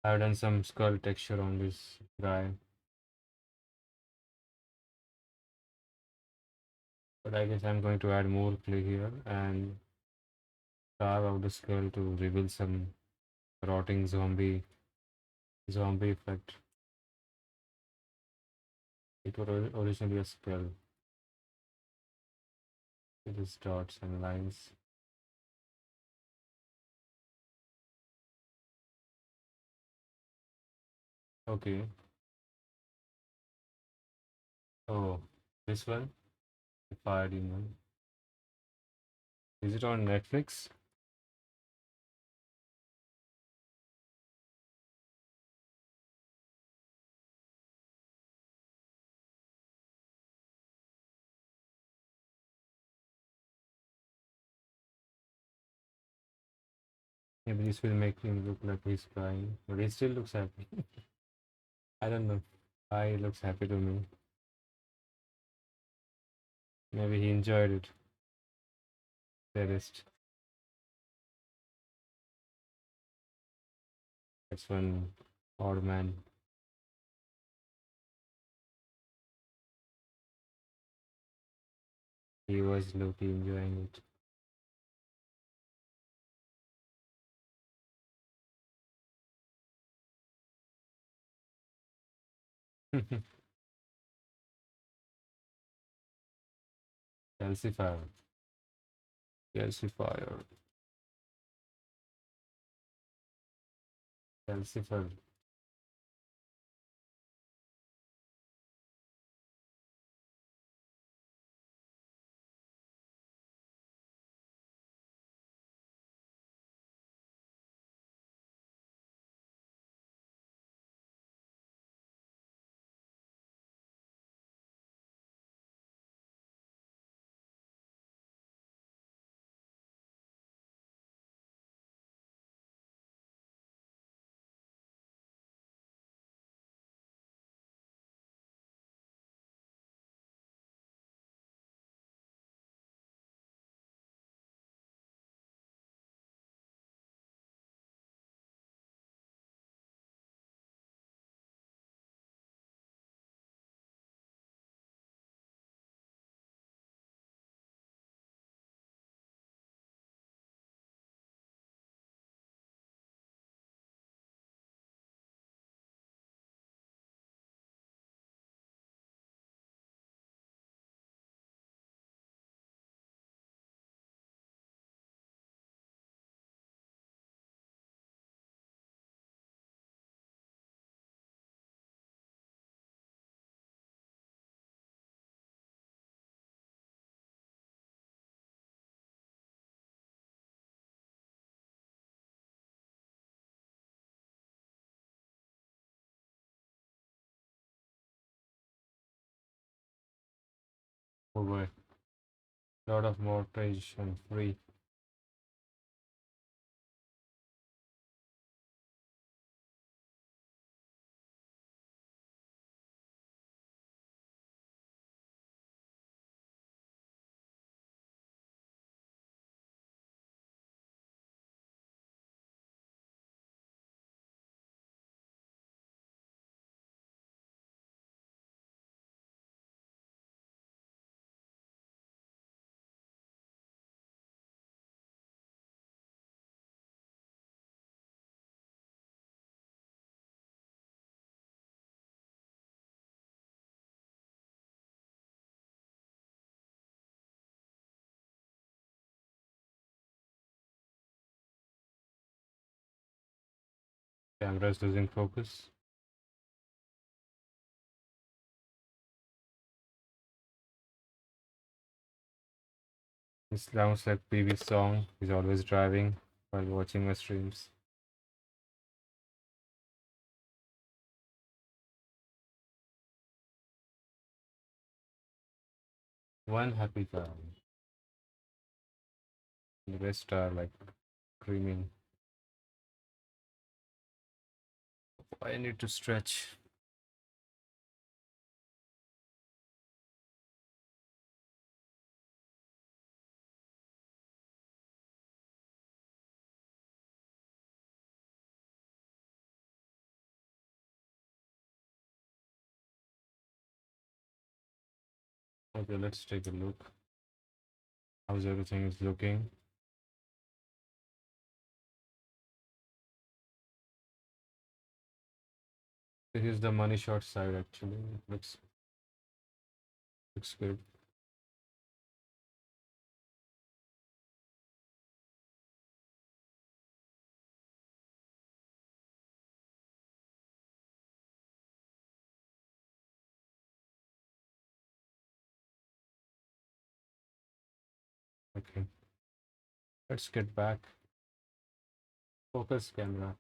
[SPEAKER 1] I've done some skull texture on this guy, but I guess I'm going to add more clay here and carve out the skull to reveal some rotting zombie effect. It was originally a skull with its dots and lines. Okay. Oh, this one, the Fire Demon. Is it on Netflix? Maybe this will make him look like he's crying, but he still looks happy. I don't know. Why he looks happy to me. Maybe he enjoyed it. The rest. That's one odd man. He was low-key enjoying it. Calcifier. Calcifier. Calcifer. Oh boy. Lot of mortgage and free. Camera is losing focus. It sounds like PV's song. He's always driving while watching my streams. One happy guy. The rest are like screaming. I need to stretch. Okay, let's take a look. How's everything is looking? This is the money shot side actually. It looks good. Okay. Let's get back. Focus camera.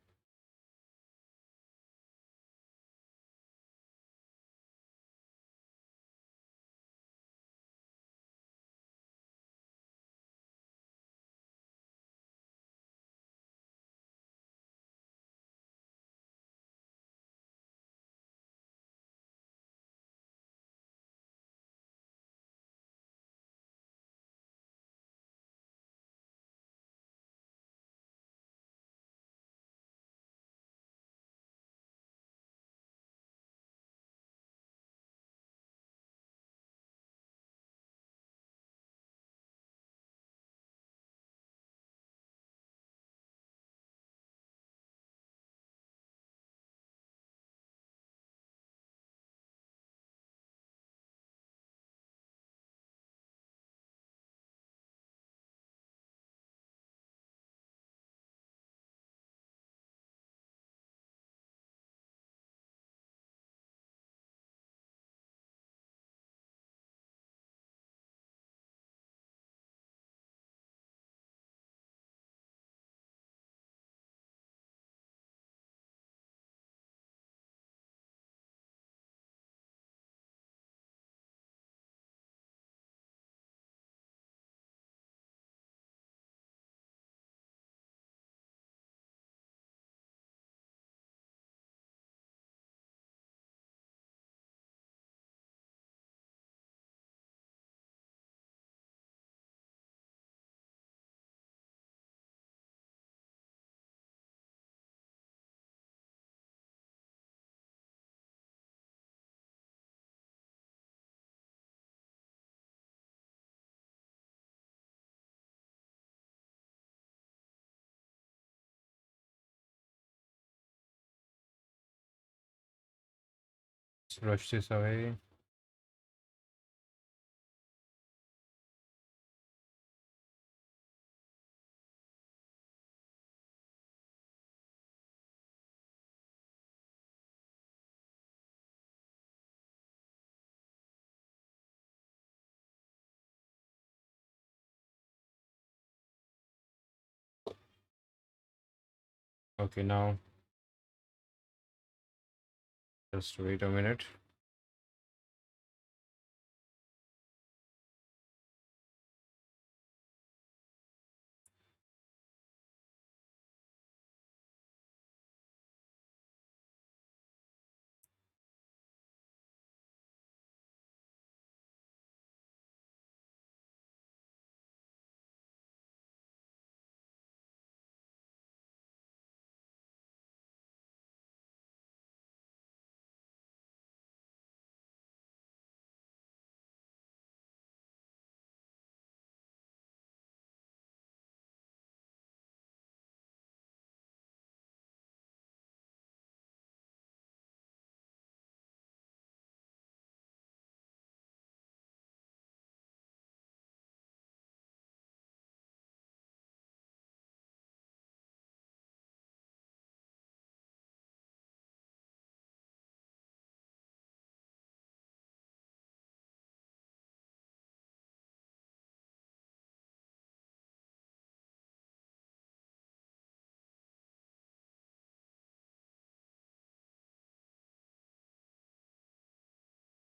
[SPEAKER 1] Let's brush this away. Okay, now just wait a minute.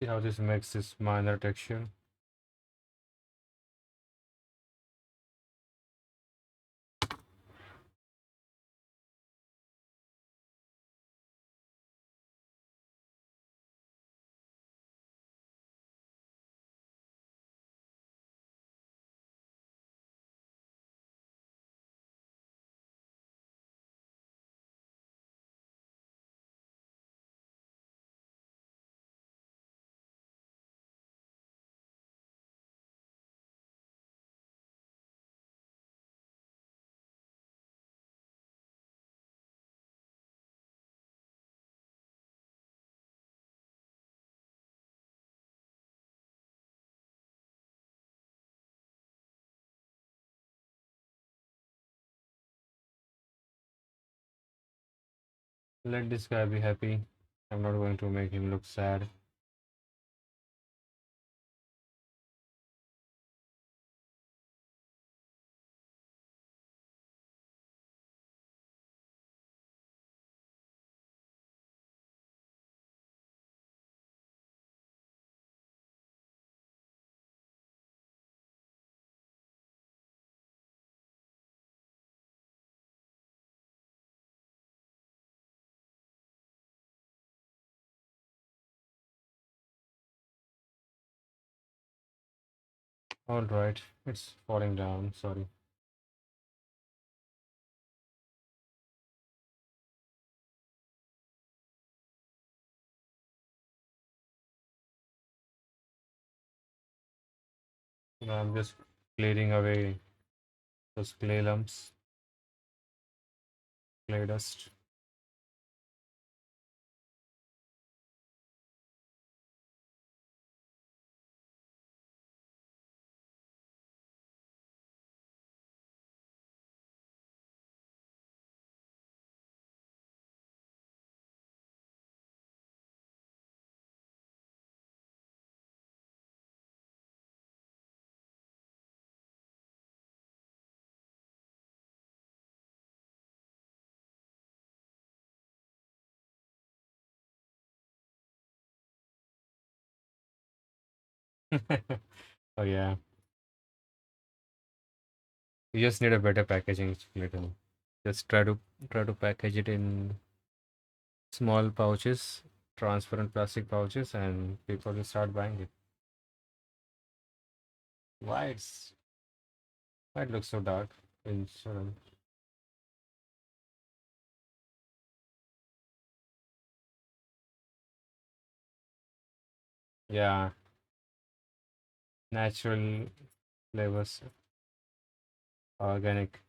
[SPEAKER 1] See how this makes this minor texture. Let this guy be happy. I'm not going to make him look sad. All right, it's falling down. Sorry. I'm just clearing away those clay lumps, clay dust. Oh yeah, you just need a better packaging, Clayton. Just try to package it in small pouches, transparent plastic pouches, and people will start buying it. Why it looks so dark in sudden? Yeah, natural flavors, organic.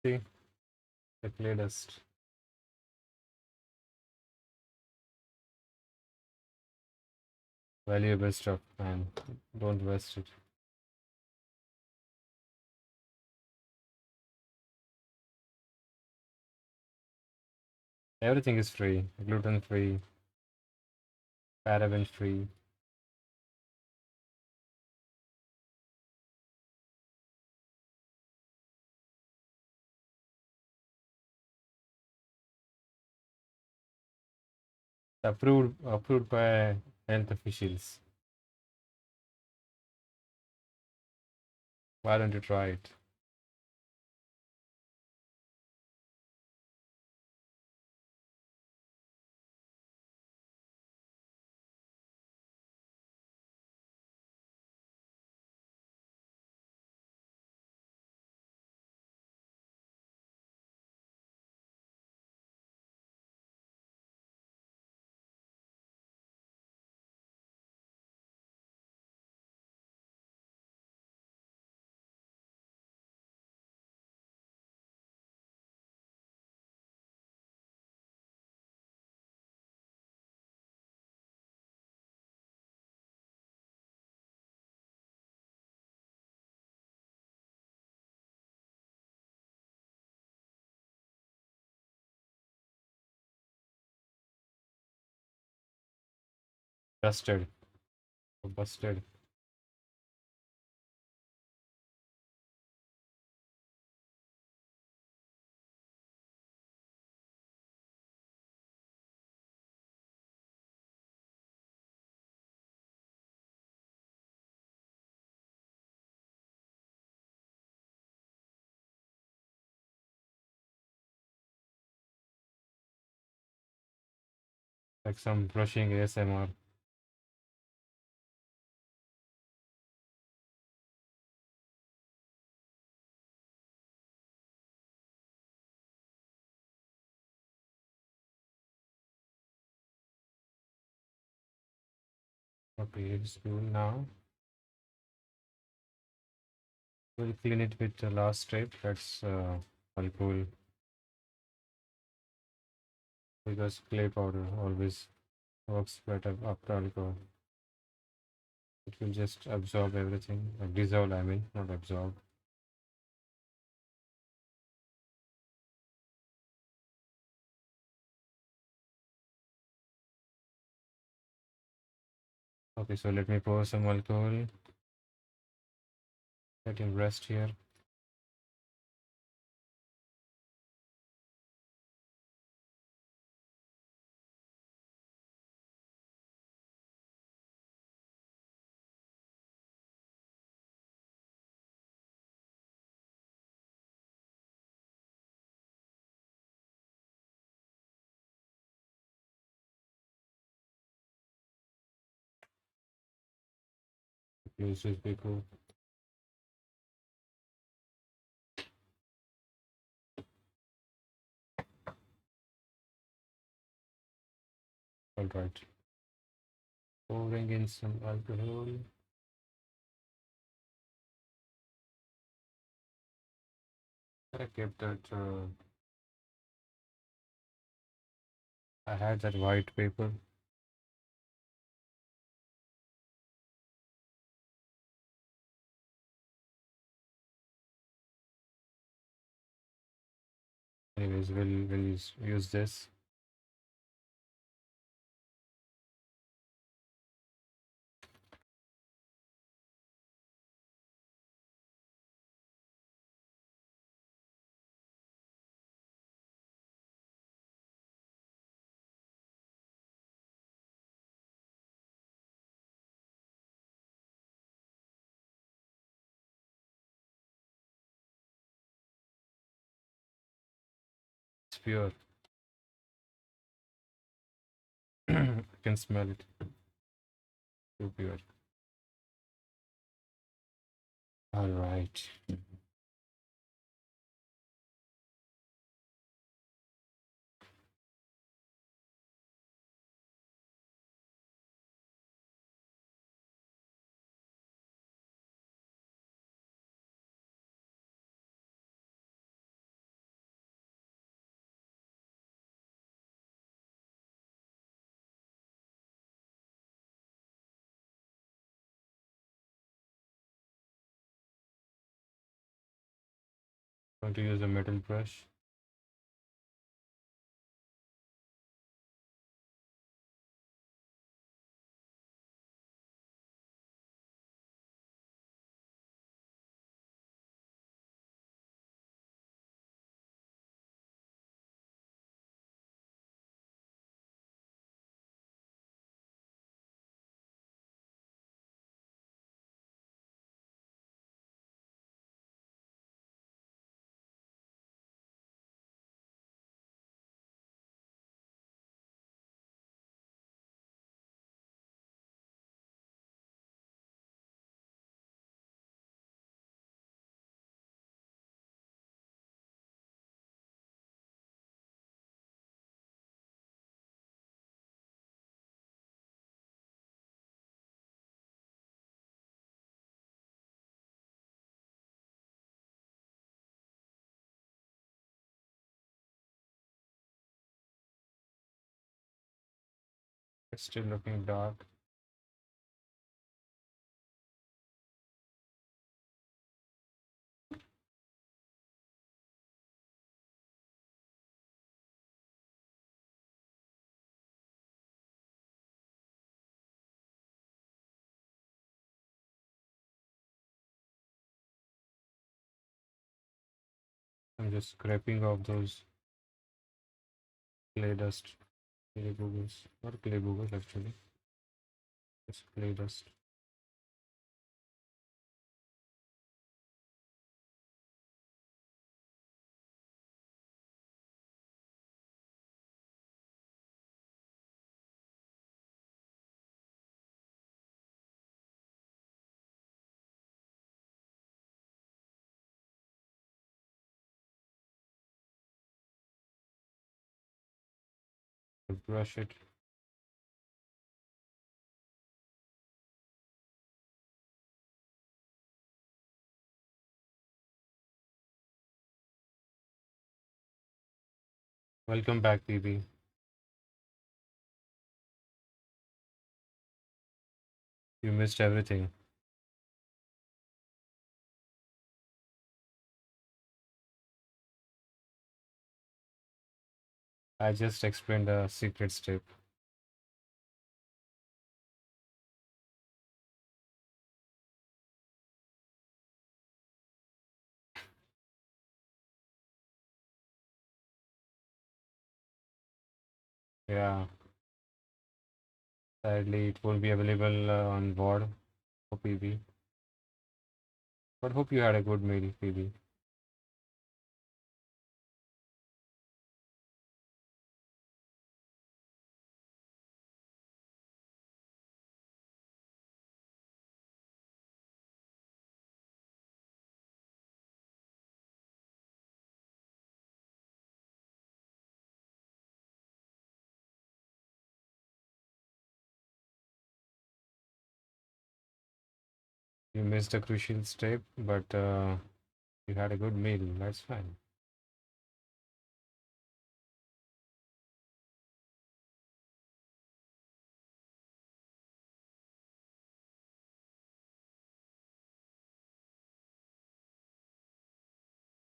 [SPEAKER 1] See the clay dust, valuable stuff, man. Don't waste it. Everything is free, gluten free, paraben free. Approved by health officials. Why don't you try it? Dusted. Busted. Like some brushing ASMR. Okay, it's cool now. We'll clean it with the last stripe. That's alcohol because clay powder always works better after alcohol. It will just absorb everything, dissolve, I mean, not absorb. Okay, so let me pour some alcohol. Let him rest here. Please just be cool. All right. Pouring in some alcohol. I kept that. I had that white paper. Anyways, we'll use this. It's pure. I can smell it. Too pure. All right. Going to use a metal brush. It's still looking dark. I'm just scraping off those clay dust, clay boogers, not clay boogers actually, just clay dust. Brush it. Welcome back, PB. You missed everything. I just explained a secret step. Yeah, sadly, it won't be available on board for PB. But hope you had a good meal, PB. You missed a crucial step, but you had a good meal. That's fine.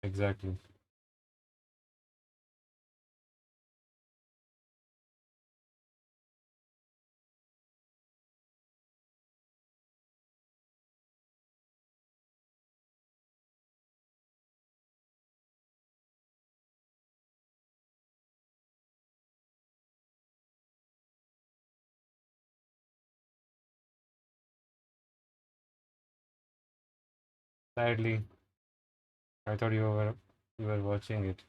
[SPEAKER 1] Exactly. Sadly, I thought you were watching it.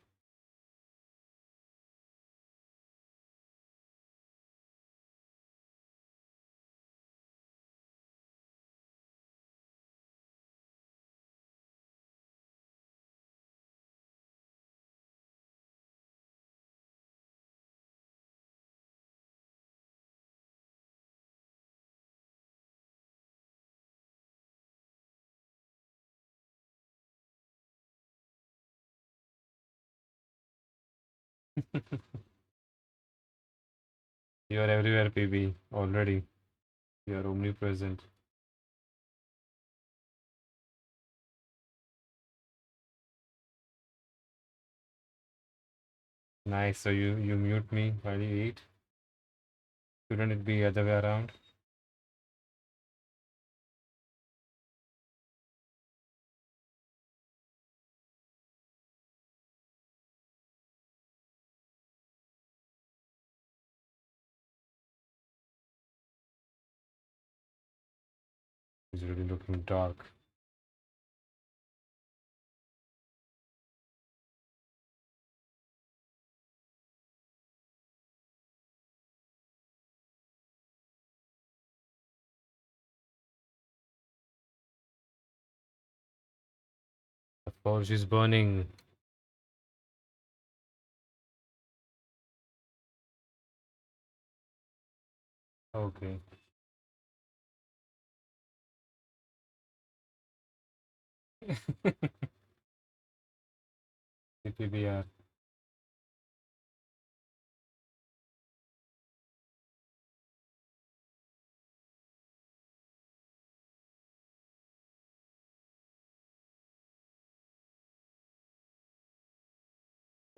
[SPEAKER 1] You are everywhere, PB. Already. You are omnipresent. Nice. So you mute me while you eat. Shouldn't it be other way around? It's really looking dark. Of course, it's burning. Okay. PBR.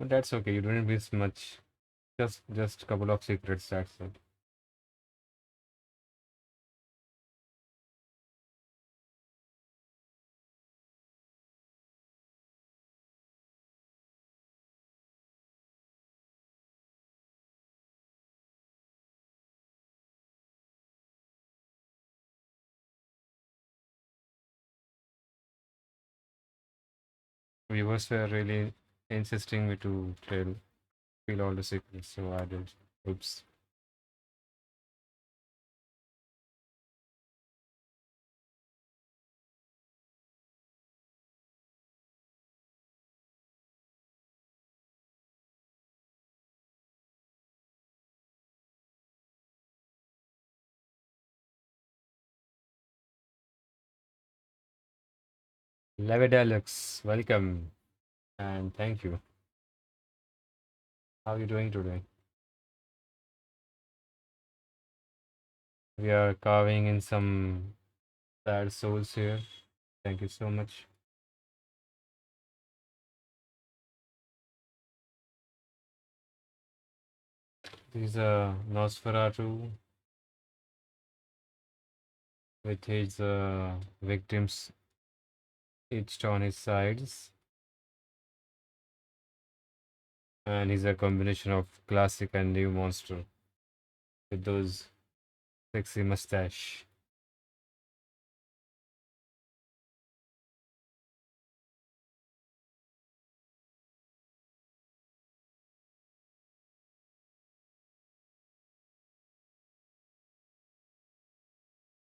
[SPEAKER 1] But that's okay. You didn't miss much. Just a couple of secrets. That's it. Viewers were really insisting me to tell, feel all the secrets, so I did. Oops. Levedalux, welcome and thank you. How are you doing today? We are carving in some sad souls here. Thank you so much. This is a Nosferatu with his victims etched on his sides, and he's a combination of classic and new monster with those sexy mustache.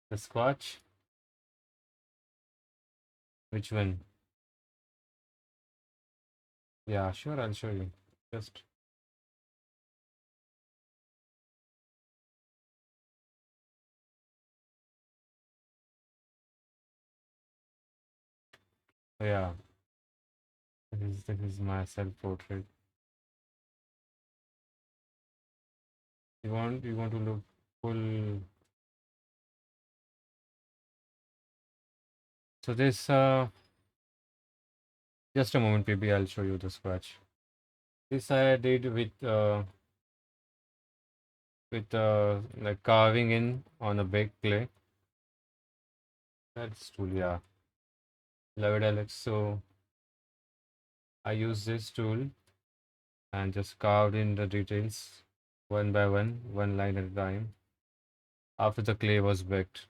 [SPEAKER 1] The Squatch? Which one? Yeah, sure, I'll show you. Just, yeah, this is my self-portrait. You want to look full. So this just a moment, maybe I'll show you the scratch. This I did with like carving in on a baked clay. That's tool, yeah. Love it, Alex. So I used this tool and just carved in the details one by one line at a time. After the clay was baked,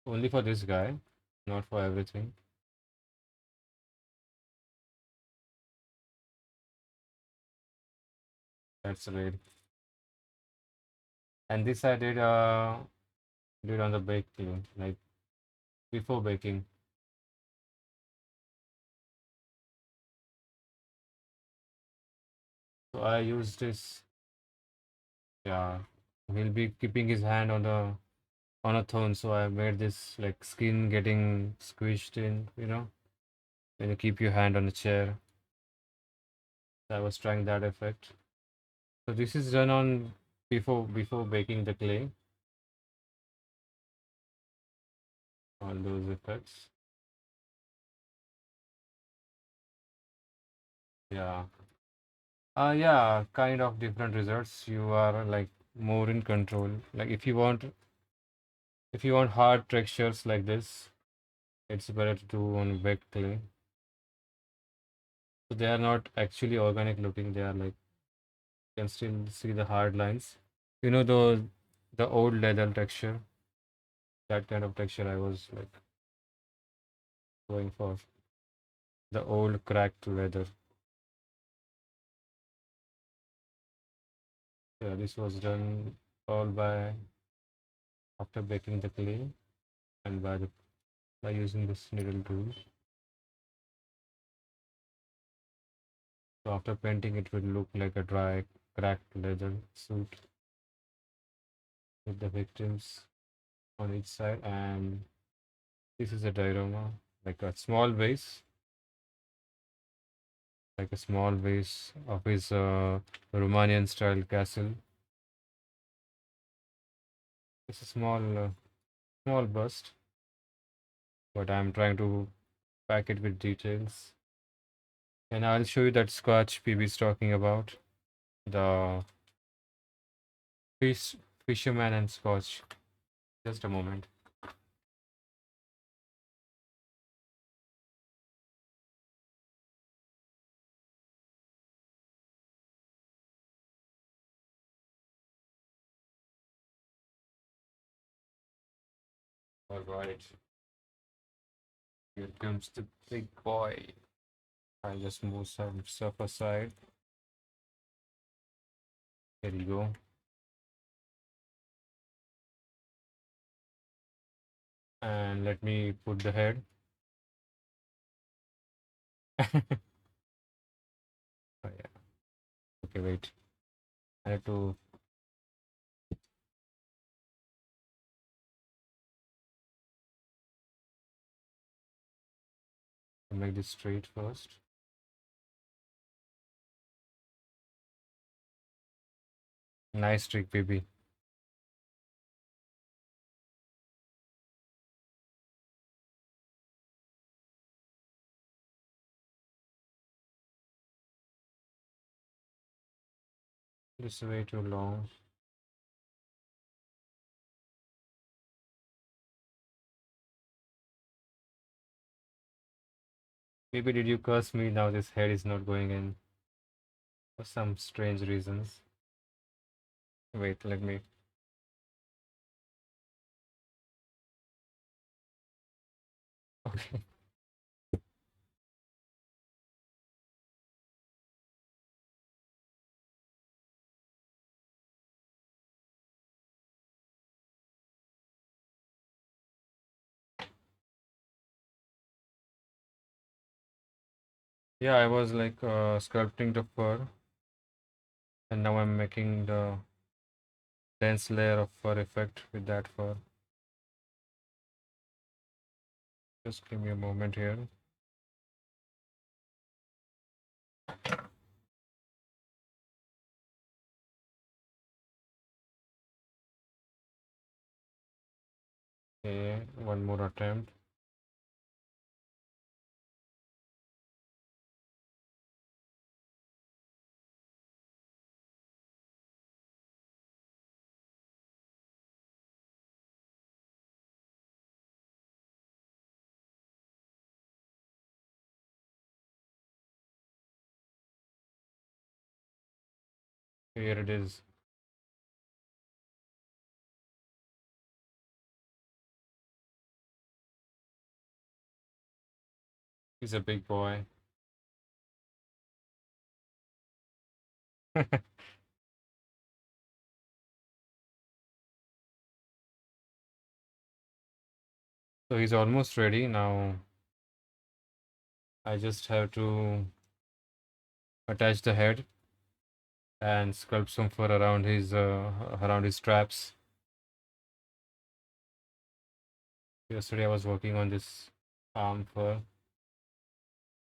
[SPEAKER 1] only for this guy, not for everything. That's right. And this I did on the baked clay, like before baking. So I used this. Yeah, he'll be keeping his hand on a thorn. So I made this like skin getting squished in. When you keep your hand on a chair. I was trying that effect. So this is done on before baking the clay. All those effects. Yeah. Yeah, kind of different results. You are like more in control. Like if you want hard textures like this, it's better to do on baked clay. So they are not actually organic looking. They are like you can still see the hard lines. The old leather texture, that kind of texture I was like going for. The old cracked leather. Yeah, this was done all by after baking the clay and by using this needle tool. So after painting, it will look like a dry, cracked leather suit with the victims on each side. And this is a diorama, like a small vase, like a small vase of his Romanian style castle. It's a small bust, but I'm trying to pack it with details. And I'll show you that scotch PB is talking about. The fish, fisherman and scotch. Just a moment. All right. Here comes the big boy. I'll just move some stuff aside. Here you go. And let me put the head. Oh, yeah. Okay, wait. I have to make this straight first. Nice trick, baby. This is way too long. Maybe did you curse me? Now this head is not going in for some strange reasons. Wait, let me. Okay. Yeah, I was like sculpting the fur, and now I'm making the dense layer of fur effect with that fur. Just give me a moment here. Okay, one more attempt. Here it is. He's a big boy. So he's almost ready. Now I just have to attach the head and sculpt some fur around his straps. Yesterday I was working on this arm fur,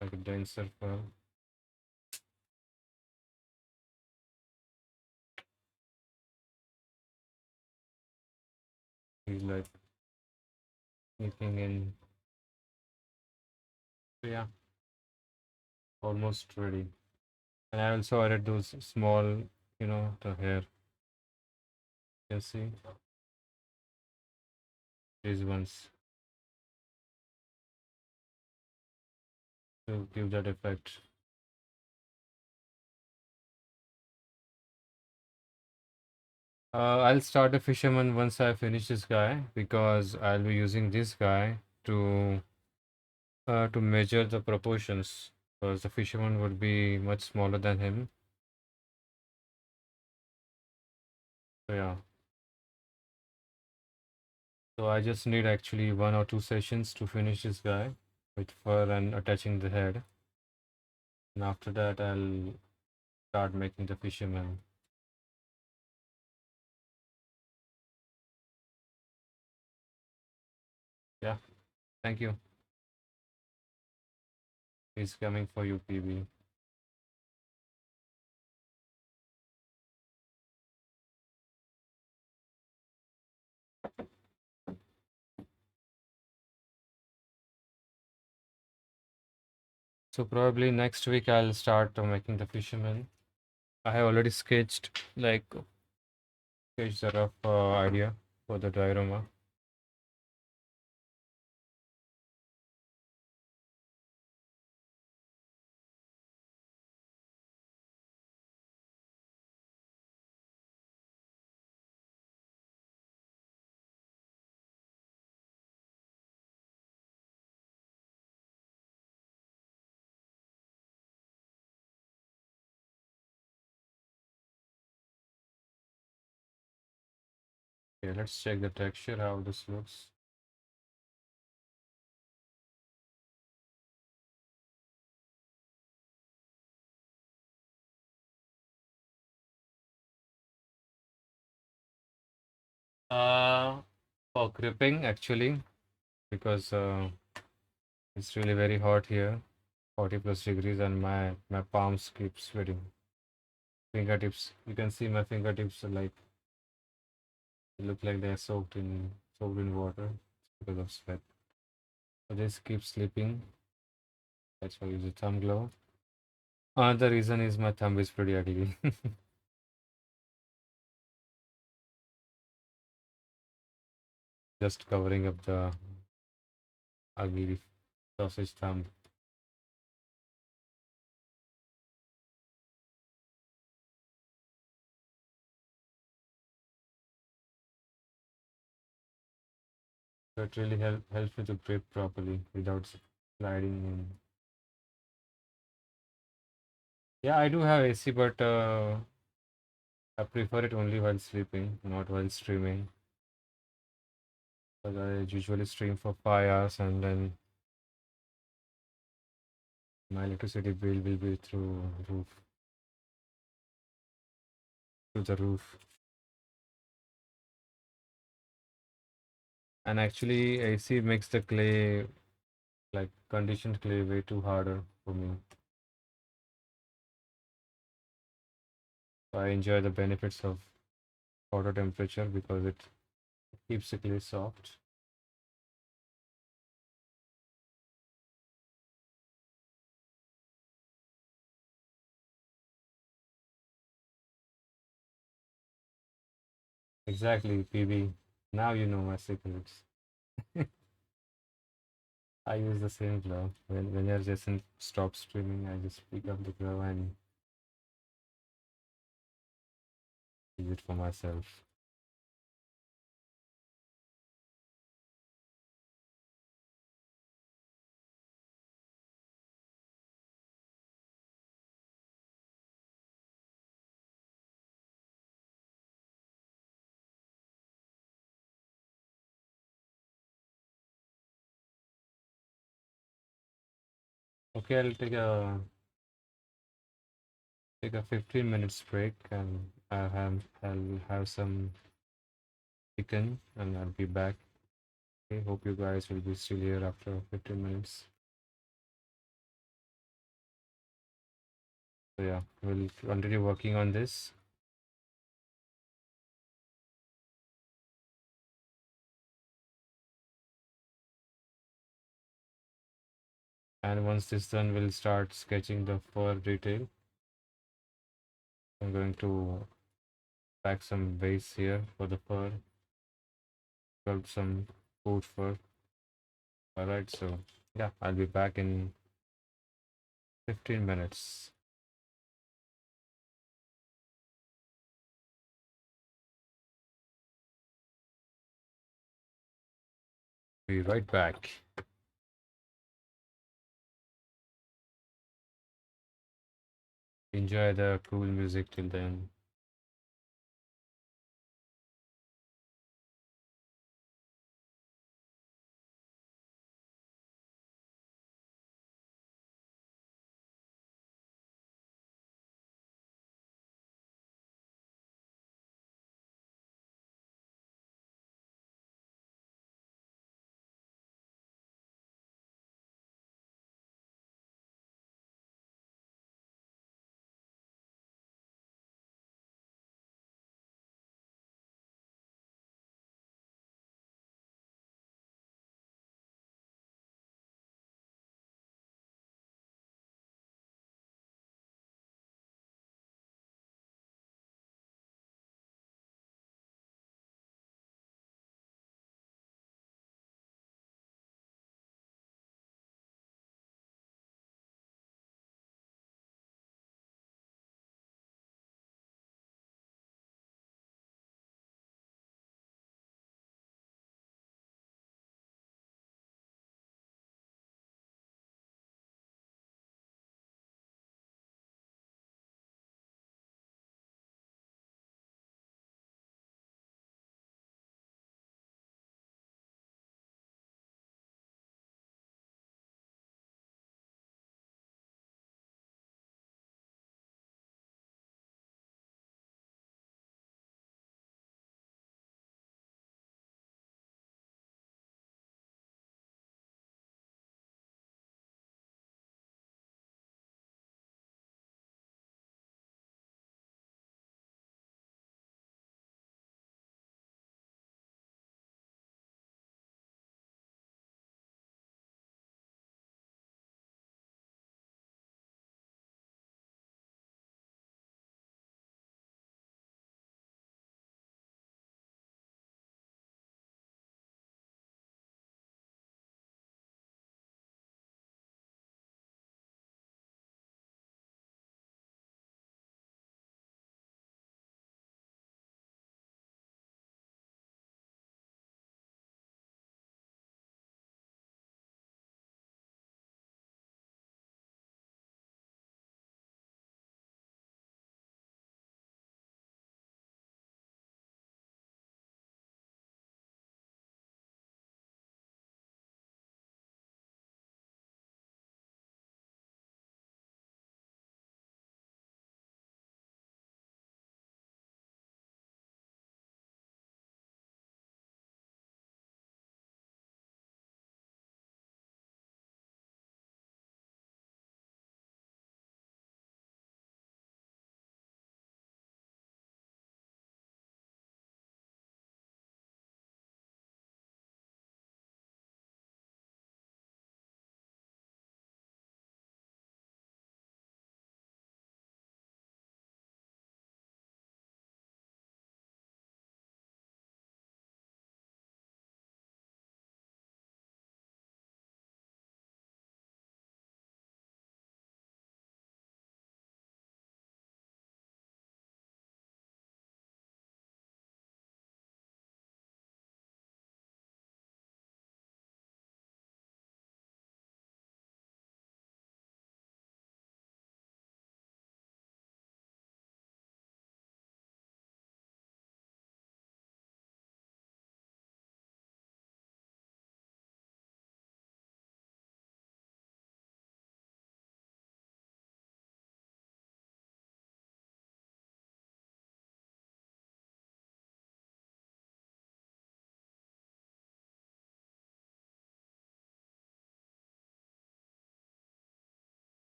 [SPEAKER 1] like a denser fur. He's like sneaking in. So yeah, almost ready. And I also added those small, the hair. You see these ones to give that effect. I'll start a fisherman once I finish this guy because I'll be using this guy to measure the proportions because the fisherman would be much smaller than him. So yeah. So I just need actually 1 or 2 sessions to finish this guy with fur and attaching the head. And after that, I'll start making the fisherman. Yeah, thank you. He's coming for you, PB. So probably next week I'll start making the fisherman. I have already sketched a rough idea for the diorama. Okay, let's check the texture, how this looks. Uh, for gripping actually, because it's really very hot here, 40 plus degrees, and my palms keep sweating. Fingertips, you can see my fingertips are like they look like they're soaked in water because of sweat. So this keeps slipping. That's why I use a thumb glove. Another reason is my thumb is pretty ugly. Just covering up the ugly sausage thumb. So it really helps me to grip properly without sliding in. Yeah, I do have AC, but I prefer it only while sleeping, not while streaming. Because I usually stream for 5 hours and then my electricity bill will be through the roof. And actually, AC makes the clay, like conditioned clay, way too harder for me. So I enjoy the benefits of auto temperature because it keeps the clay soft. Exactly, PB. Now you know my secrets. I use the same glove. When you're just stop streaming, I just pick up the glove and use it for myself. Okay, I'll take a 15 minutes break and I'll have some chicken and I'll be back. Okay, hope you guys will be still here after 15 minutes. So yeah, we'll continue working on this. And once this done, we'll start sketching the fur detail. I'm going to pack some base here for the fur, sculpt some coat fur. Alright, so yeah, I'll be back in 15 minutes. Be right back. Enjoy the cool music till then.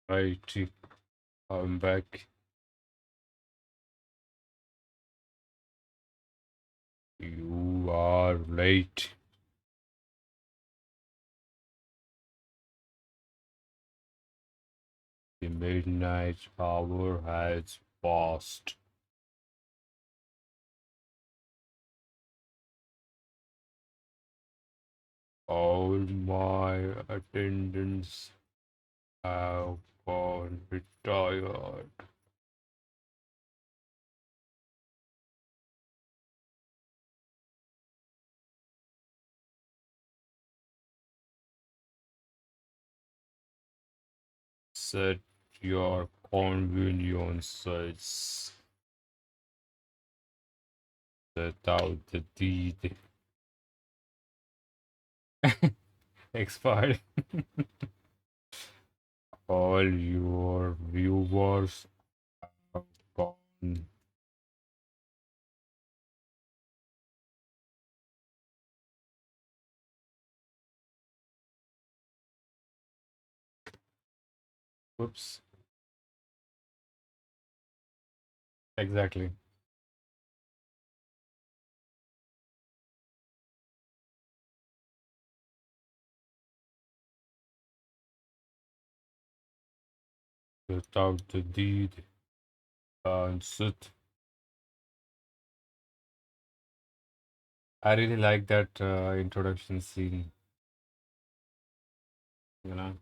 [SPEAKER 1] Right, I'm back. You are late. The midnight hour has passed. All my attendants have gone retired. Set your conveniences. Set out the deed. Expired. All your viewers have gone. Whoops. Exactly. Without the deed, and sit. I really like that introduction scene. You know,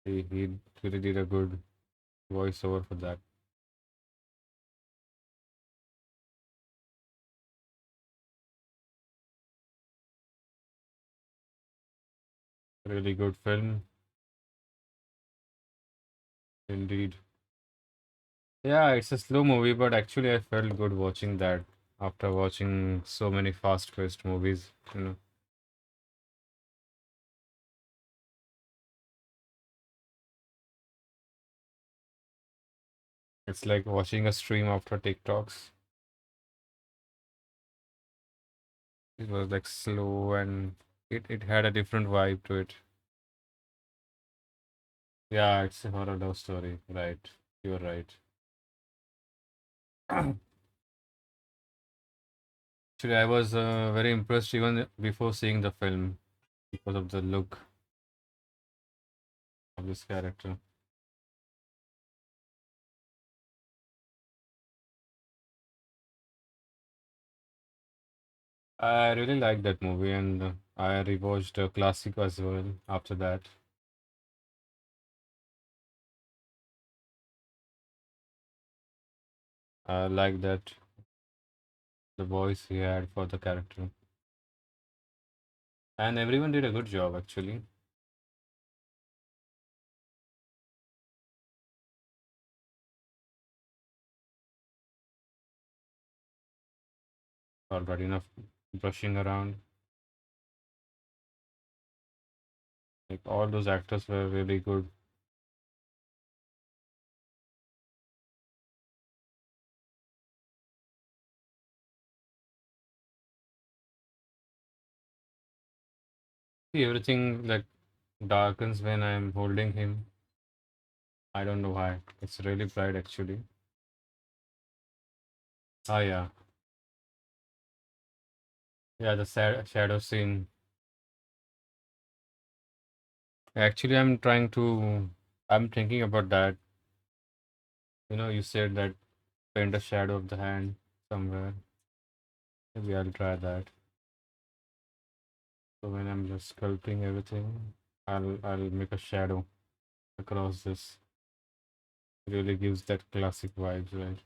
[SPEAKER 1] he really did a good voiceover for that. Really good film, indeed. Yeah, it's a slow movie, but actually I felt good watching that after watching so many fast-paced movies. You know, it's like watching a stream after TikToks. It was like slow and it had a different vibe to it. Yeah, it's a horror love story, right? You're right. Actually, I was very impressed even before seeing the film because of the look of this character. I really liked that movie, and I rewatched a classic as well after that. I like that the voice he had for the character, and everyone did a good job actually. All right, enough brushing around. Like all those actors were really good. See, everything like darkens when I'm holding him. I don't know why. It's really bright actually. Ah, yeah, yeah. The shadow scene. Actually, I'm thinking about that. You know, you said that paint a shadow of the hand somewhere. Maybe I'll try that. So when I'm just sculpting everything, I'll make a shadow across this. Really gives that classic vibes, right?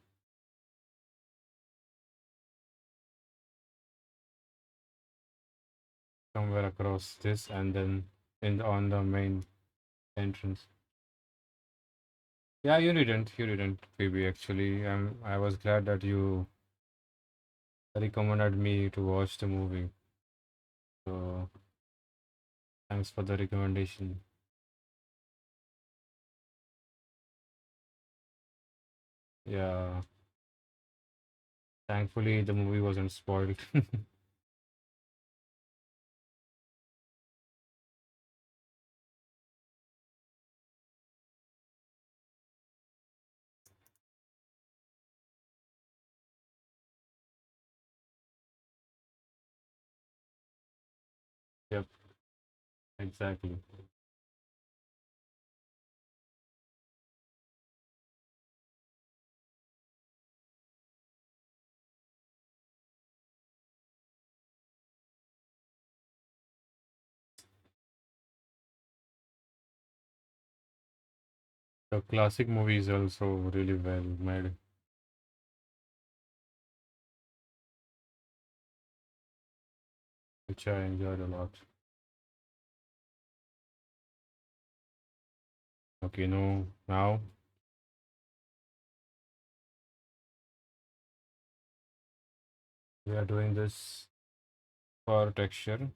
[SPEAKER 1] Somewhere across this and then on the main entrance. Yeah, you didn't, Phoebe. Actually, I was glad that you recommended me to watch the movie. So thanks for the recommendation. Yeah, thankfully the movie wasn't spoiled. Yep, exactly. The classic movie is also really well made, which I enjoyed a lot. Okay, no, now we are doing this for texture,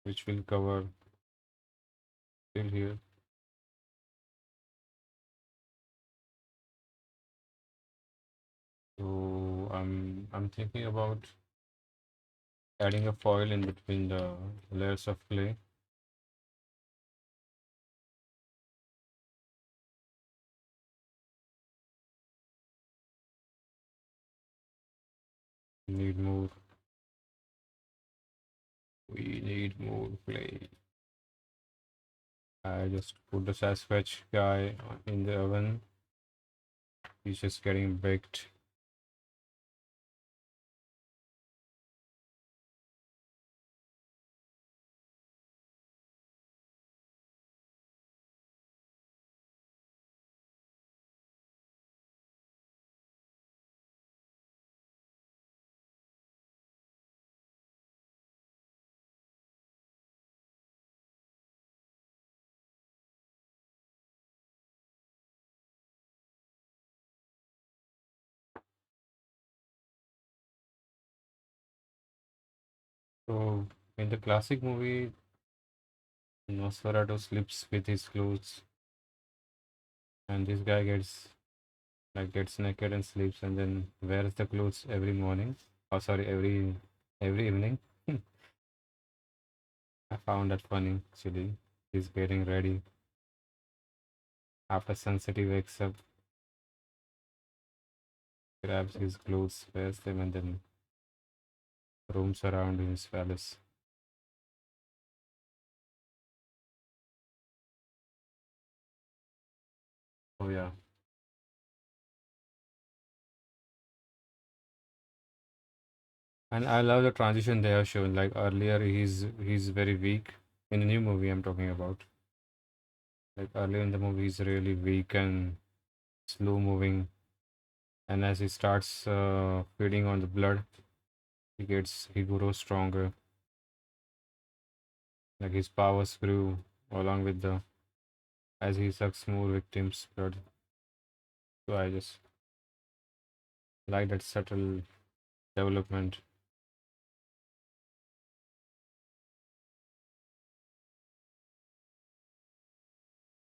[SPEAKER 1] which will cover till here. So I'm thinking about adding a foil in between the layers of clay. Need more. We need more clay. I just put the Sasquatch guy in the oven. He's just getting baked. So in the classic movie, Nosferatu sleeps with his clothes, and this guy gets naked and sleeps, and then wears the clothes every morning. Oh, sorry, every evening. I found that funny. Actually, he's getting ready after sunset. He wakes up, grabs his clothes, wears them, and then roams around in his palace. Oh yeah, and I love the transition they have shown. Like earlier, he's very weak in the new movie I'm talking about. Like earlier in the movie, he's really weak and slow moving, and as he starts feeding on the blood, he grows stronger. Like his powers grew along with the as he sucks more victims' blood. So I just like that subtle development.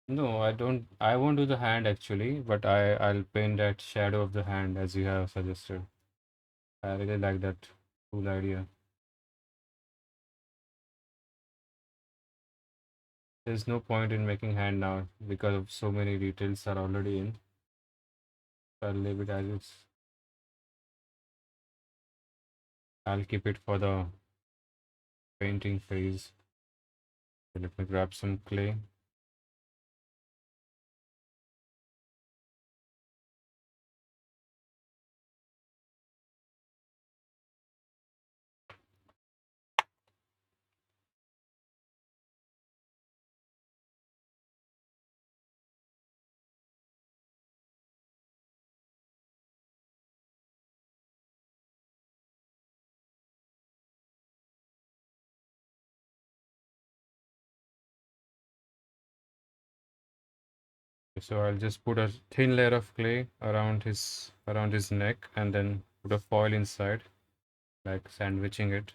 [SPEAKER 1] No, I don't. I won't do the hand actually, but I'll paint that shadow of the hand as you have suggested. I really like that cool idea. There's no point in making hand now because of so many details are already in. So I'll leave it as it's. I'll keep it for the painting phase. So let me grab some clay. So I'll just put a thin layer of clay around his neck and then put a foil inside, like sandwiching it.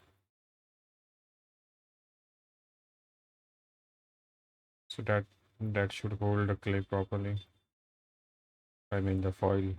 [SPEAKER 1] So that should hold the clay properly. I mean the foil.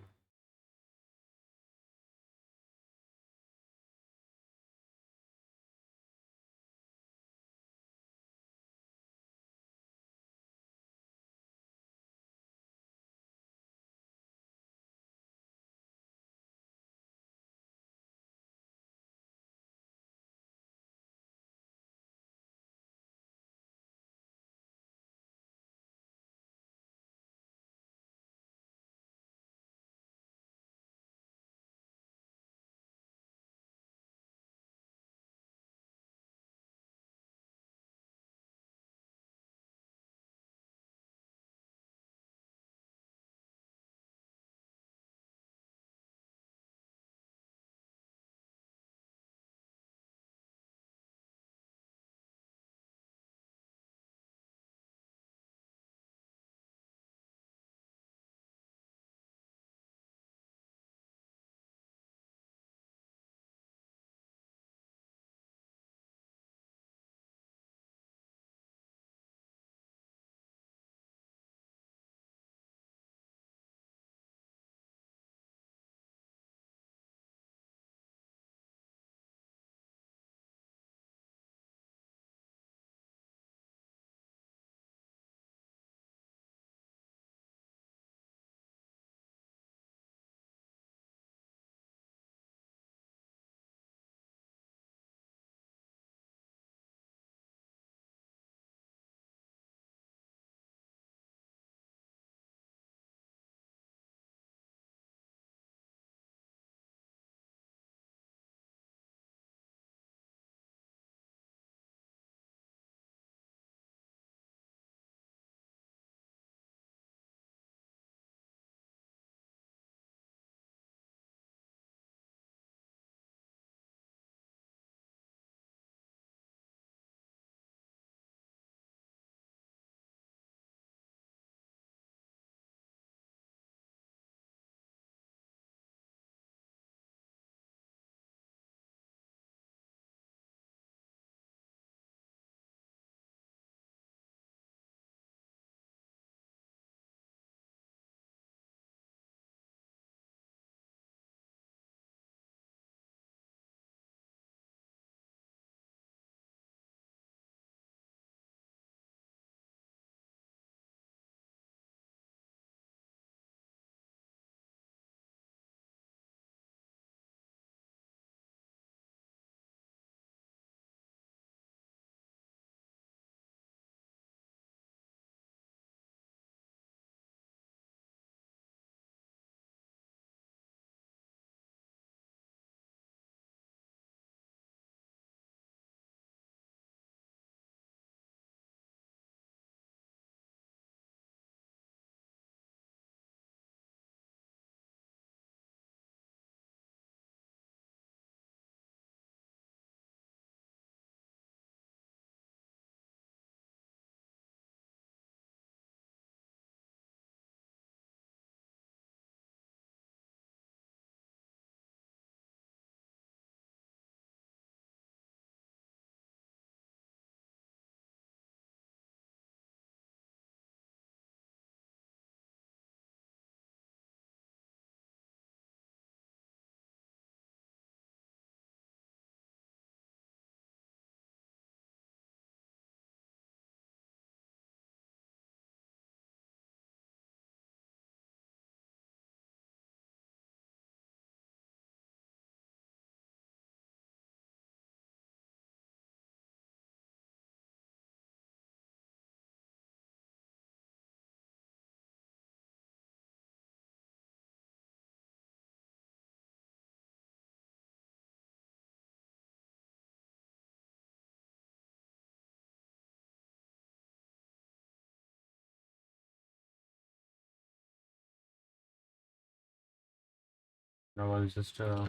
[SPEAKER 1] Now I'll just cut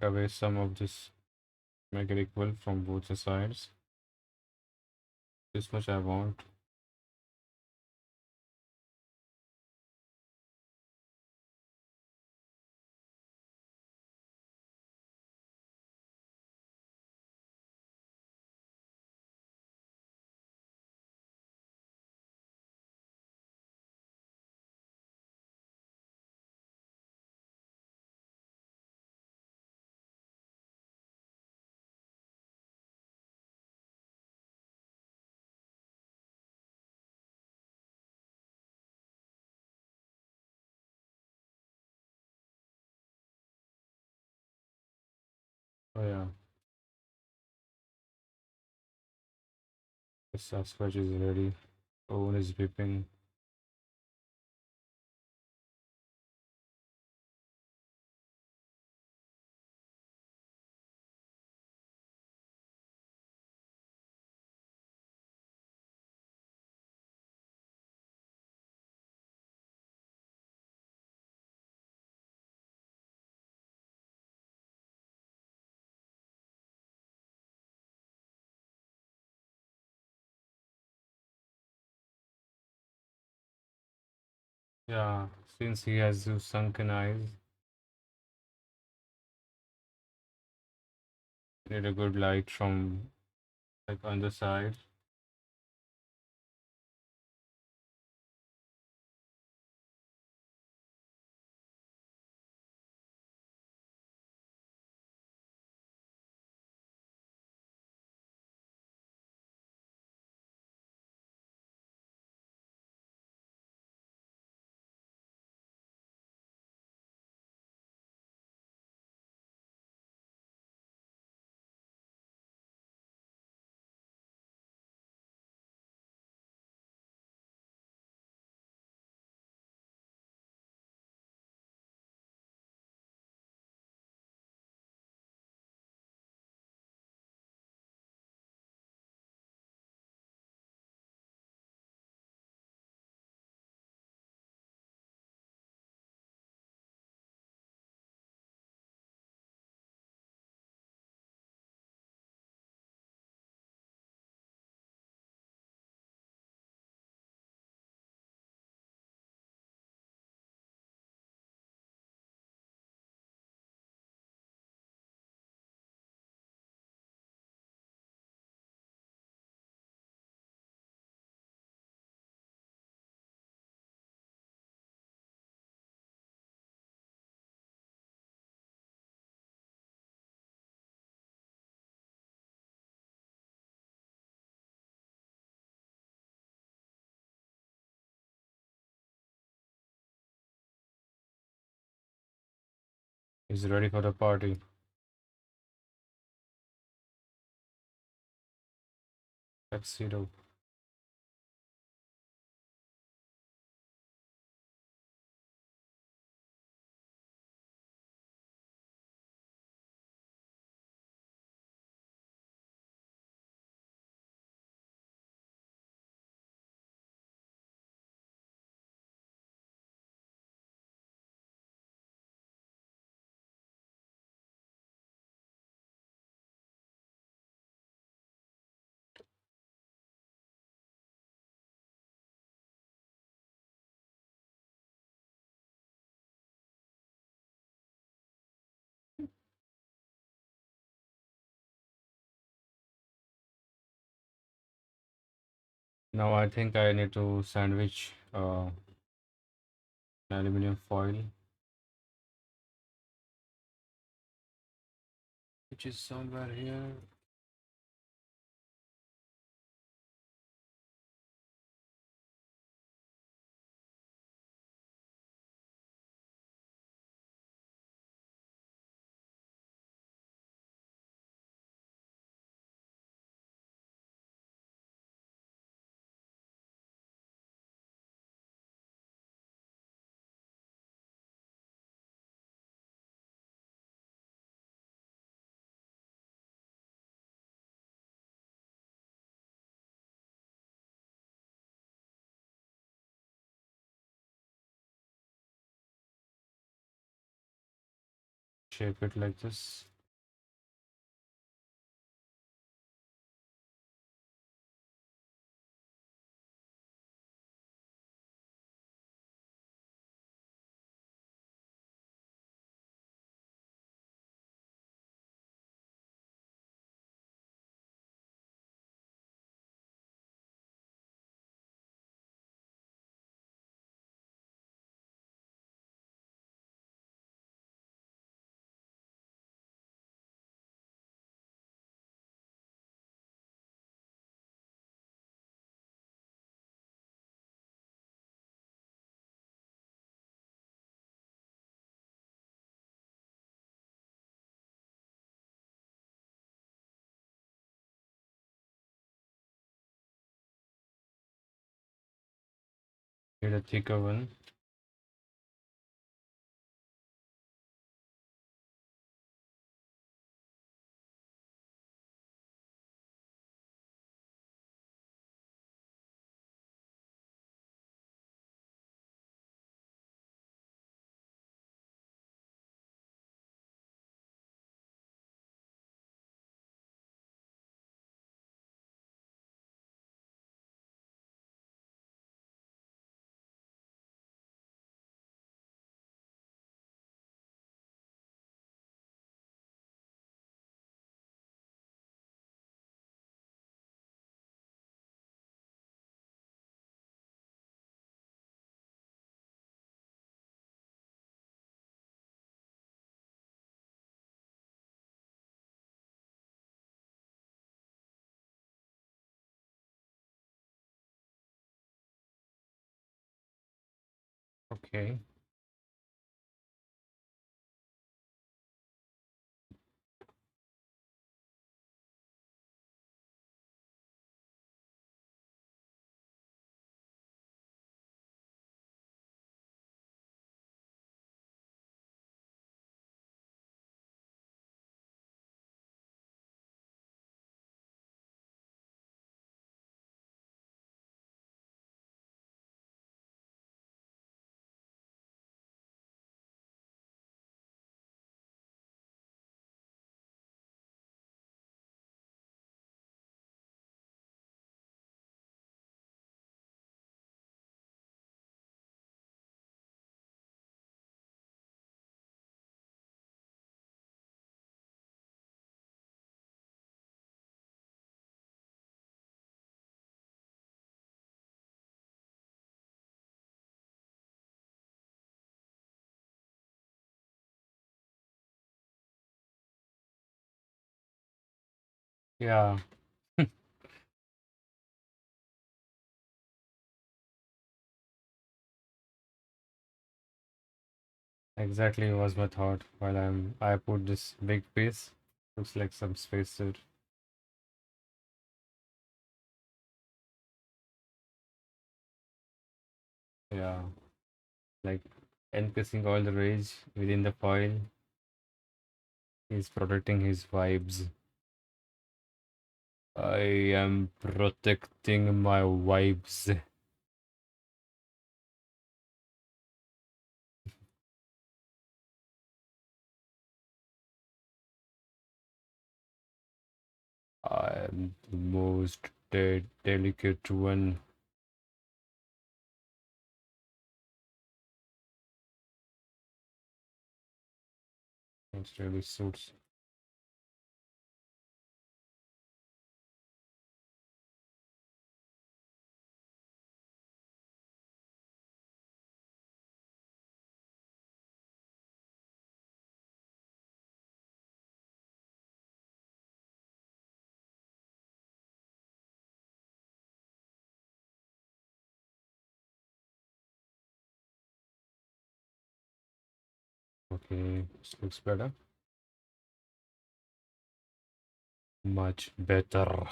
[SPEAKER 1] away some of this, make it equal from both the sides. This much I want. Oh yeah, the Sasquatch is ready. Owen is beeping. Yeah, since he has those sunken eyes, need a good light from like on the side. He's ready for the party. Tuxedo. Now I think I need to sandwich aluminum foil, which is somewhere here. shape it like this. Need a thicker one. Okay. Yeah, exactly was my thought while I put this big piece. Looks like some spacesuit. Yeah, like encasing all the rage within the foil. He's protecting his vibes. I am protecting my vibes. I am the most delicate one. It really suits. Okay, this looks better. Much better.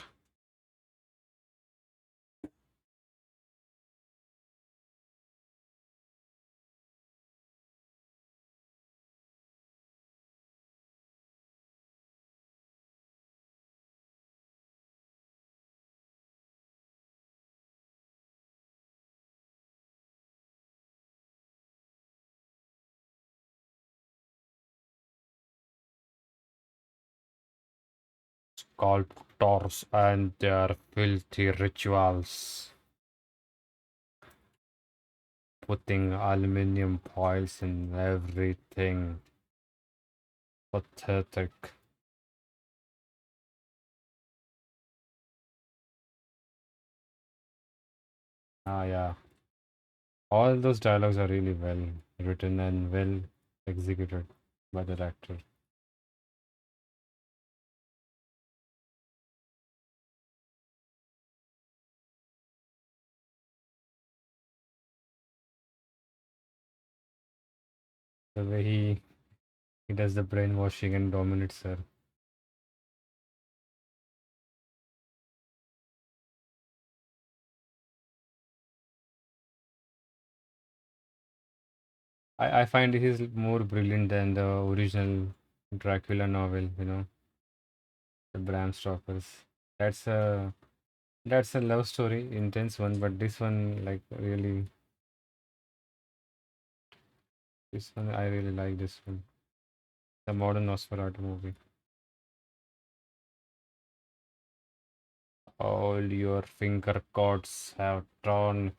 [SPEAKER 1] sculptors and their filthy rituals, putting aluminium foils in everything. Pathetic. Ah, yeah. All those dialogues are really well written and well executed by that actor. The way he does the brainwashing and dominates her. I find he's more brilliant than the original Dracula novel, the Bram Stoker's. That's a that's a love story, intense one, but this one I really like this one. The modern Nosferatu movie. All your finger cords have drawn.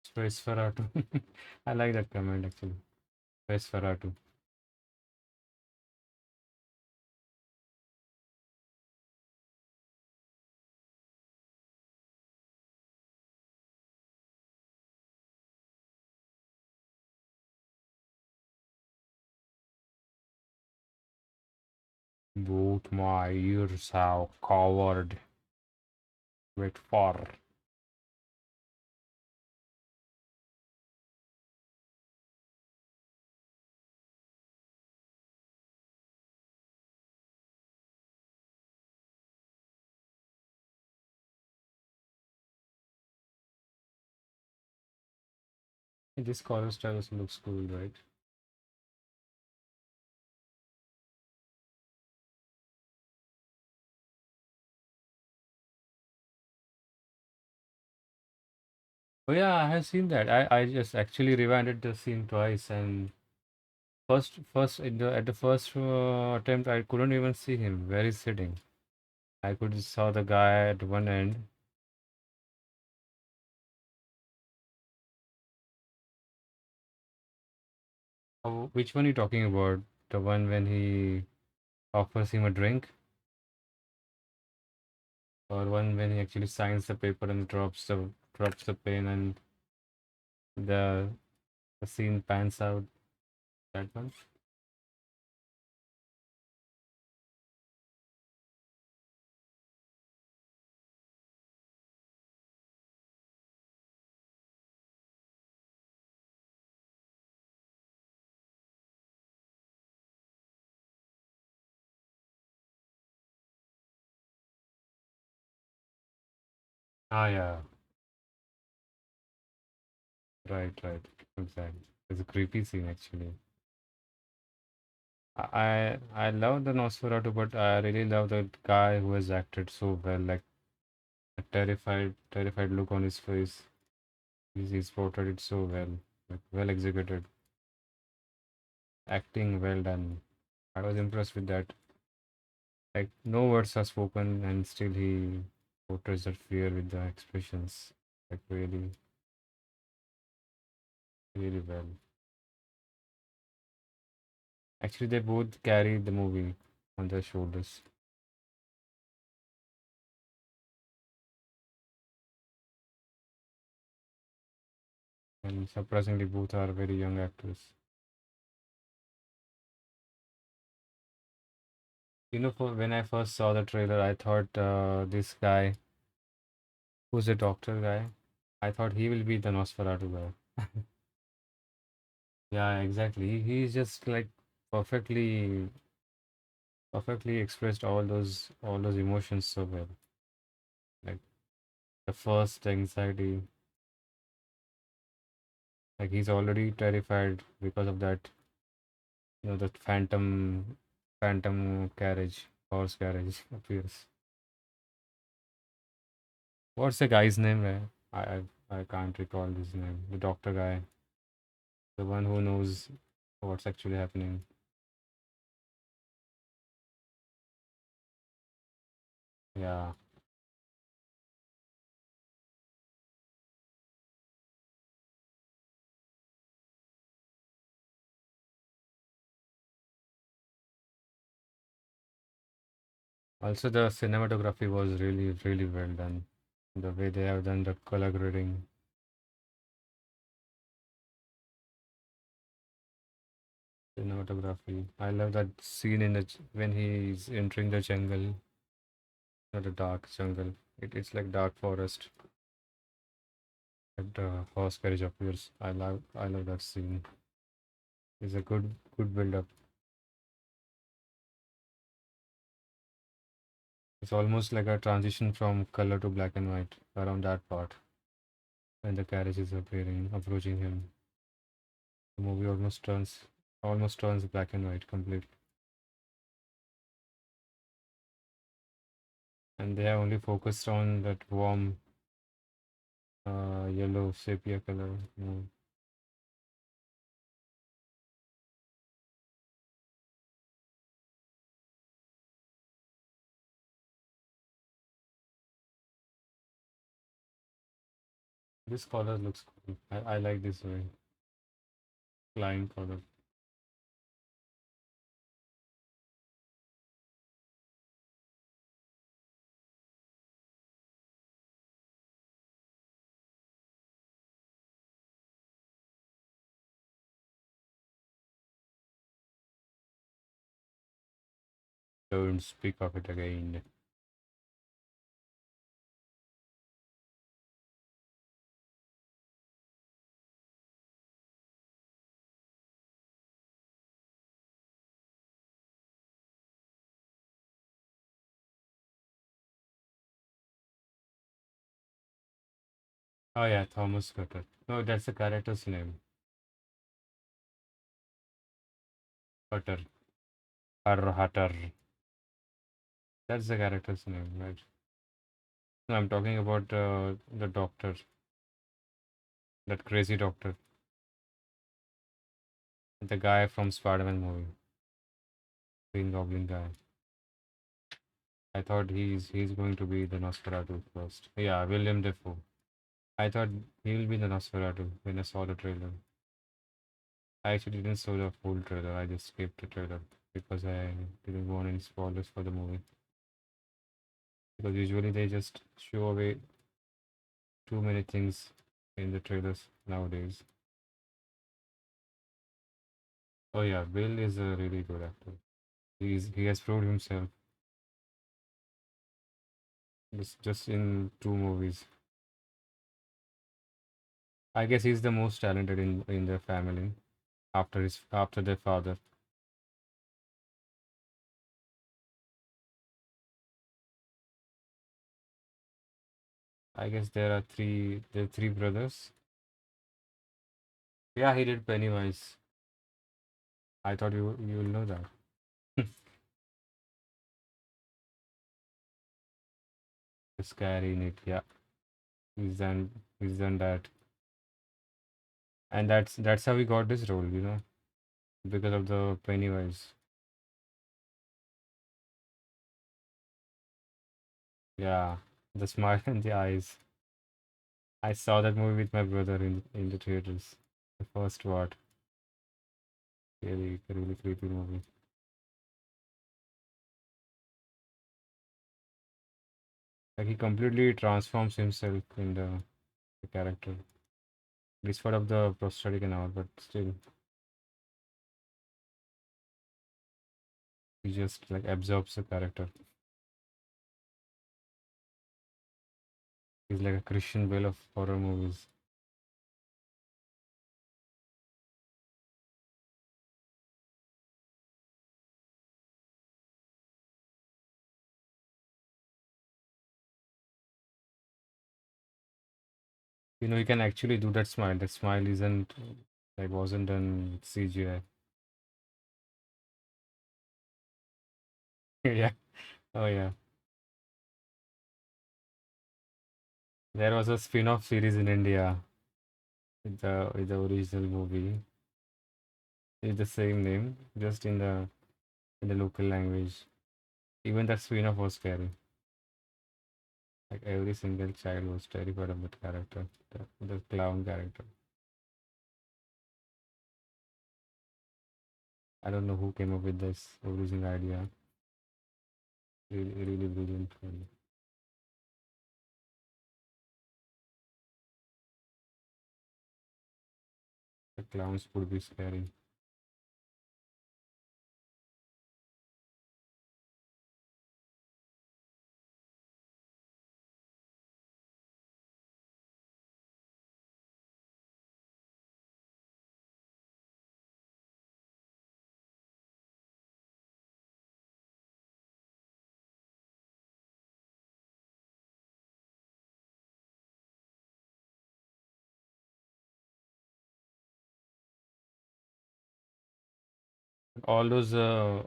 [SPEAKER 1] Space Ferratu. I like that comment actually. Space Ferratu. Both my ears have covered. Wait for. This color style also looks cool, right? Oh yeah, I have seen that. I just actually rewinded the scene twice, and first at the first attempt, I couldn't even see him where he's sitting. I could just saw the guy at one end. Oh, which one are you talking about? The one when he offers him a drink, or one when he actually signs the paper and drops the pen and the the scene pans out. That one. Ah yeah, right, exactly. It's a creepy scene actually. I love the Nosferatu, but I really love the guy who has acted so well, like a terrified look on his face. He's portrayed it so well, like well executed, acting well done. I was impressed with that. Like no words are spoken, and still he portrays that fear with the expressions, like really well. Actually, they both carry the movie on their shoulders, and surprisingly, both are very young actors. When I first saw the trailer, I thought this guy, who's a doctor guy, I thought he will be the Nosferatu guy. Yeah, exactly. He's just like perfectly, perfectly expressed all those emotions so well. Like the first anxiety, Like he's already terrified because of that, that phantom carriage, horse carriage appears. What's the guy's name, right? I can't recall his name. The doctor guy, the one who knows what's actually happening. Yeah. Also, the cinematography was really, really well done. The way they have done the color grading, cinematography. I love that scene when he's entering the jungle, not a dark jungle. It's like dark forest. And horse carriage appears. I love that scene. It's a good build up. It's almost like a transition from color to black and white around that part when the carriage is approaching him. The movie almost turns black and white completely. And they have only focused on that warm yellow sepia color. This color looks cool. I like this way. Flying color. Don't speak of it again. Oh yeah, Thomas Cutter. No, that's the character's name. Cutter. Hatter. That's the character's name, right? No, I'm talking about the doctor, that crazy doctor, the guy from Spider-Man movie, Green Goblin guy. I thought he's going to be the Nosferatu first. Yeah, William Defoe. I thought he will be the Nosferatu when I saw the trailer. I actually didn't saw the full trailer. I just skipped the trailer because I didn't want any spoilers for the movie. Because usually they just show away too many things in the trailers nowadays. Oh yeah, Bill is a really good actor. He has proved himself just in two movies. I guess he's the most talented in their family after their father. I guess there are three brothers. Yeah, he did Pennywise. I thought you'll know that. Scary in it, yeah. He's done that. And that's how he got this role, because of the Pennywise. Yeah. The smile in the eyes. I saw that movie with my brother in the theaters. The first part. Really, really creepy movie. Like he completely transforms himself in the character. Despite of the prosthetic and all, but still he just like absorbs the character. He's like a Christian Bale of horror movies. You can actually do that smile. That smile isn't wasn't done with CGI. Yeah. Oh yeah. There was a spin-off series in India with the original movie. It's the same name, just in the local language. Even that spin-off was scary. Like every single child was terrified of that character, the clown character. I don't know who came up with this original idea. Really, really brilliant. The clowns would be scary. All those uh,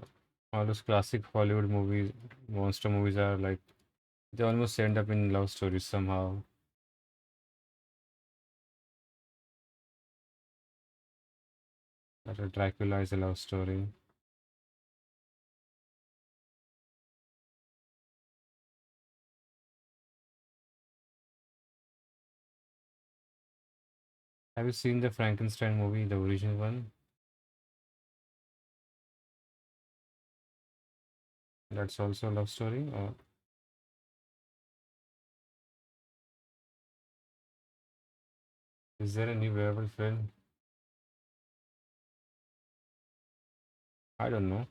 [SPEAKER 1] all those classic Hollywood movies, monster movies are like they almost end up in love stories somehow. That Dracula is a love story. Have you seen the Frankenstein movie, the original one? That's also a love story. Or is there a new werewolf film? I don't know.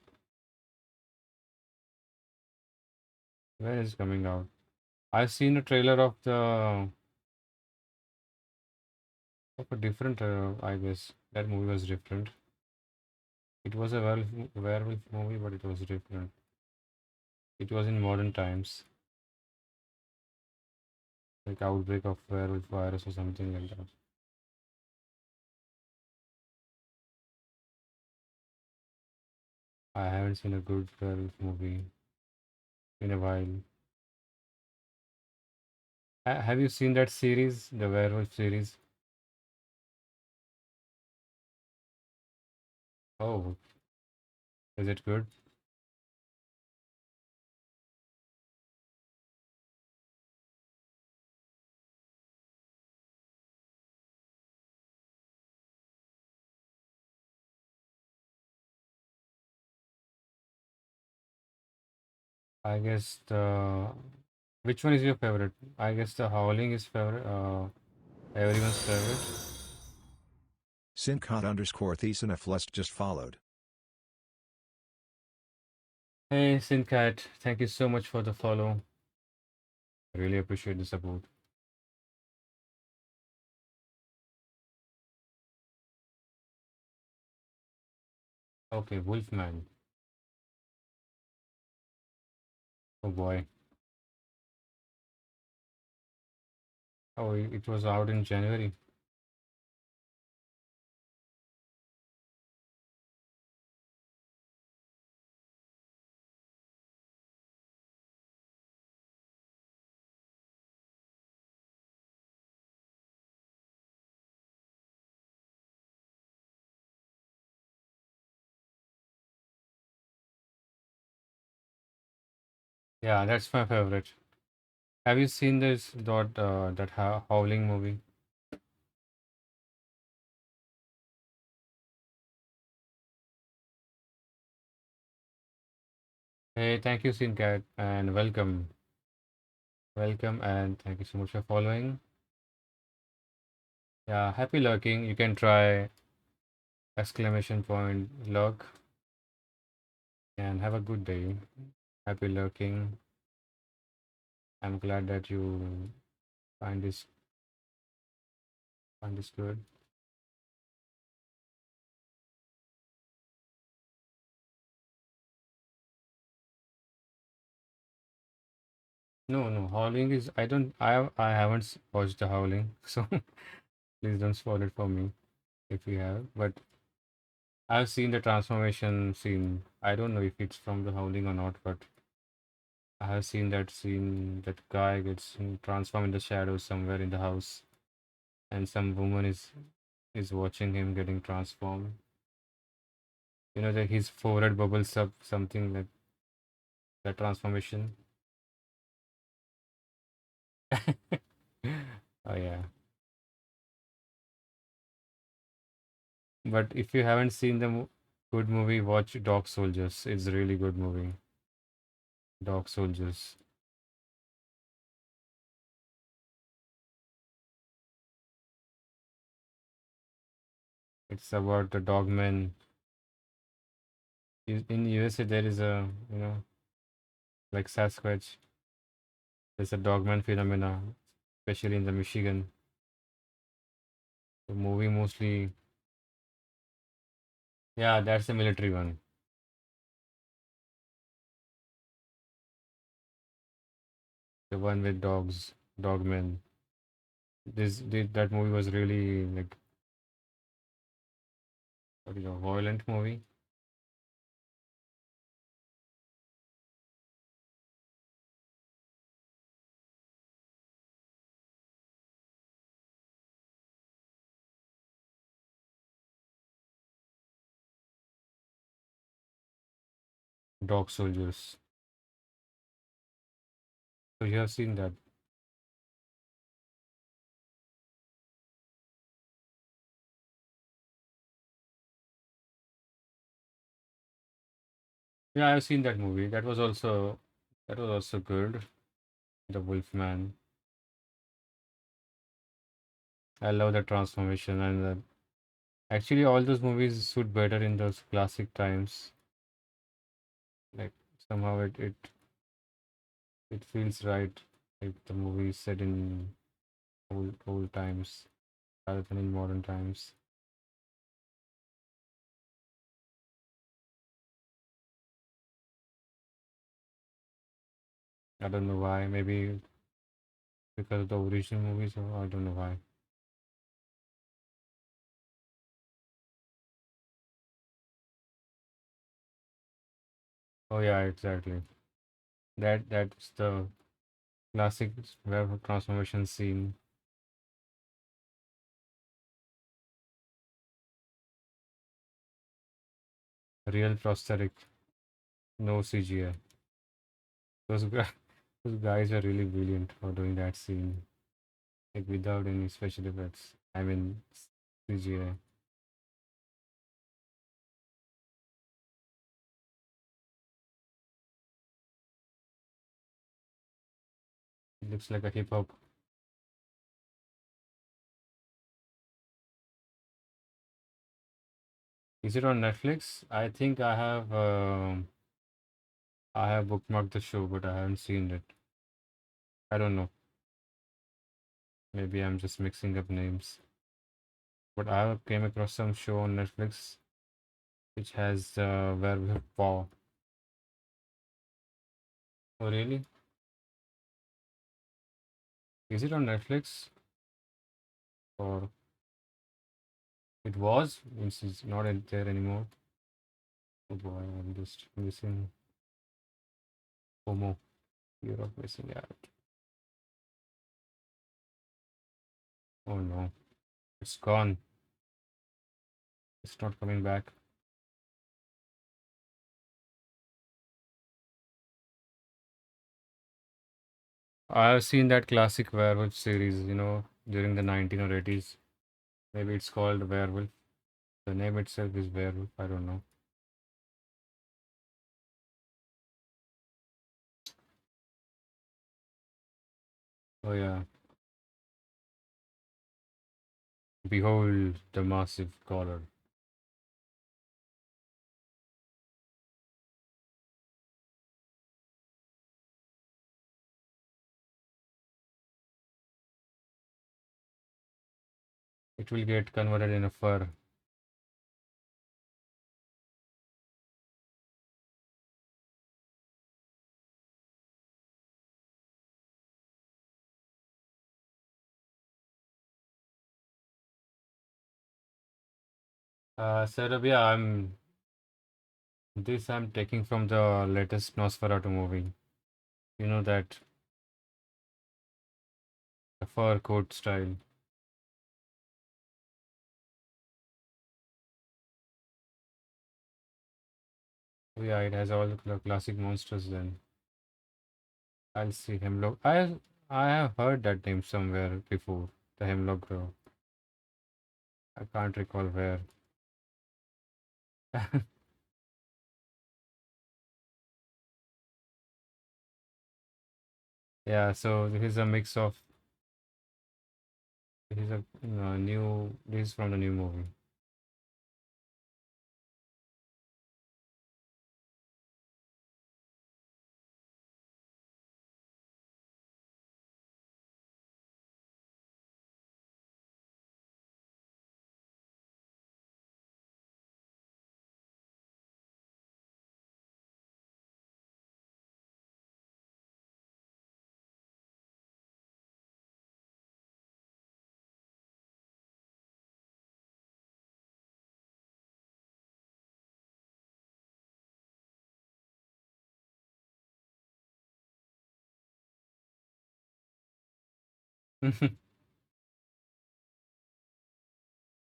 [SPEAKER 1] When is it coming out? I've seen a trailer of a different. I guess that movie was different. It was a werewolf movie, but it was different. It was in modern times, like outbreak of werewolf virus or something like that. I haven't seen a good werewolf movie in a while. Have you seen that series, the werewolf series? Oh, is it good? I guess the which one is your favorite? I guess the Howling is favorite. Everyone's favorite.
[SPEAKER 2] Sincat underscore Thesanaflust just followed.
[SPEAKER 1] Hey, Sincat, thank you so much for the follow. I really appreciate the support. Okay, Wolfman. Oh boy. Oh, it was out in January. Yeah, that's my favorite. Have you seen this that Howling movie? Hey, thank you, Sincat, and welcome. Welcome, and thank you so much for following. Yeah, happy lurking. You can try exclamation point lurk and have a good day. Happy lurking. I'm glad that you find this find this good. No, no, Howling is I don't I haven't watched the Howling, so please don't spoil it for me if you have. But I've seen the transformation scene. I don't know if it's from the Howling or not, but I have seen that scene. That guy gets transformed in the shadows somewhere in the house, and some woman is watching him getting transformed. You know that his forehead bubbles up, something like that transformation. Oh yeah. But if you haven't seen the good movie, watch Dog Soldiers. It's a really good movie. Dog Soldiers. It's about the dogmen. In USA, there is a, like Sasquatch. There's a dogman phenomena, especially in the Michigan. The movie mostly, yeah, that's a military one. The one with dogs, dogmen. That movie was really like, what is a violent movie. Dog Soldiers. So you have seen that. Yeah, I've seen that movie. That was also good. The Wolfman. I love the transformation and actually all those movies suit better in those classic times. Like somehow it feels right. Like the movie is set in old times rather than in modern times. I don't know why. Maybe because of the original movies, or I don't know why. Oh yeah, exactly. That's the classic werewolf transformation scene. Real prosthetic, no CGI. Those guys, those guys are really brilliant for doing that scene, like without any special effects. I mean, CGI. It looks like a hip hop. Is it on Netflix? I think I have bookmarked the show, but I haven't seen it. I don't know. Maybe I'm just mixing up names. But I came across some show on Netflix which has werewolf paw. Oh really? Is it on Netflix? Or it was? Means it's not there anymore. Oh boy, I'm just missing FOMO. Fear of missing out. Oh no. It's gone. It's not coming back. I've seen that classic werewolf series, during the 19 or 80s. Maybe it's called Werewolf. The name itself is Werewolf. I don't know. Oh yeah. Behold the massive collar. It will get converted in a fur. Saurabh, yeah, I'm taking from the latest Nosferatu movie. You know that the fur coat style. Yeah, it has all the classic monsters. Then I'll see Hemlock. I have heard that name somewhere before. The Hemlock Grove. I can't recall where. Yeah, so this is a mix of this is a new. This is from the new movie.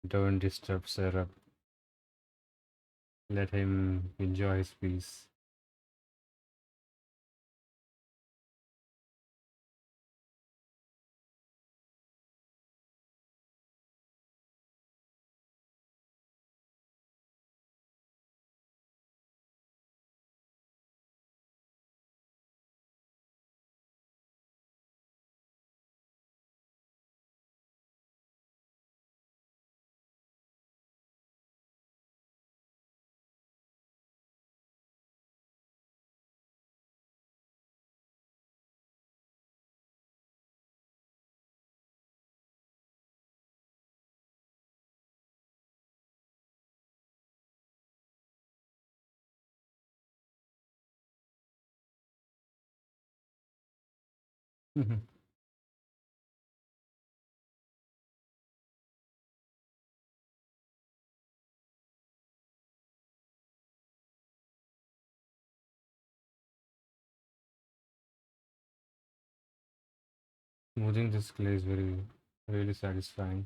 [SPEAKER 1] Don't disturb Sarah. Let him enjoy his peace. Smoothing this clay is really satisfying.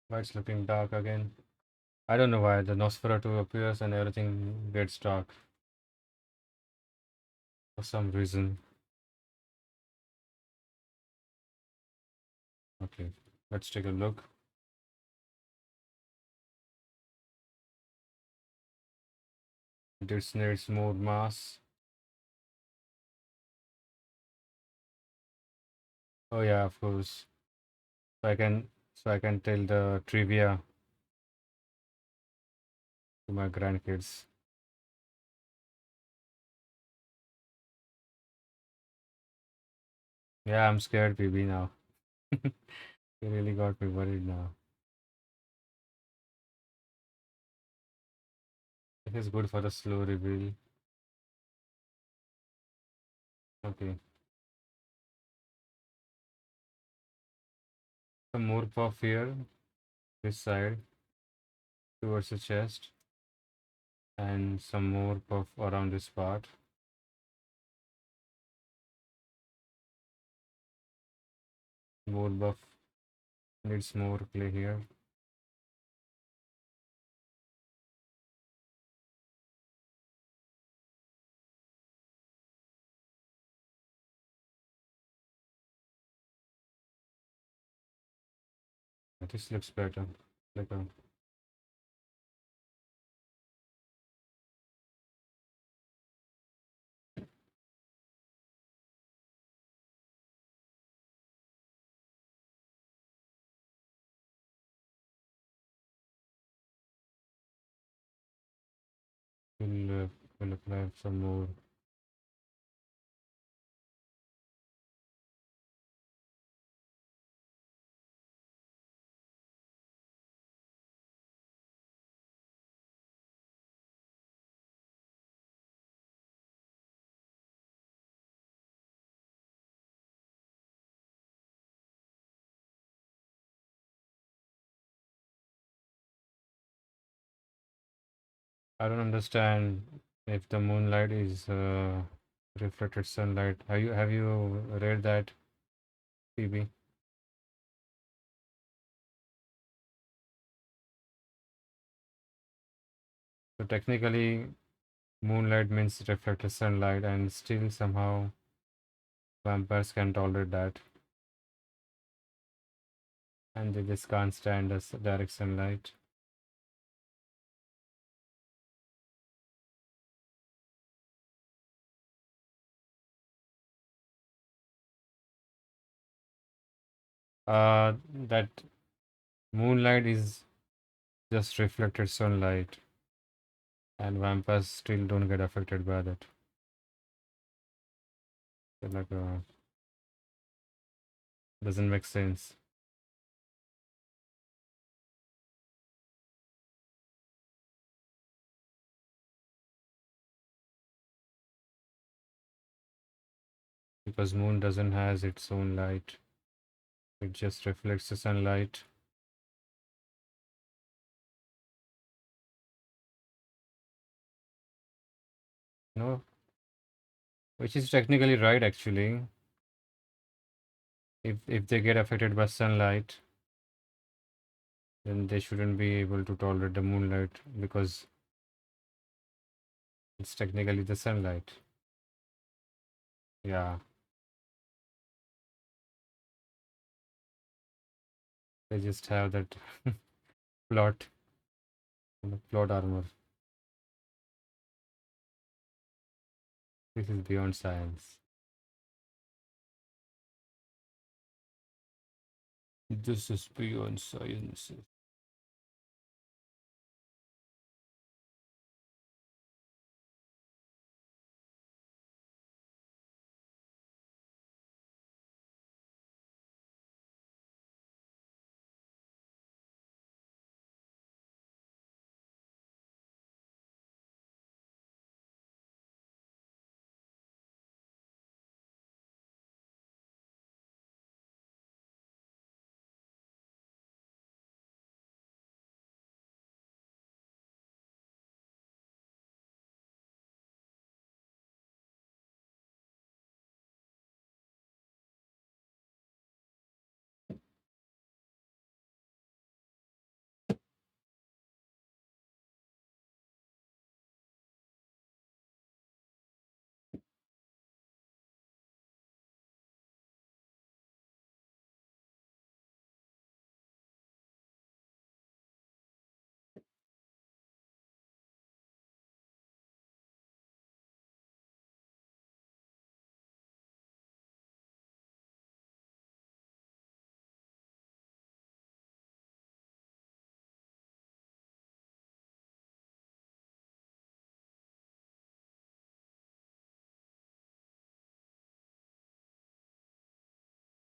[SPEAKER 1] Why it's looking dark again? I don't know why the Nosferatu appears and everything gets dark for some reason. Okay, let's take a look. This needs more mass. Oh yeah, of course. So I can tell the trivia to my grandkids. Yeah, I'm scared, baby, now. You really got me worried now. It is good for the slow reveal. Okay. Some more puff here, this side, towards the chest, and some more puff around this part. More buff needs more clay here. This looks better. Like a We'll apply some more. I don't understand if the moonlight is reflected sunlight. Have you read that, Phoebe? So technically, moonlight means reflected sunlight, and still somehow vampires can tolerate that, and they just can't stand direct sunlight. That moonlight is just reflected sunlight, and vampires still don't get affected by that. So like, doesn't make sense because moon doesn't has its own light. It just reflects the sunlight. No, which is technically right actually. If they get affected by sunlight, then they shouldn't be able to tolerate the moonlight because it's technically the sunlight. Yeah, they just have that plot, plot armor. This is beyond science. This is beyond science.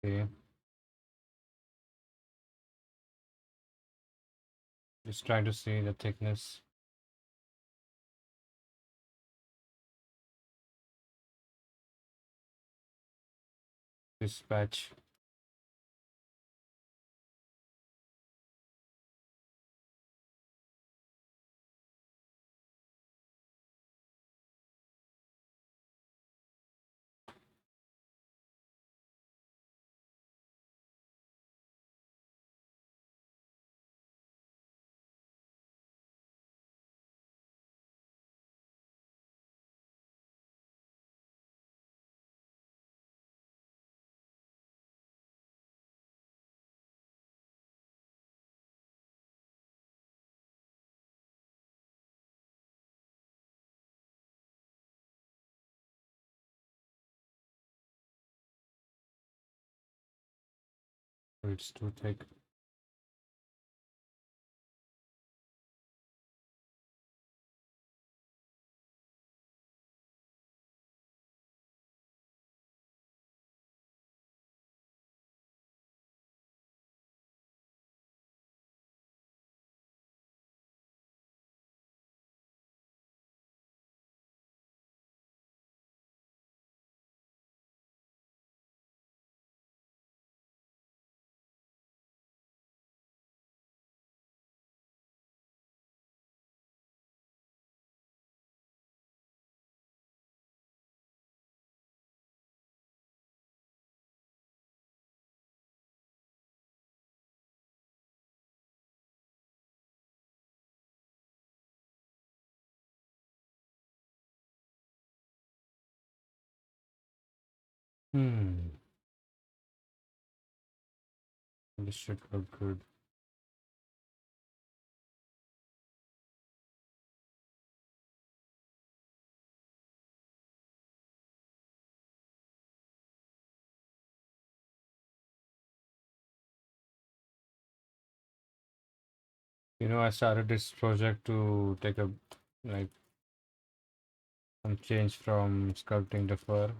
[SPEAKER 1] Okay, just trying to see the thickness. This patch. It's too thick. Hmm. This should look good. I started this project to take a like some change from sculpting the fur,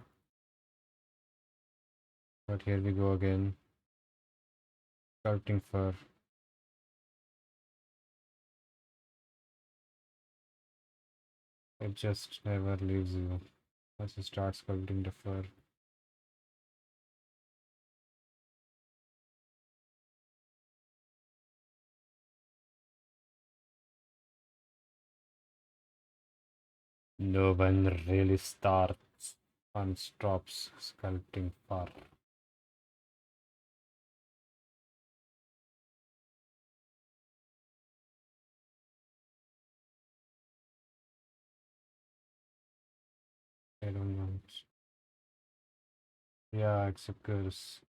[SPEAKER 1] but here we go again. Sculpting fur. It just never leaves you once you start sculpting the fur. No one really starts and stops sculpting fur. I don't want. Yeah, except girls.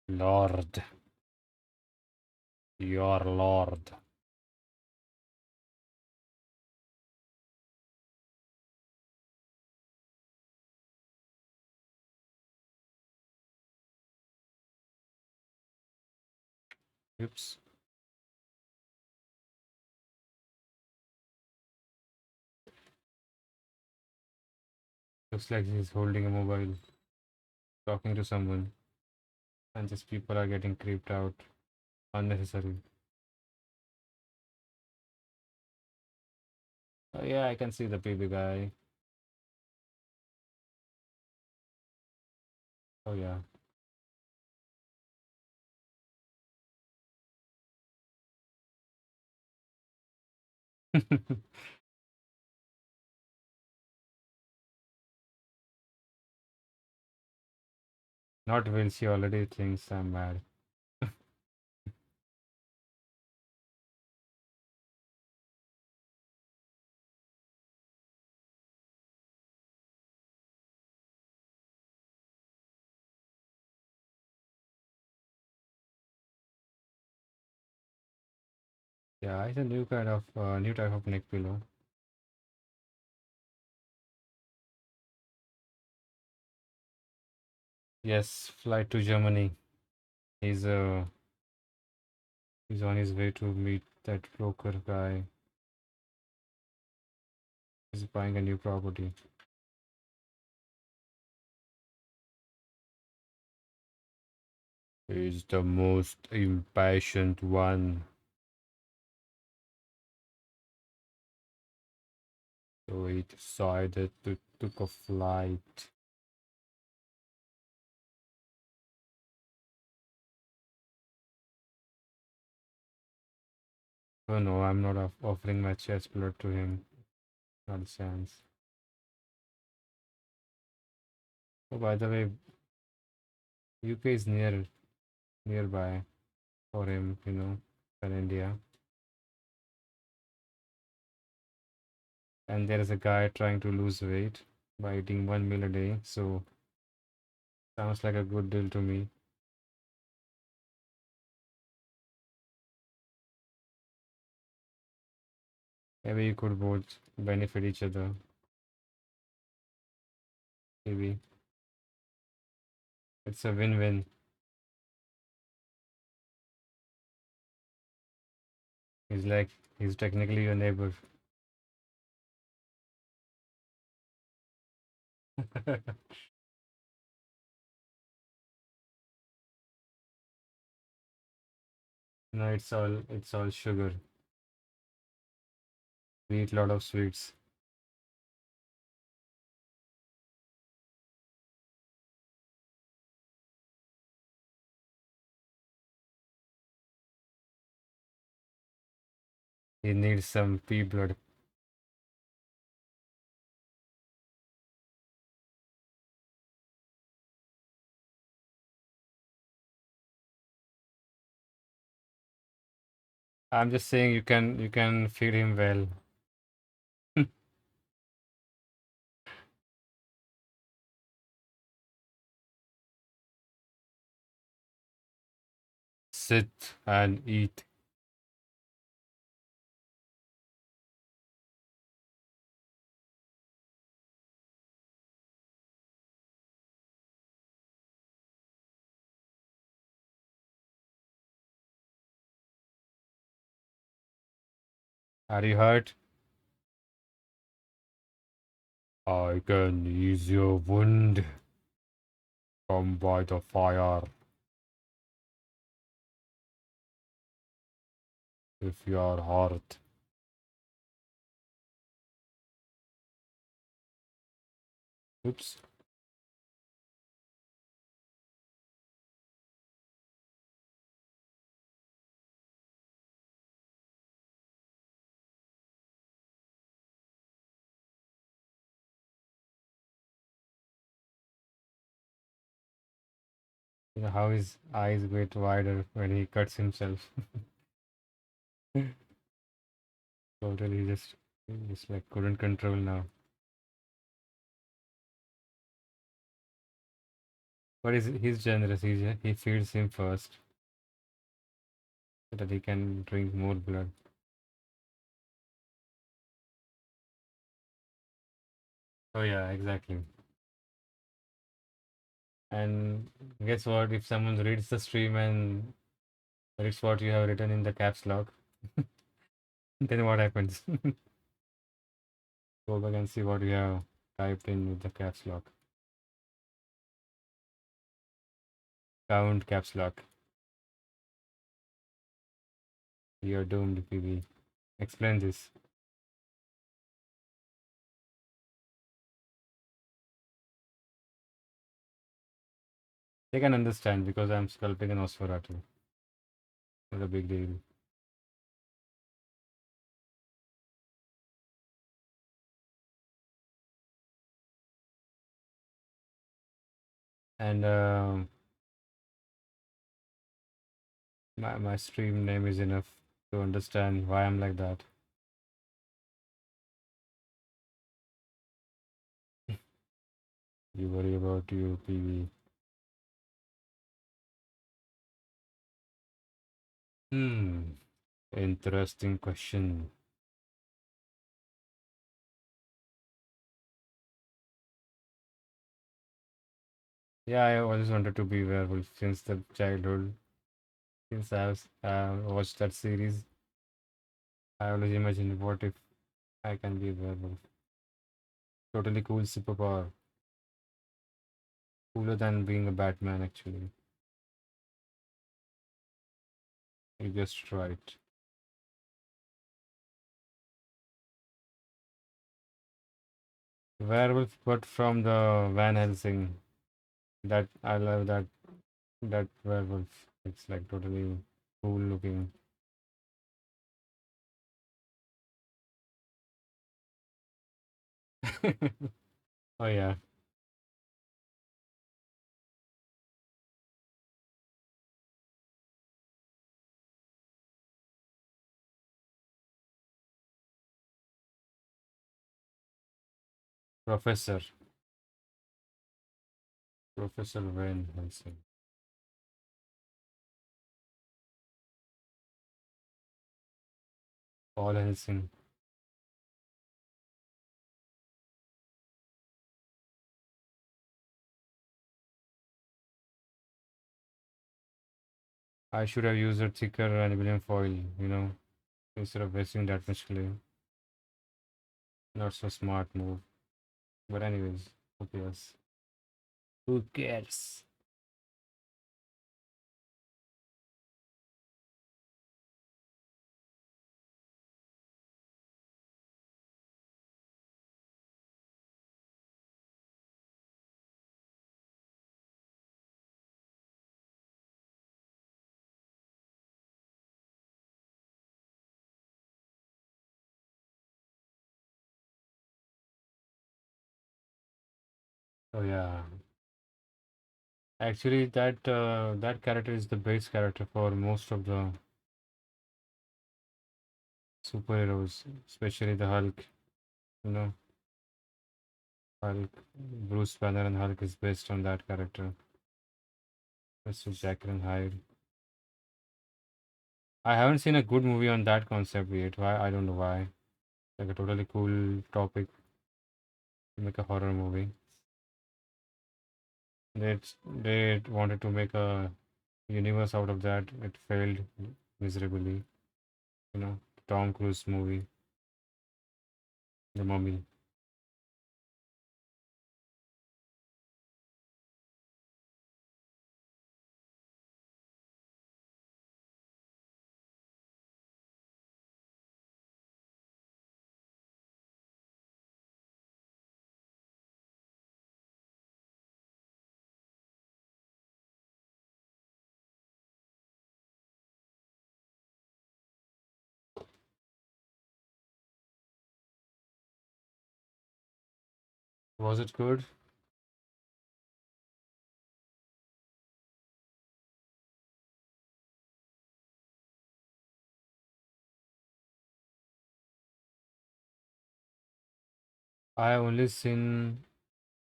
[SPEAKER 1] Lord, your lord. Oops. Looks like he's holding a mobile, talking to someone, and just people are getting creeped out. Unnecessary. Oh, yeah, I can see the baby guy. Oh, yeah. Not Will, she already thinks I'm mad. Yeah, it's a new type of neck pillow. Yes, flight to Germany. He's uh he's on his way to meet that broker guy. He's buying a new property. He's the most impatient one. So he decided to took a flight. Oh no, I'm not offering my chest blood to him. Not a chance. Oh, by the way, UK is nearby for him, than India. And there is a guy trying to lose weight by eating 1 meal a day. So sounds like a good deal to me. Maybe you could both benefit each other. Maybe it's a win-win. He's technically your neighbor. No, it's all sugar. We eat a lot of sweets. He needs some pea blood. I'm just saying you can feed him well. Sit and eat. Are you hurt? I can ease your wound. Come by the fire if you are hurt. Oops. You know how his eyes get wider when he cuts himself. Totally just like couldn't control now. But he's generous. He feeds him first so that he can drink more blood. Oh yeah, exactly. And guess what? If someone reads the stream and reads what you have written in the caps lock, then what happens? Go back and see what you have typed in with the caps lock. Count caps lock. You're doomed, PB. Explain this. They can understand because I'm sculpting an Nosferatu. Not a big deal. And my stream name is enough to understand why I'm like that. You worry about your PV. Hmm. Interesting question. Yeah, I always wanted to be werewolf since the childhood. Since I watched that series, I always imagined what if I can be a werewolf. Totally cool superpower. Cooler than being a Batman, actually. You just right. Werewolf, but from the Van Helsing. That I love that werewolf. It's like totally cool looking. Oh yeah, Professor Professor Van Helsing. Paul Helsing. I should have used a thicker aluminum foil, instead of wasting that much clay. Not so smart move. But anyways, who cares? Who cares? Oh yeah. Actually, that character is the base character for most of the superheroes, especially the Hulk. You know, Hulk, Bruce Banner and Hulk is based on that character. Mr. Jekyll and Hyde. I haven't seen a good movie on that concept yet. Why? I don't know why. Like a totally cool topic to make a horror movie. They wanted to make a universe out of that. It failed miserably. You know, Tom Cruise movie, The Mummy. Was it good? I have only seen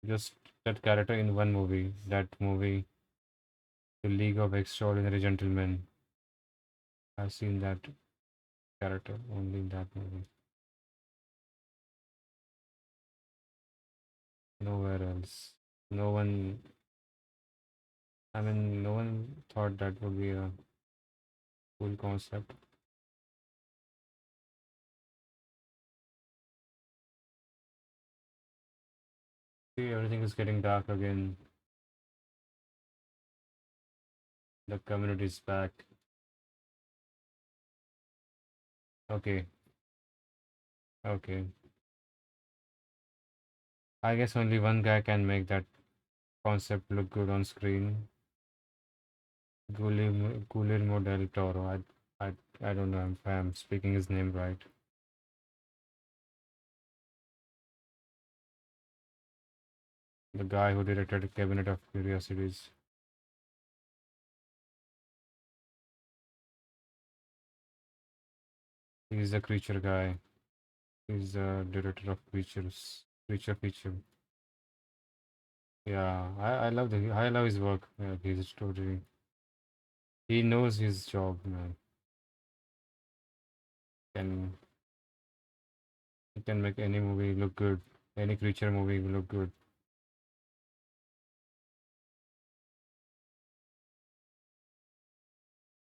[SPEAKER 1] just that character in one movie. That movie, The League of Extraordinary Gentlemen. I've seen that character only in that movie. Nowhere else. No one, I mean, no one thought that would be a cool concept. See, everything is getting dark again. The community is back. Okay, okay. I guess only one guy can make that concept look good on screen. Guillermo del Toro. I don't know if I'm speaking his name right. The guy who directed Cabinet of Curiosities. He's a creature guy. He's the director of creatures. Creature feature. Yeah, I love his work. Yeah, he's totally he knows his job, man. Can he can make any movie look good. Any creature movie will look good.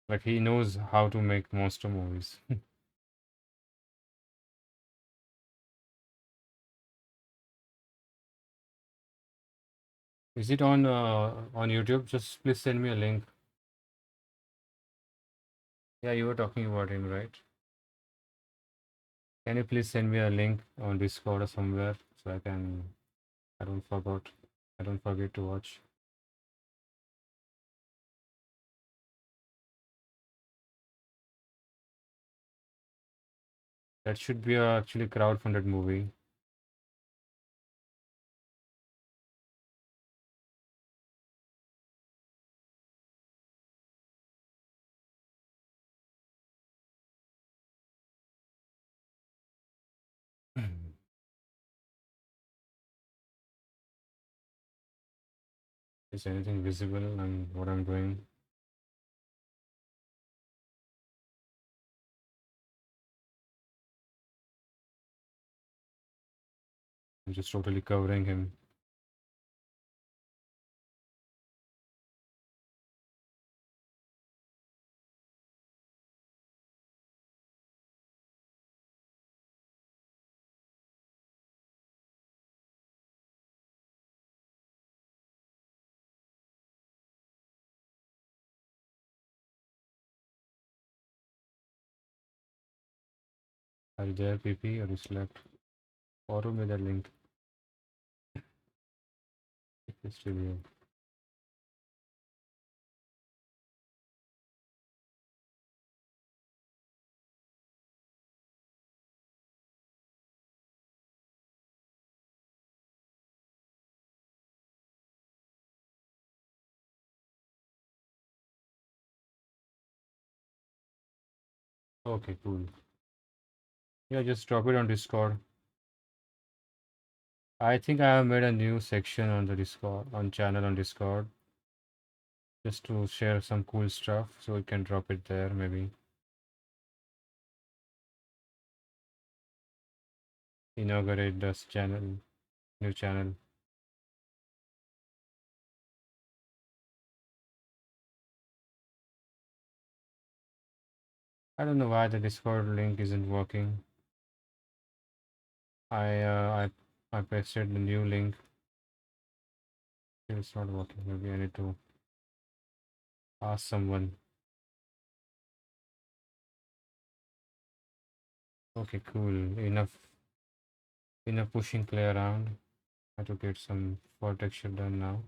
[SPEAKER 1] Like he knows how to make monster movies. Is it on YouTube? Just please send me a link. Yeah, you were talking about him, right? Can you please send me a link on Discord or somewhere so I don't forget I don't forget to watch. That should be a actually crowd-funded movie. Is anything visible on what I'm doing? I'm just totally covering him. Are you there, PP, or you slept? Forward me that link if you're still here. Okay, cool. Yeah, just drop it on Discord. I think I have made a new section on the Discord, on channel on Discord, just to share some cool stuff. So we can drop it there, maybe inaugurate this channel, new channel. I don't know why the Discord link isn't working. I pasted the new link. It's not working. Maybe I need to ask someone. Okay, cool. Enough pushing clay around. I have to get some fall texture done now.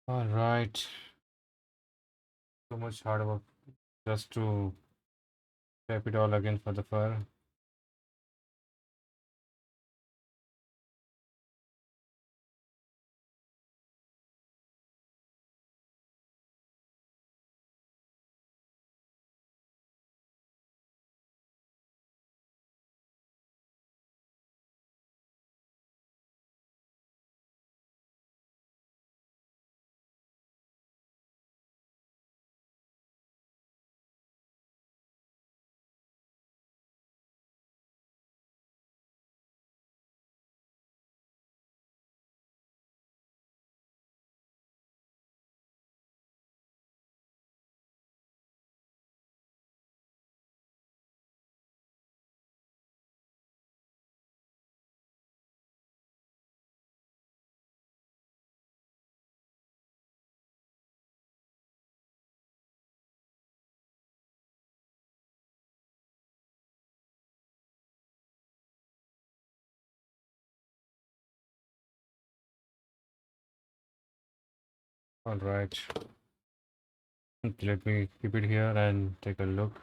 [SPEAKER 1] All right. So much hard work just to prep it all again for the fur. All right. Let me keep it here and take a look.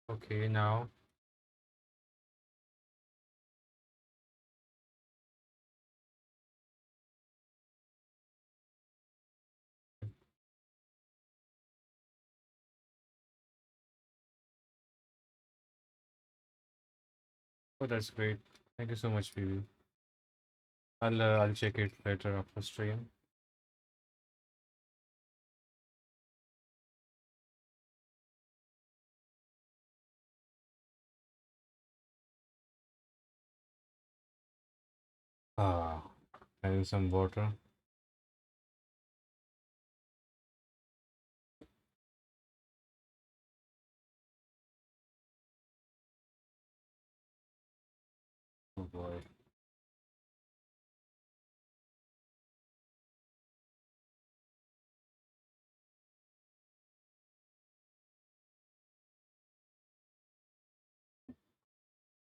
[SPEAKER 1] Okay, now. Oh, that's great. Thank you so much, Phoebe. I'll check it later after stream. Ah, having some water.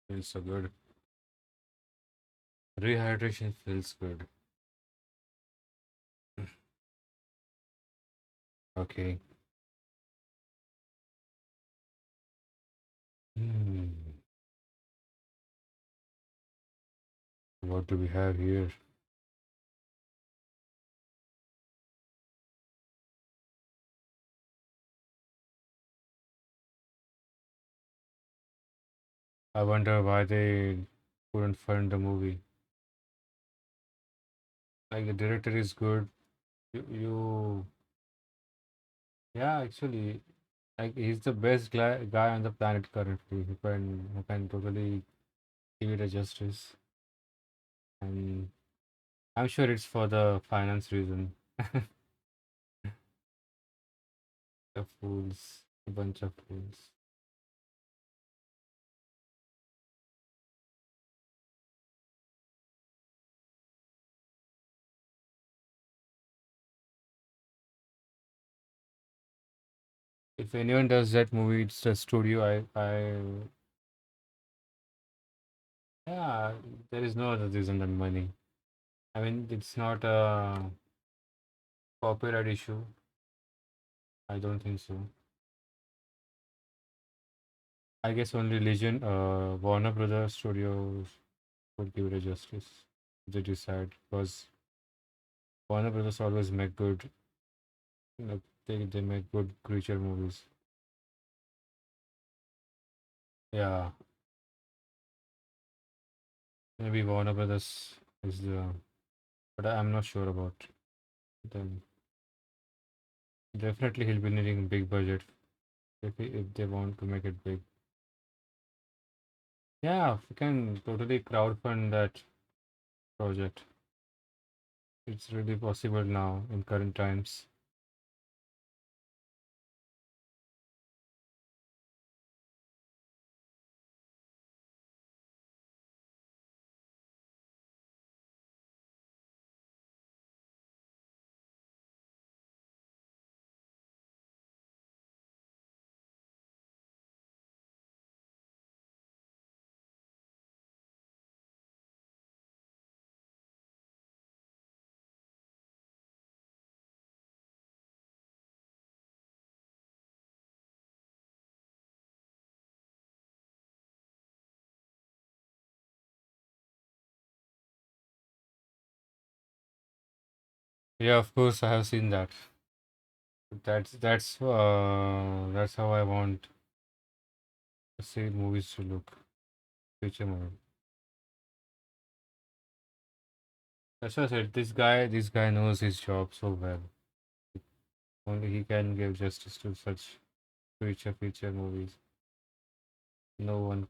[SPEAKER 1] Feels so good. Rehydration feels good. Okay. Hmm. What do we have here? I wonder why they couldn't fund the movie. Like the director is good. Yeah, actually, like he's the best guy on the planet currently. Who can totally give it a justice. And I'm sure it's for the finance reason. The fools, a bunch of fools. If anyone does that movie, it's a studio. Yeah, there is no other reason than money. I mean, it's not a copyright issue. I don't think so. I guess only Legend, Warner Brothers Studios would give it a justice. They decide because Warner Brothers always make good, they make good creature movies. Yeah, maybe Warner Brothers is the, but I'm not sure about them. Definitely, he'll be needing a big budget if they want to make it big. Yeah, we can totally crowdfund that project. It's really possible now in current times. Yeah, of course, I have seen that. That's how I want to see movies to look. Future movie. That's what I said. This guy knows his job so well. Only he can give justice to such future movies. No one,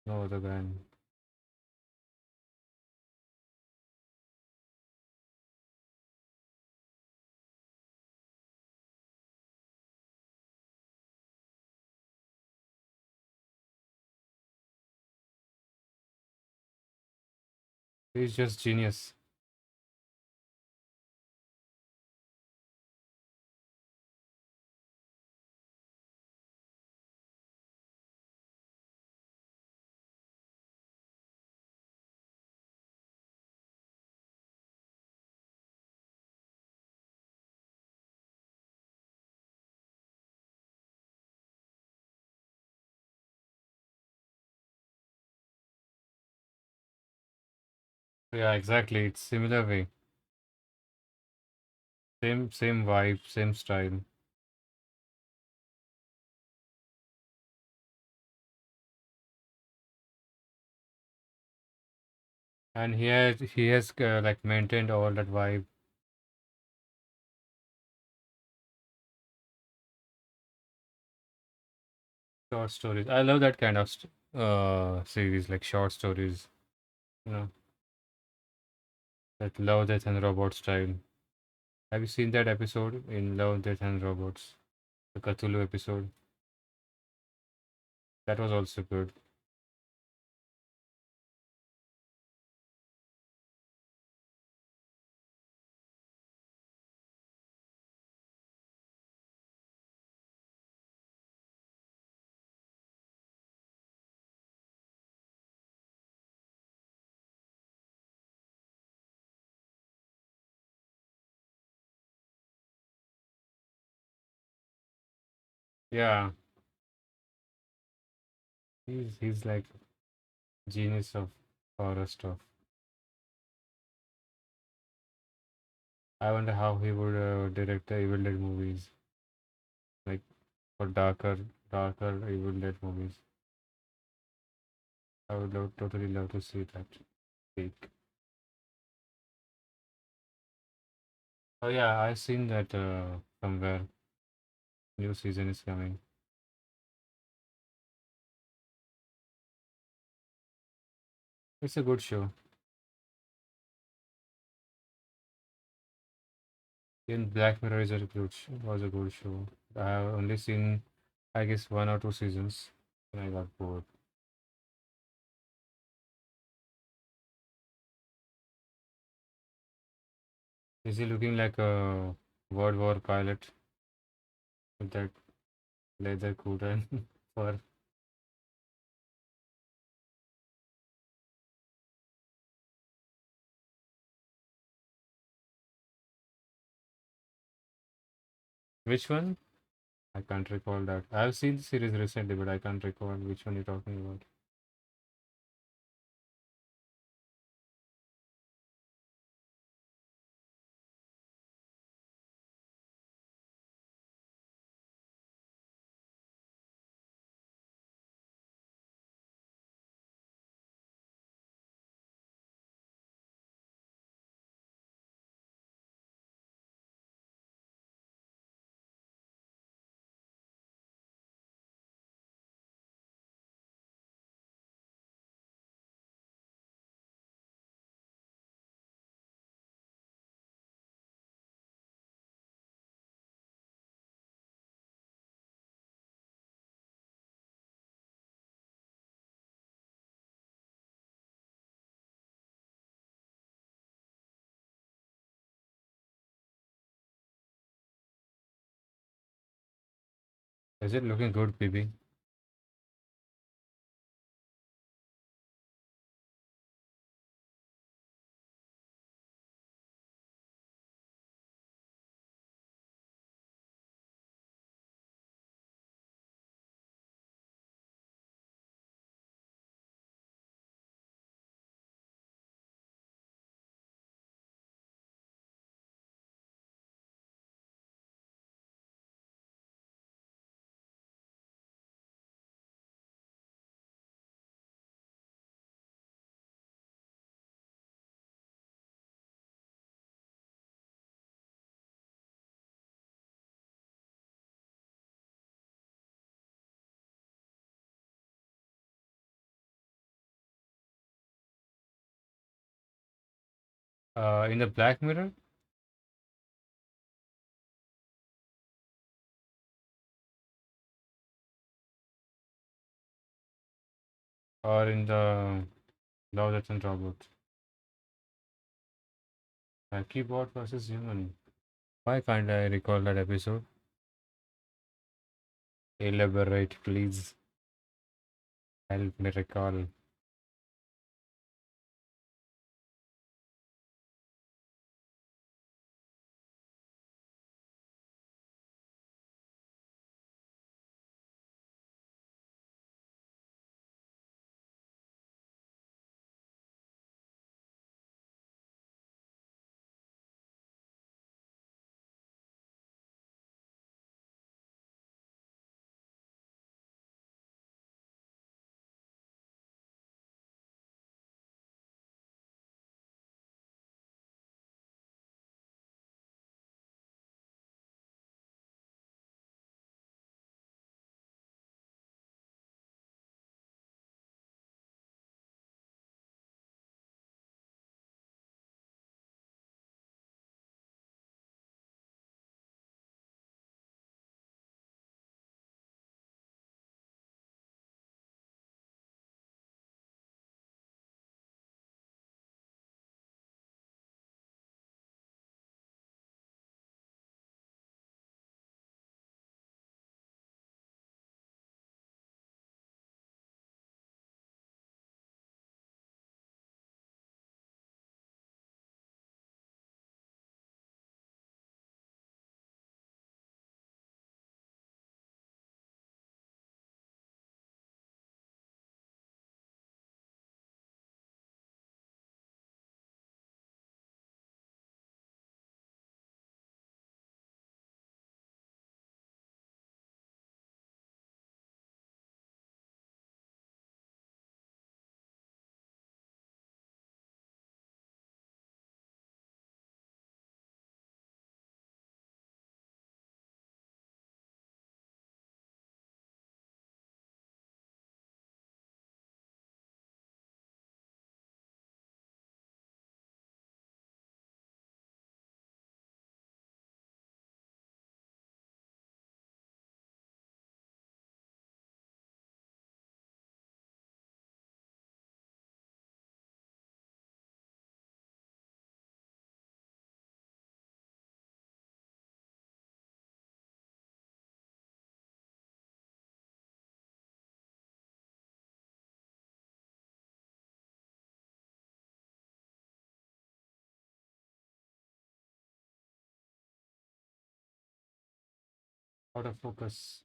[SPEAKER 1] no other guy. He's just genius. Yeah, exactly. It's similar way. Same vibe, same style. And he has like maintained all that vibe. Short stories. I love that kind of series, like short stories. You know, that Love, Death and Robots style. Have you seen that episode in Love, Death and Robots? The Cthulhu episode. That was also good. Yeah, he's like genius of horror stuff. I wonder how he would direct the Evil Dead movies, like for darker Evil Dead movies. I would totally love to see that take. Oh yeah, I've seen that somewhere. New season is coming. It's a good show. Even Black Mirror is a was a good show. I have only seen, I guess, one or two seasons, and I got bored. Is he looking like a World War pilot with that leather coat and fur? Which one? I can't recall that. I've seen the series recently, but I can't recall which one you're talking about. Is it looking good, PB? In the Black Mirror or in the Love, Death and Robot? Keyboard versus human. Why can't I recall that episode? Elaborate, please. Help me recall. Out of focus.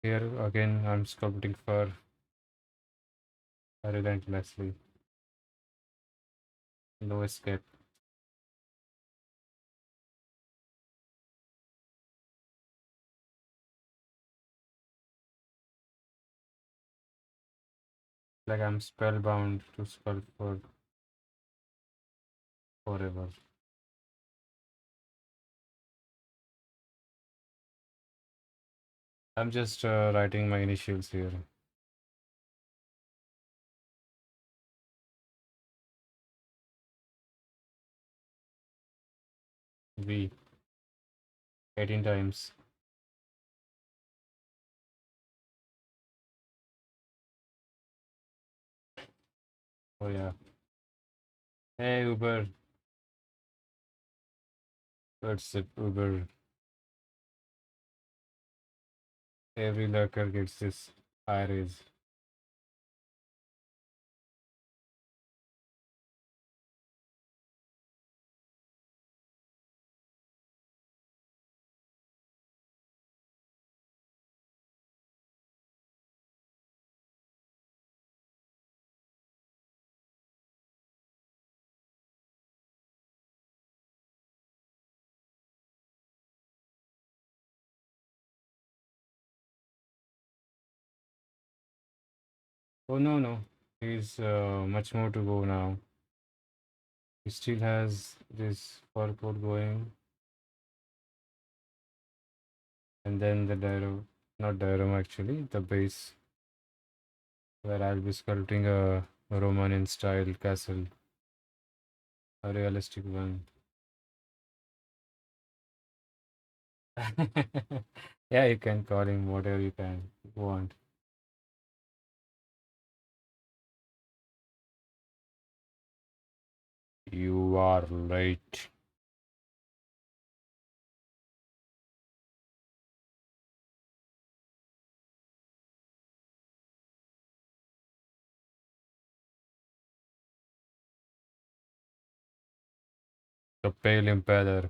[SPEAKER 1] Here again, I'm sculpting fur relentlessly. No escape. Like I'm spellbound to sculpt for forever. I'm just writing my initials here. V 18 times. Oh yeah. Hey Uber. What's it, Uber? Every lurker gets this high raise. Oh no, no. He's much more to go now. He still has this fur coat going, and then the not diorama actually, the base where I'll be sculpting a Romanian style castle, a realistic one. Yeah, you can call him whatever you can want. You are late. The pale impaler.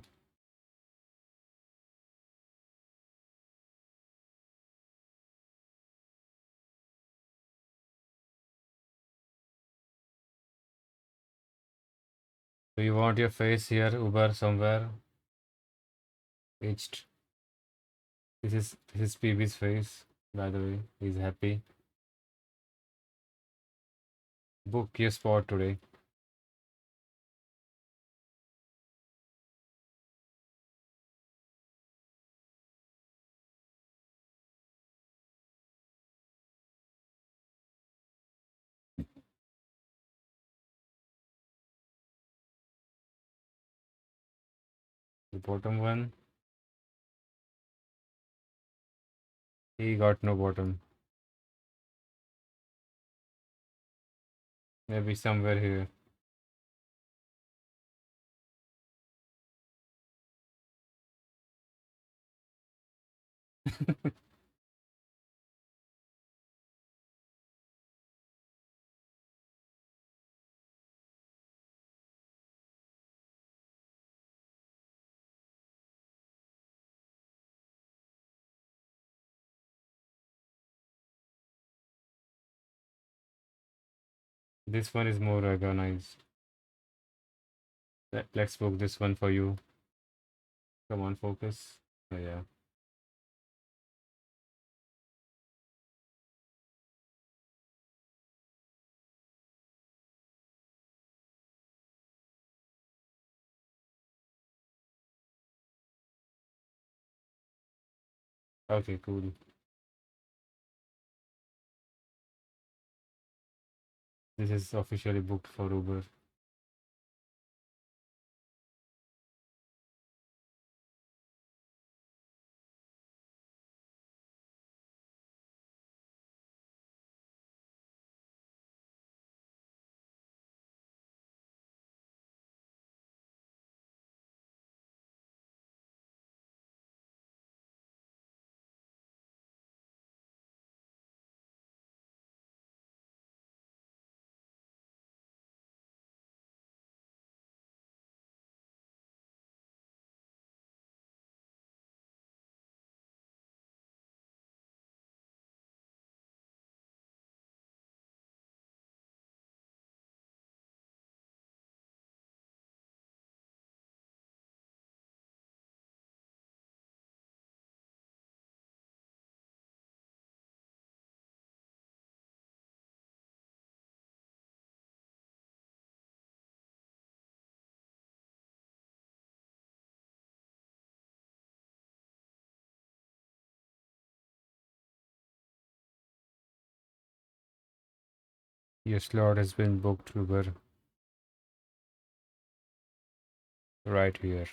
[SPEAKER 1] Do you want your face here, Uber, somewhere? Etched. This is PB's face, by the way. He's happy. Book your spot today. The bottom one, he got no bottom. Maybe somewhere here. This one is more organized. Let's book this one for you. Come on, focus. Oh, yeah. Okay, cool. This is officially booked for Uber. Your slot has been booked, Uber, right here.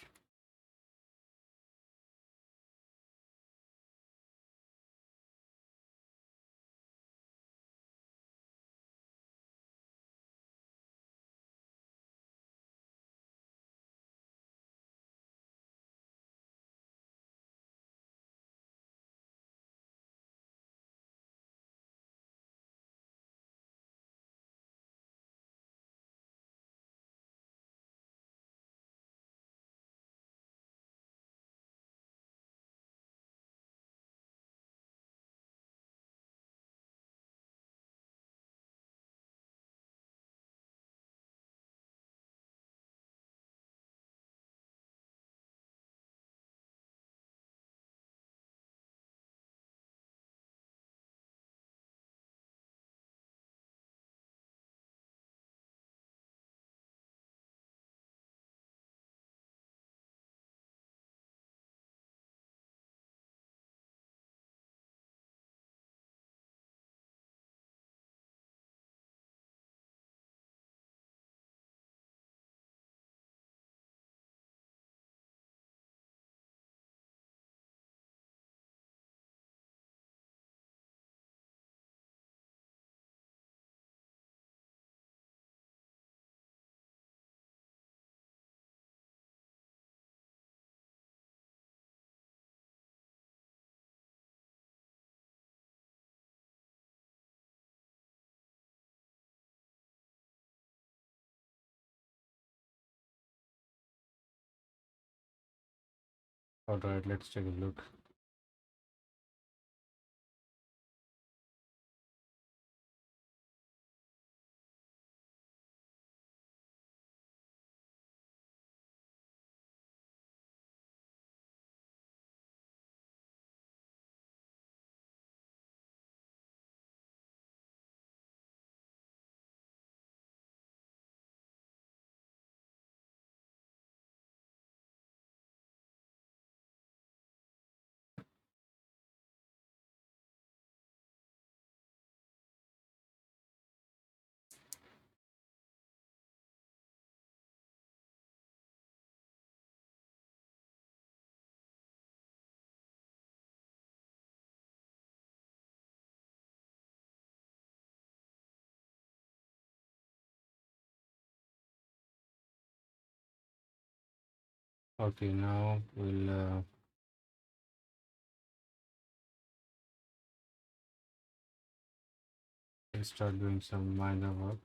[SPEAKER 1] All right, let's take a look. Okay, now we'll start doing some minor work.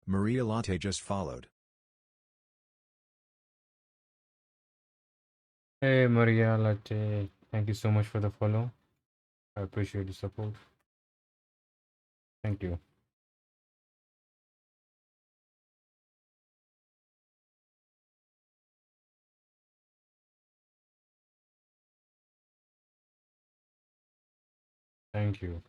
[SPEAKER 2] Maria Latte just followed.
[SPEAKER 1] Hey, Maria Latte. Thank you so much for the follow. I appreciate the support. Thank you. Thank you.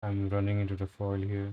[SPEAKER 1] I'm running into the foil here.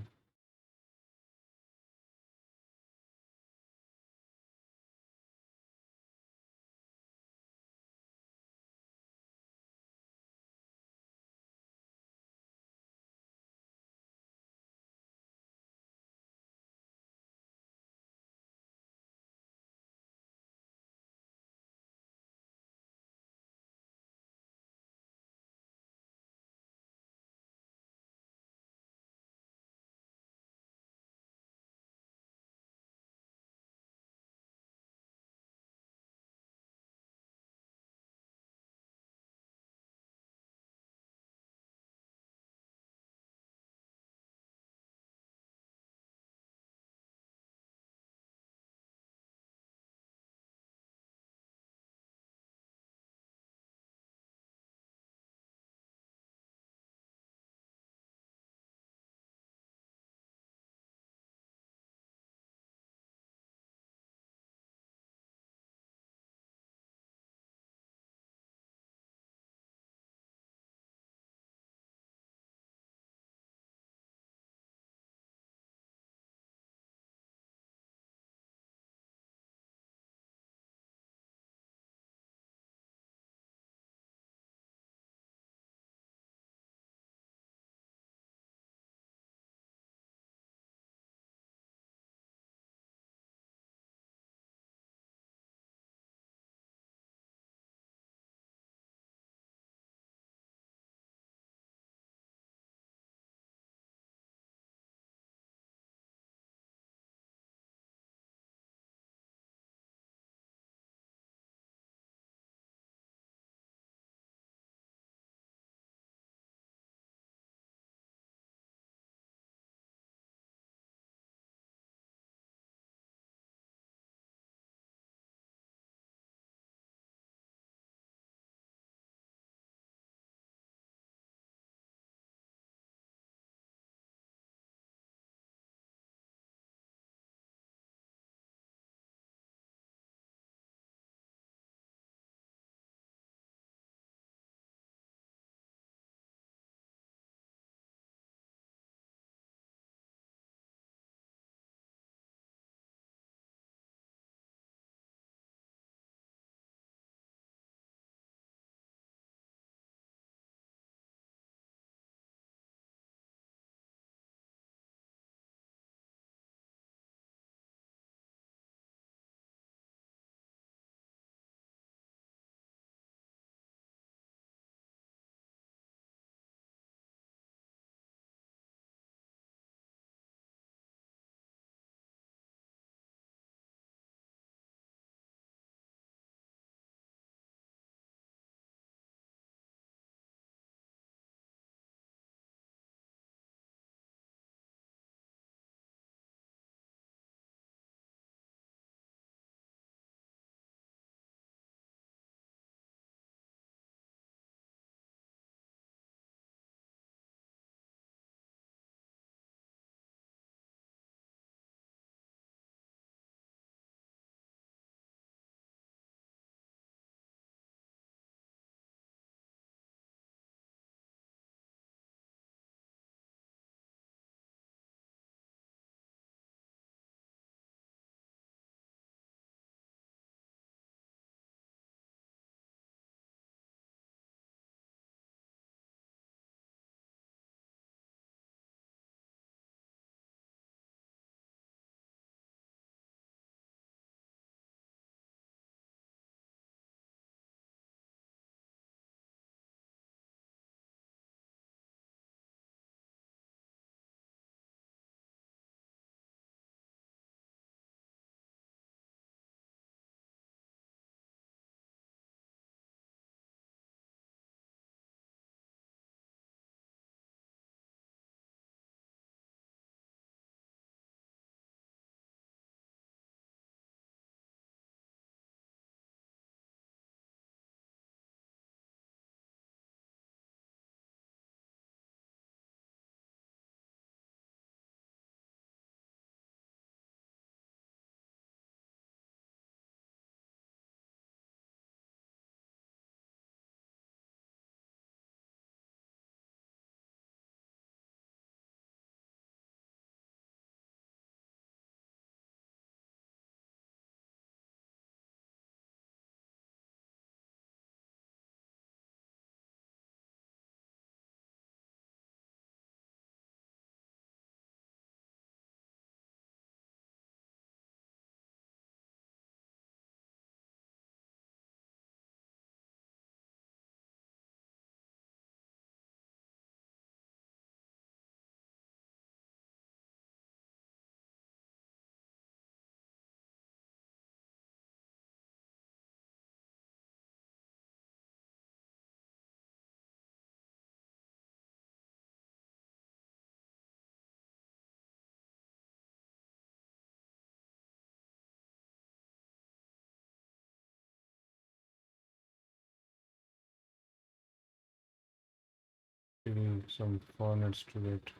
[SPEAKER 1] Still some 4 minutes to get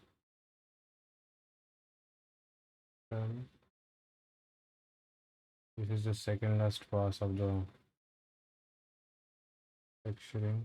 [SPEAKER 1] done. This is the second last pass of the texturing.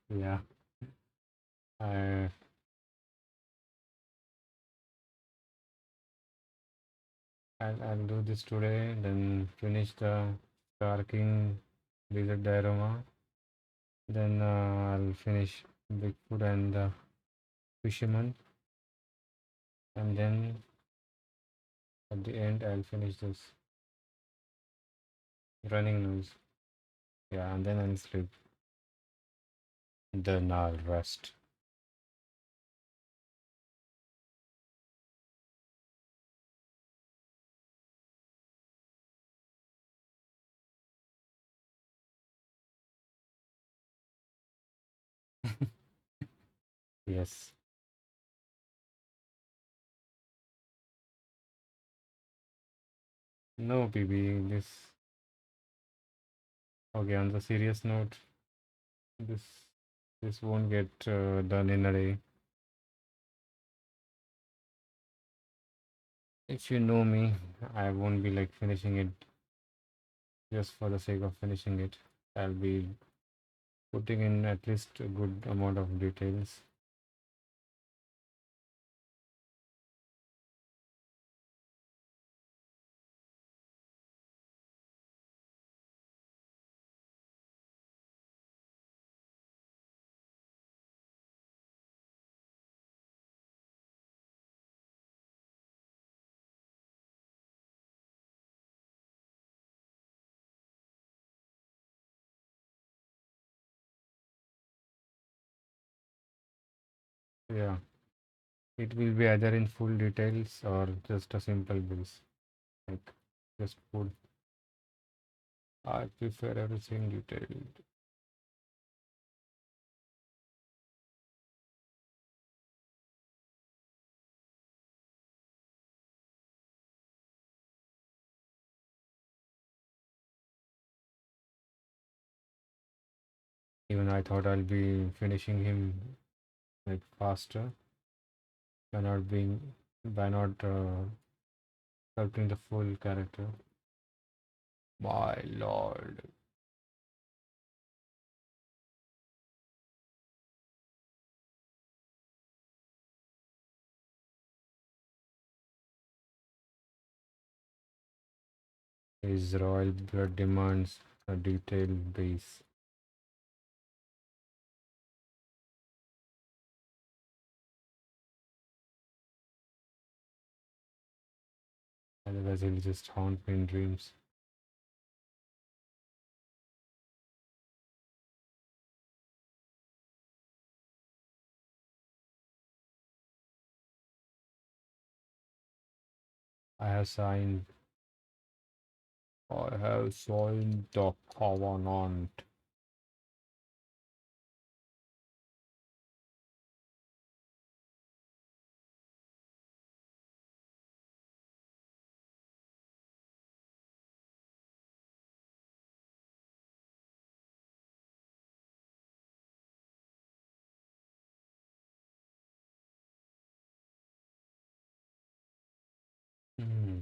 [SPEAKER 1] Yeah, I I'll do this today, then finish the Star King Lizard diorama. Then I'll finish Bigfoot and the Fisherman, and then at the end I'll finish this running nose. Yeah, and then I'll sleep. Then I'll rest. Yes. No, PB. This okay. On the serious note, this this won't get done in a day. If you know me, I won't be like finishing it just for the sake of finishing it. I'll be putting in at least a good amount of details. Yeah, it will be either in full details or just a simple base. Like just put. I prefer everything detailed. Even I thought I'll be finishing him like faster by not being by not sculpting the full character. My lord. His royal blood demands a detailed base. Otherwise he'll just haunt me in dreams. I have signed I have signed the covenant. Hmm.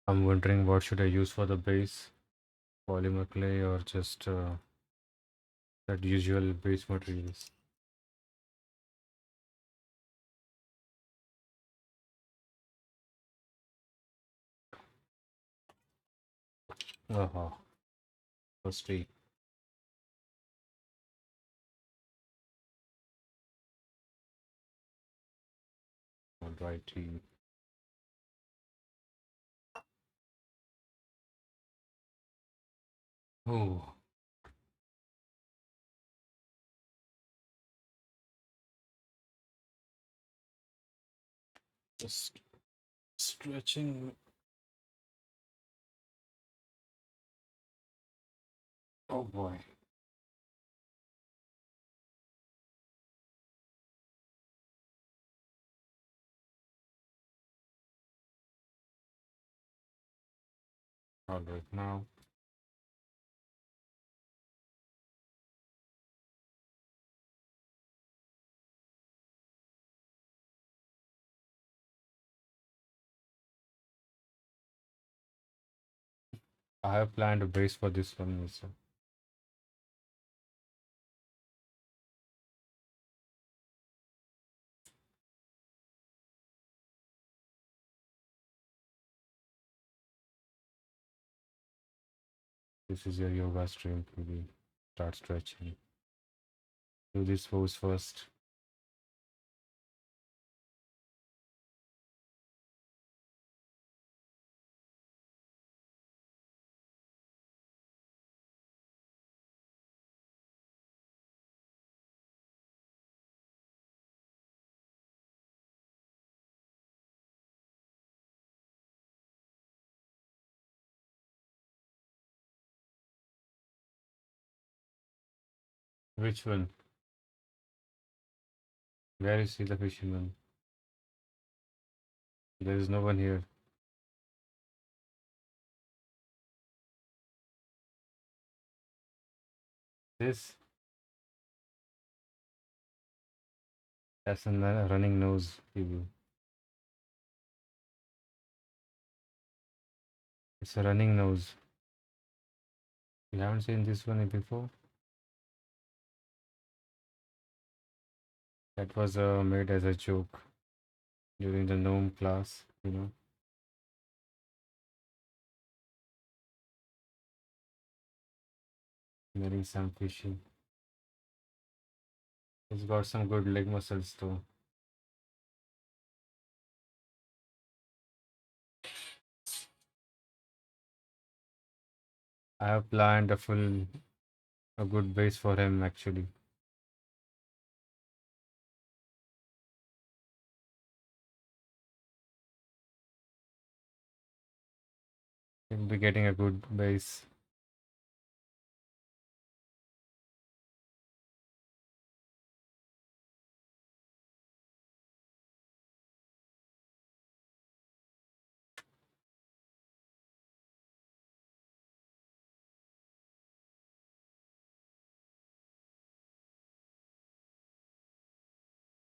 [SPEAKER 1] I'm wondering what should I use for the base, polymer clay or just that usual base materials. Uh-huh. Firstly, alrighty. Oh, just stretching. Oh boy. All right, now I have planned a base for this one also. This is your yoga stream to be start stretching. Do this pose first. Which one? Where is he, the fisherman? There is no one here. This, that's a running nose, people. It's a running nose. You haven't seen this one before? That was made as a joke during the gnome class, you know, wearing some fishing. He's got some good leg muscles too. I have planned a good base for him actually. He'll be getting a good base.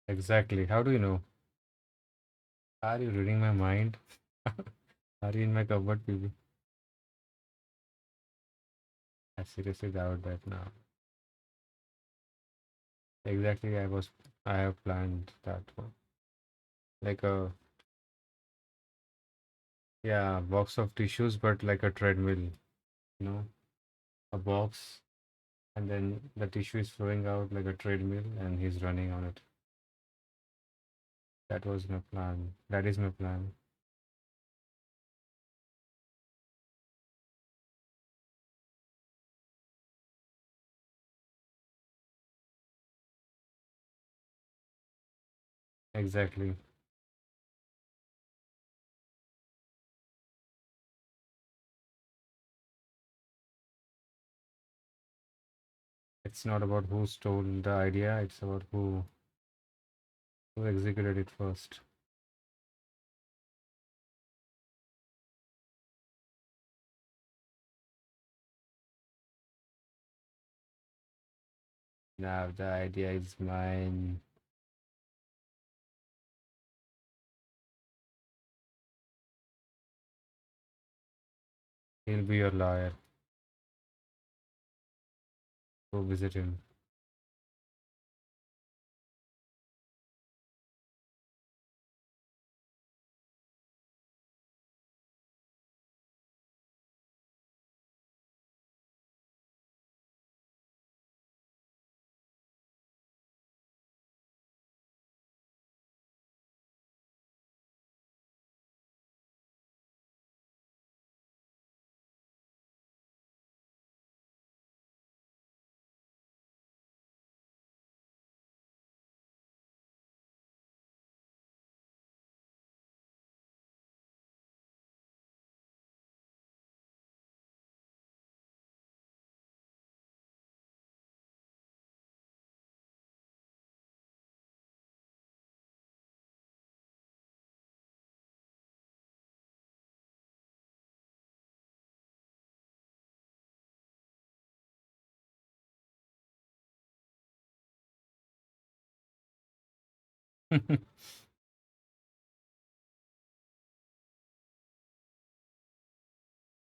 [SPEAKER 1] Exactly. How do you know? Are you reading my mind? Are you in my cupboard, people? I seriously doubt that now. Exactly, I have planned that one. Like a, yeah, box of tissues, but like a treadmill, you know, a box, and then the tissue is flowing out like a treadmill, and he's running on it. That was my plan. That is my plan. Exactly. It's not about who stole the idea, it's about who executed it first. Now the idea is mine. He'll be your lawyer. Go visit him.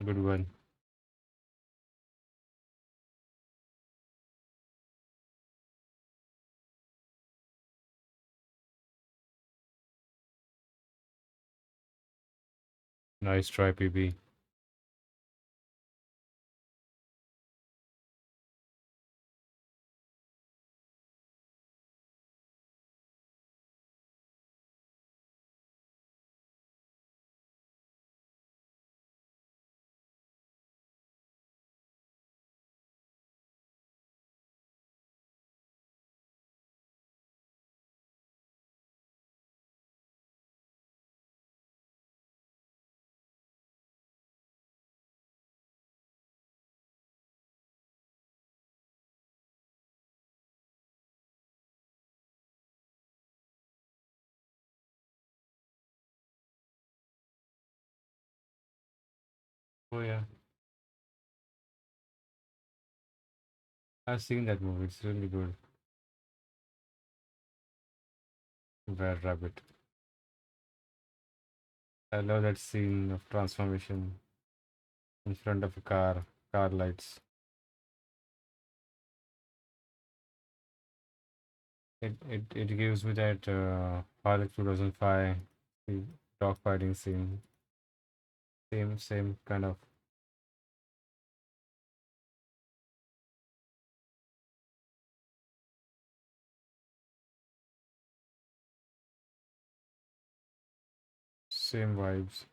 [SPEAKER 1] Good one. Nice try, PB. Oh yeah, I've seen that movie. It's really good. Bad Rabbit. I love that scene of transformation in front of a car lights. It gives me that Harley 2005 the dog fighting scene. Same kind of same vibes.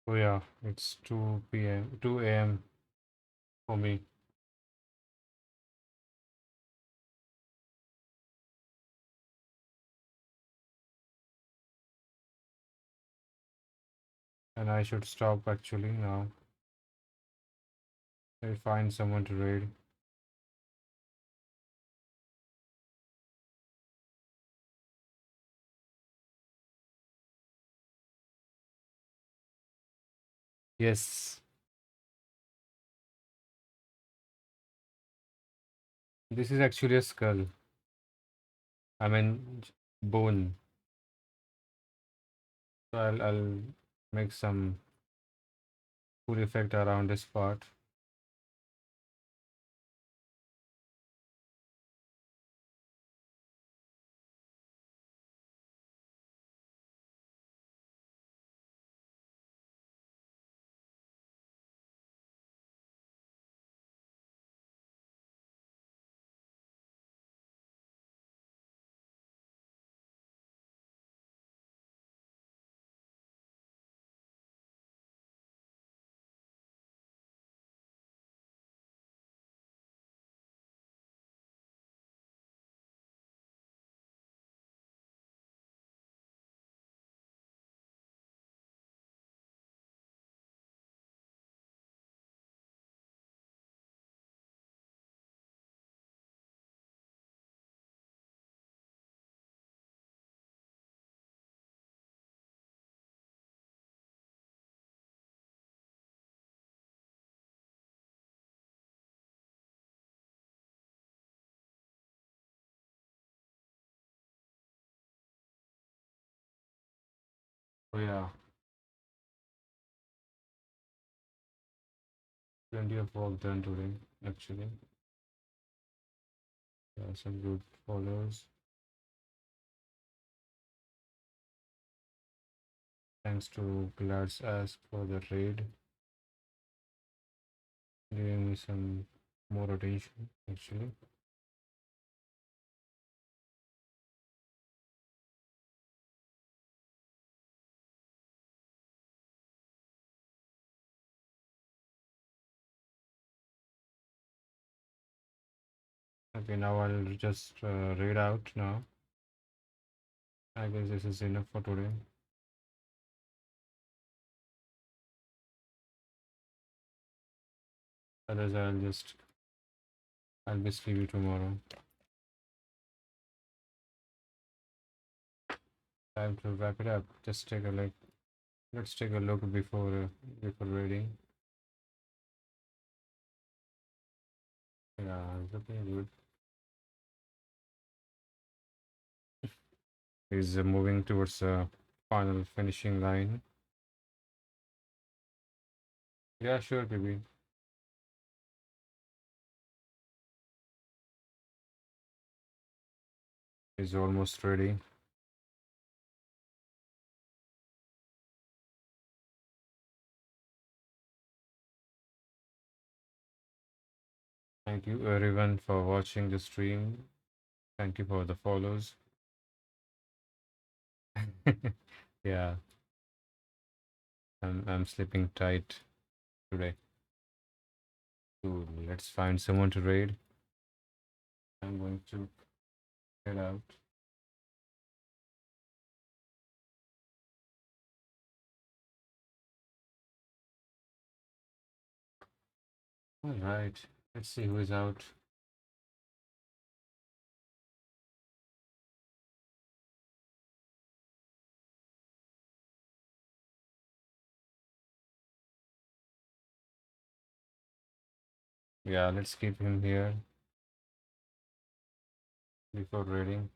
[SPEAKER 1] Oh yeah, it's 2 p.m. 2 a.m. for me, and I should stop actually now. I find someone to raid. Yes, this is actually a skull. I mean, bone. So I'll make some cool effect around this part. Oh yeah, plenty of work done today, actually. Some good followers. Thanks to Glad's Ask for the raid, giving me some more attention, actually. Okay, now I'll just read out now. I guess this is enough for today. Otherwise, I'll just leave you tomorrow. Time to wrap it up. Just take a look. Let's take a look before reading. Yeah, it's looking good. He's moving towards the final finishing line. Yeah, sure, baby. He's almost ready. Thank you everyone for watching the stream. Thank you for the follows. Yeah, I'm sleeping tight today. So let's find someone to raid. I'm going to head out. All right, let's see who is out. Yeah, let's keep him here before raiding.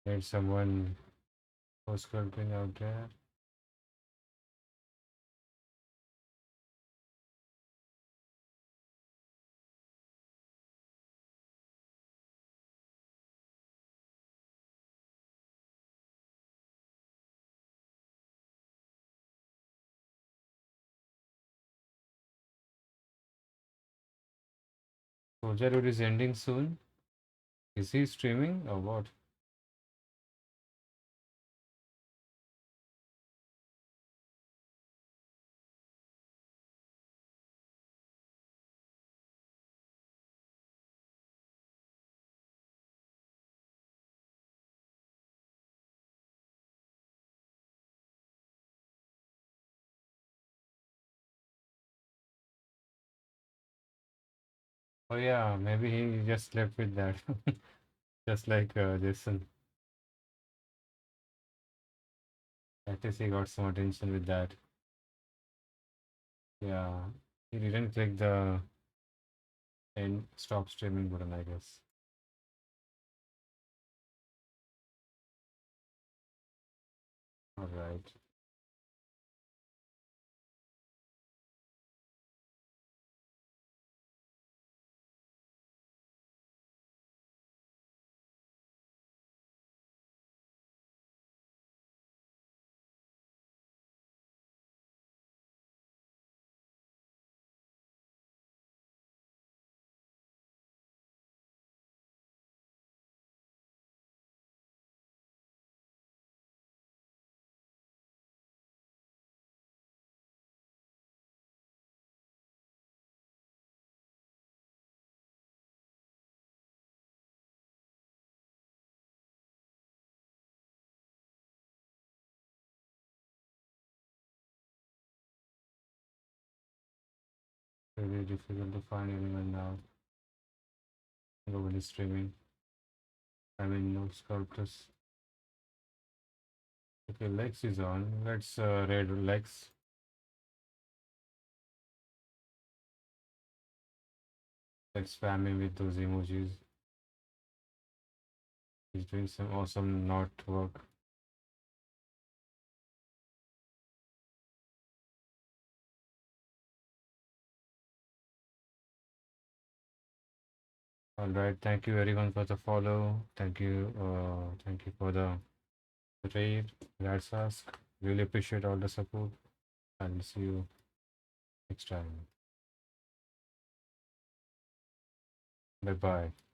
[SPEAKER 1] Need someone for sculpting out there. Soldier is ending soon. Is he streaming or what? Oh yeah, maybe he just slept with that. Just like Jason. At least he got some attention with that. Yeah. He didn't click the end stop streaming button, I guess. Alright. Really difficult to find anyone now. Nobody's streaming. I mean, no sculptors. Okay, Lex is on. Let's raid Lex. Let's spam him with those emojis. He's doing some awesome knot work. All right. Thank you everyone for the follow. Thank you for the raid. Let's ask. Really appreciate all the support. And see you next time. Bye bye.